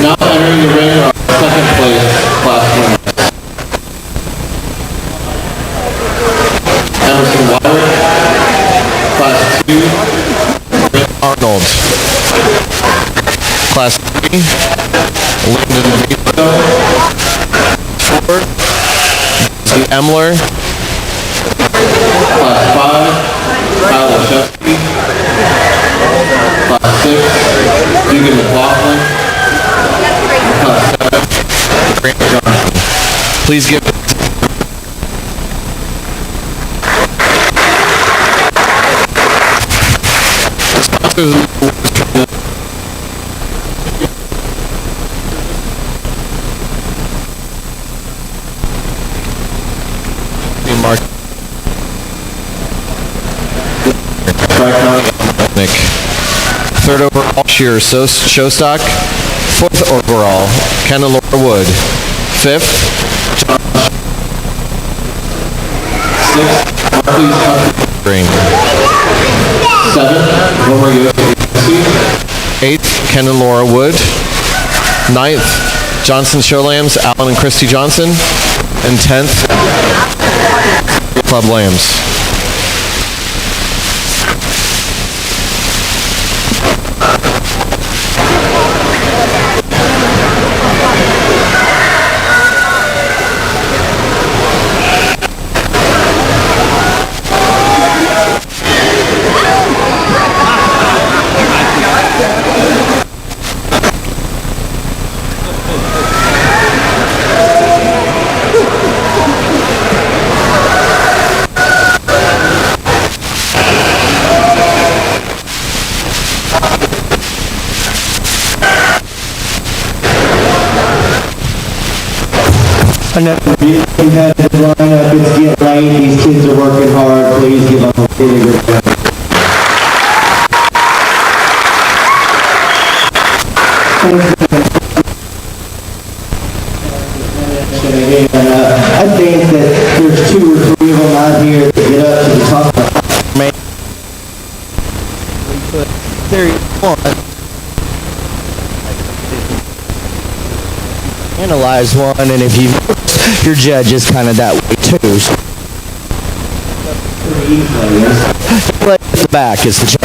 Now entering the ring are second place class winners. Emerson Wyrick, Class 2, Arnold. Class 3, Lyndon Vito. 4, Emler. Class 5, Kyle Lashevsky. Class 6, Dugan McLaughlin. Class 7, Grant Johnson. Please give Mark Nick. Third overall, Shearer Showstock. Fourth overall, Kenna Laura Wood. Fifth, Sixth, Marquise Green. 7th, Homer Yosi. Eighth, Ken and Laura Wood. Ninth, Johnson Showlambs, Alan and Christy Johnson. And 10th, Club Lambs. Another competitive lineup. It's getting late. These kids are working hard. Please give them a really good round. And I think that there's 2 or 3 of them out here that get up to the top of the There you go. Analyze one, and if you your judge is kind of that way too. So play at the back is the check.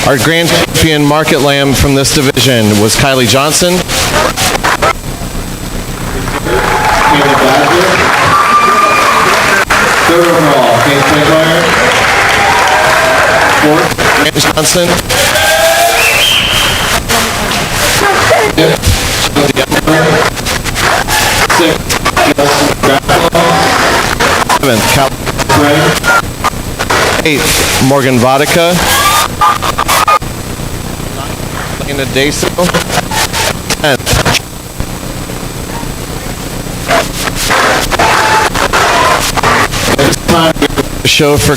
Our grand champion market lamb from this division was Kylie Johnson. Caleb Badger. Third overall, Kate Pygmy. Fourth, Grant Johnson. fifth, sixth, Justin Grappolo. Seventh, Cal. Gray. Eighth, Morgan Vodka. Lena Deso. 10th, Time show for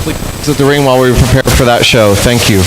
please at the ring while we prepare for that show. Thank you.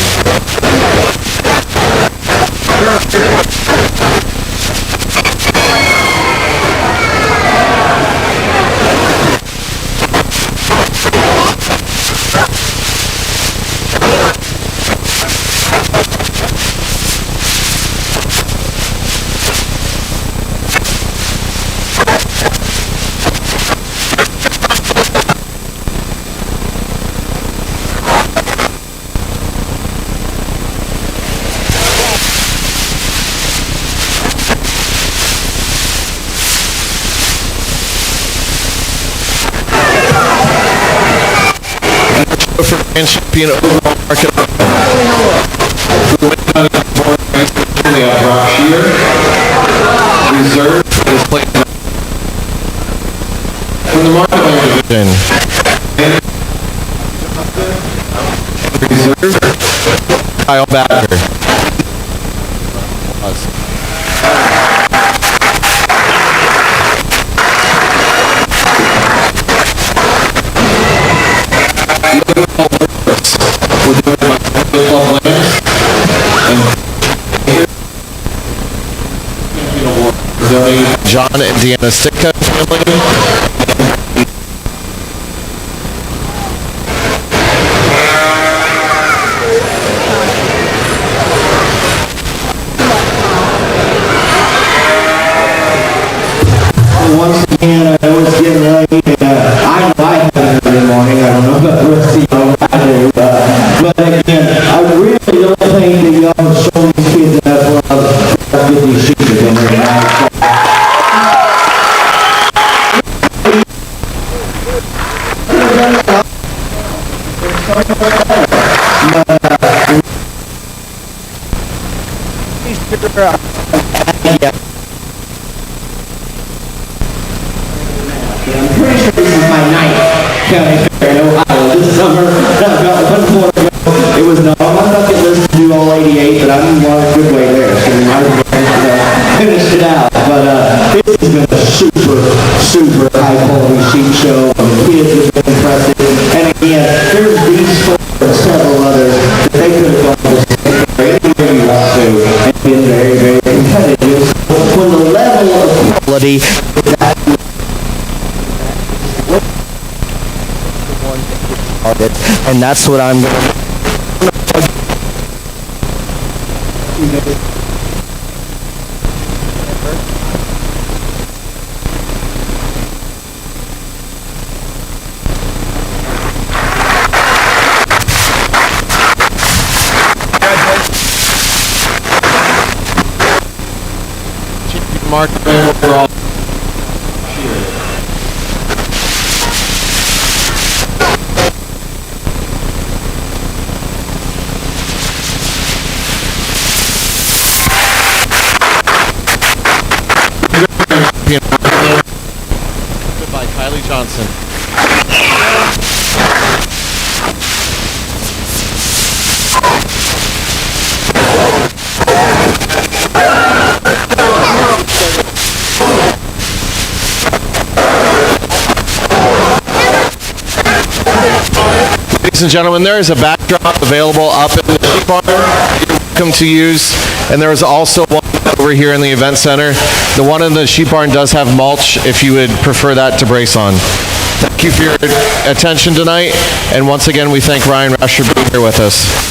For grand champion overall market. we have Brock Shear. Reserve is played from the market lamb division. Reserve, Kyle Badger. we're doing my club lambs and champion award. Donated John and Deanna Sticka family. Once again, I know it's getting late. I know I haven't heard in the morning. I don't know about the rest of y'all. I do. But again, I really don't think that y'all show these kids enough love to get these shooters in here tonight. I'm pretty sure this is my ninth county fair in Ohio this summer. I've got one more to go. It was not on my bucket list to do all 88, but I'm on a good way there. So we might as well finish it out. But this has been a super high quality sheep show. The kids have been impressive. And again, there's these four and several others that they could have gone to the state fair anywhere you want to and been very competitive. So when the level of quality is that and that's what I'm going Mark overall. By Kylie Johnson. Ladies and gentlemen, there is a backdrop available up in the sheep barn you're welcome to use, and there is also one over here in the event center. The one in the sheep barn does have mulch if you would prefer that to brace on. Thank you for your attention tonight, and once again we thank Ryan Rush for being here with us.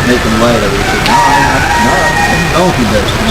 make him light of it. He said, no, he doesn't.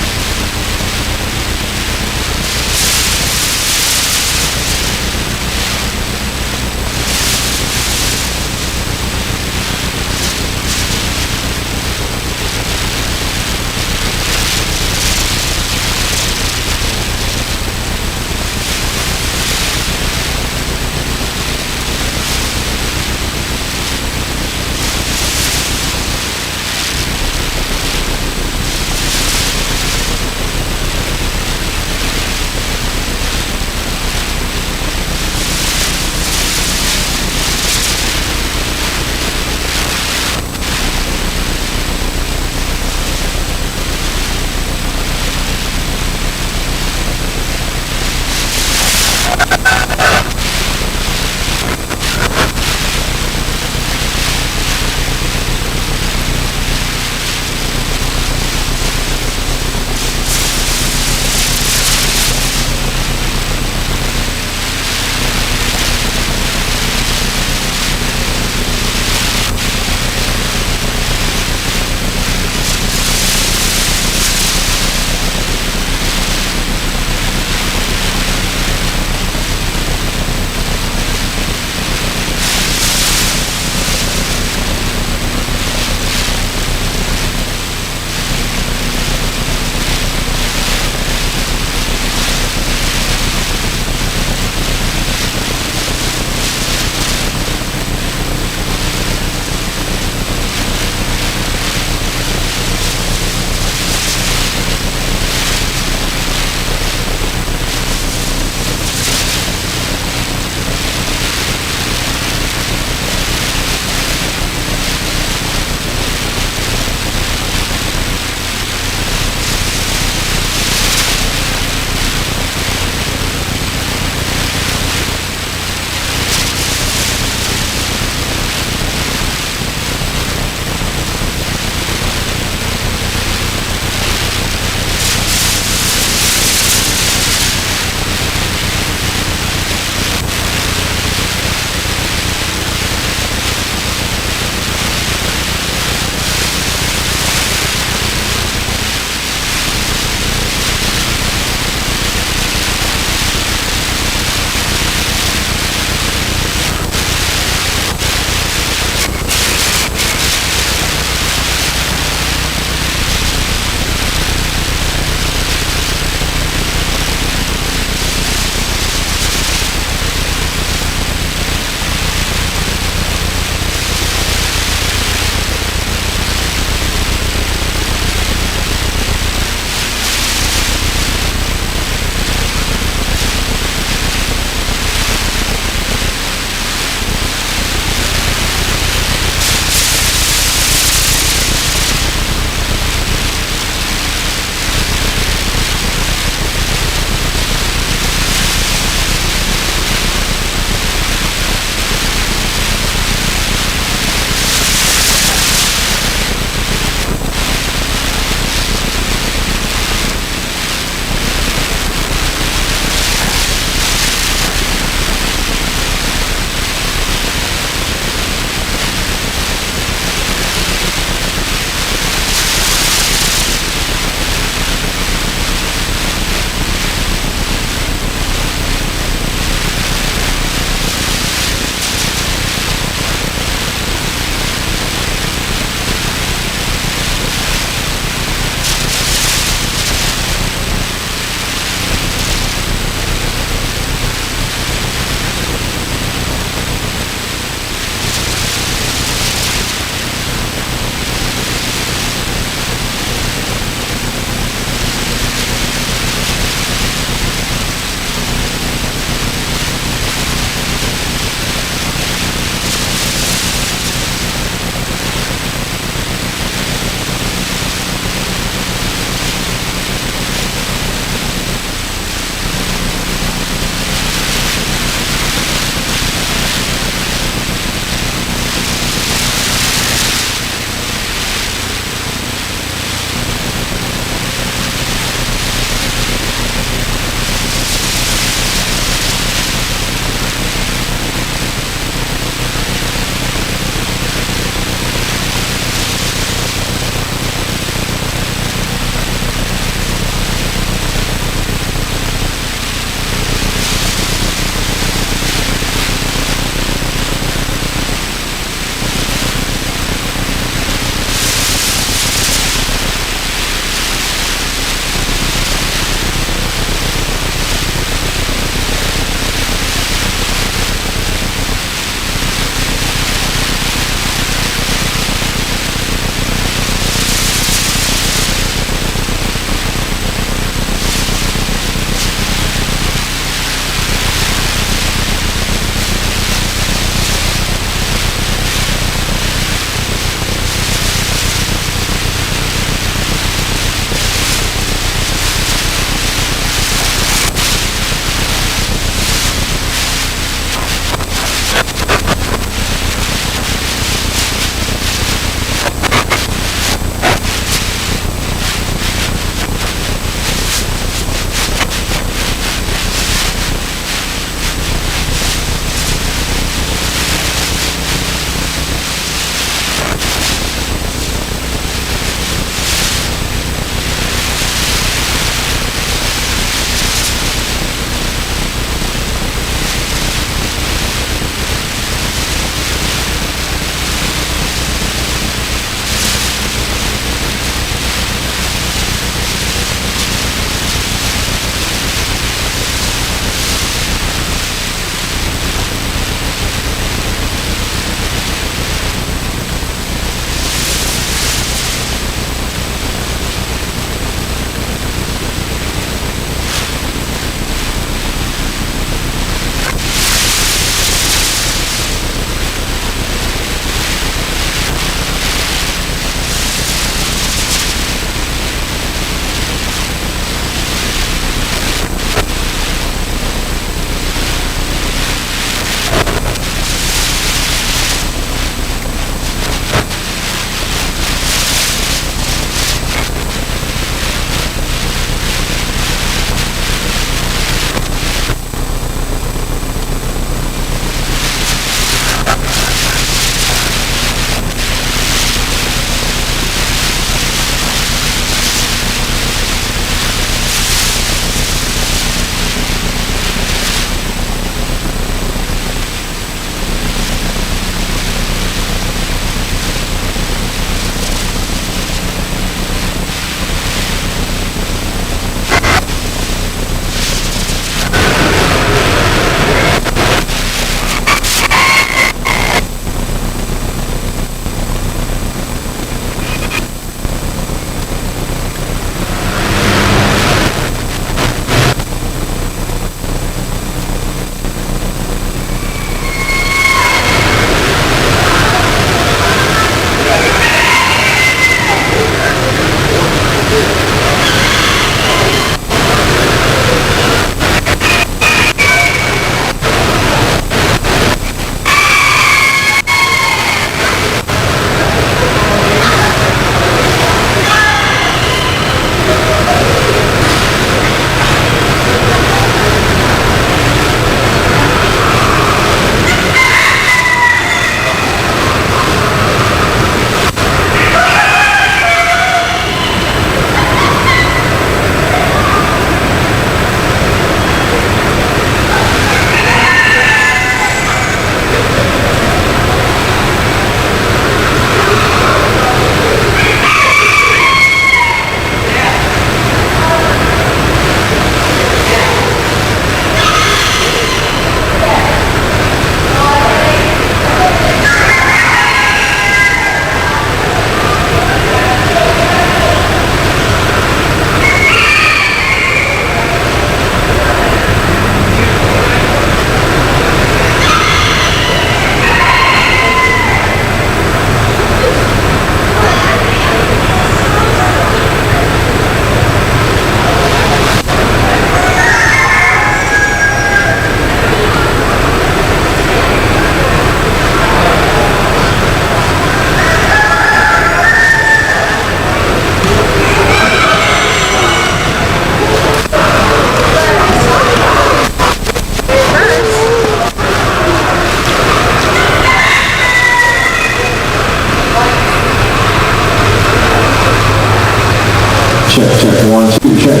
Check, check, 1, 2, check.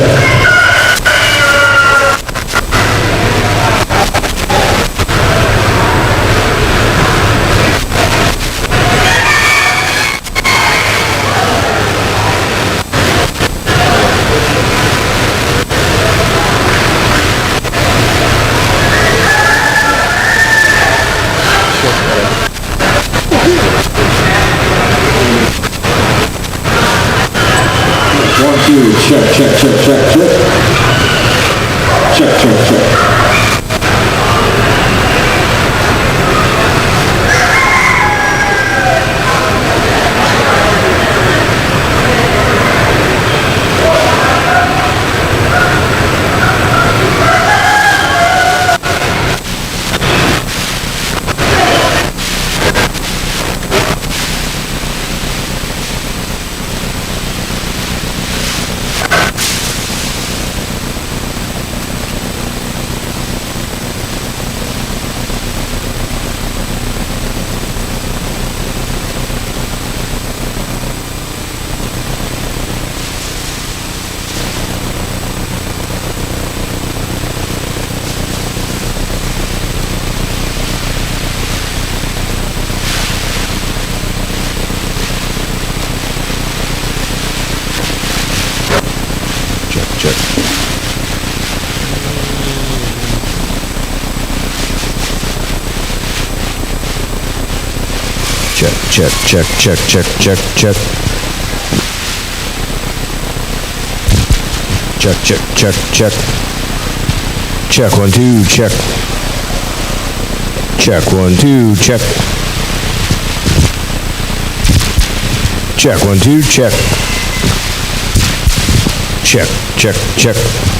One, two, check, check, check, check, check. Check, check, check. Check. Check, check, check, check, check, check, check. Check, check, check, check. Check, 1, 2, check. Check, 1, 2, check. Check, 1, 2, check. Check, check, check.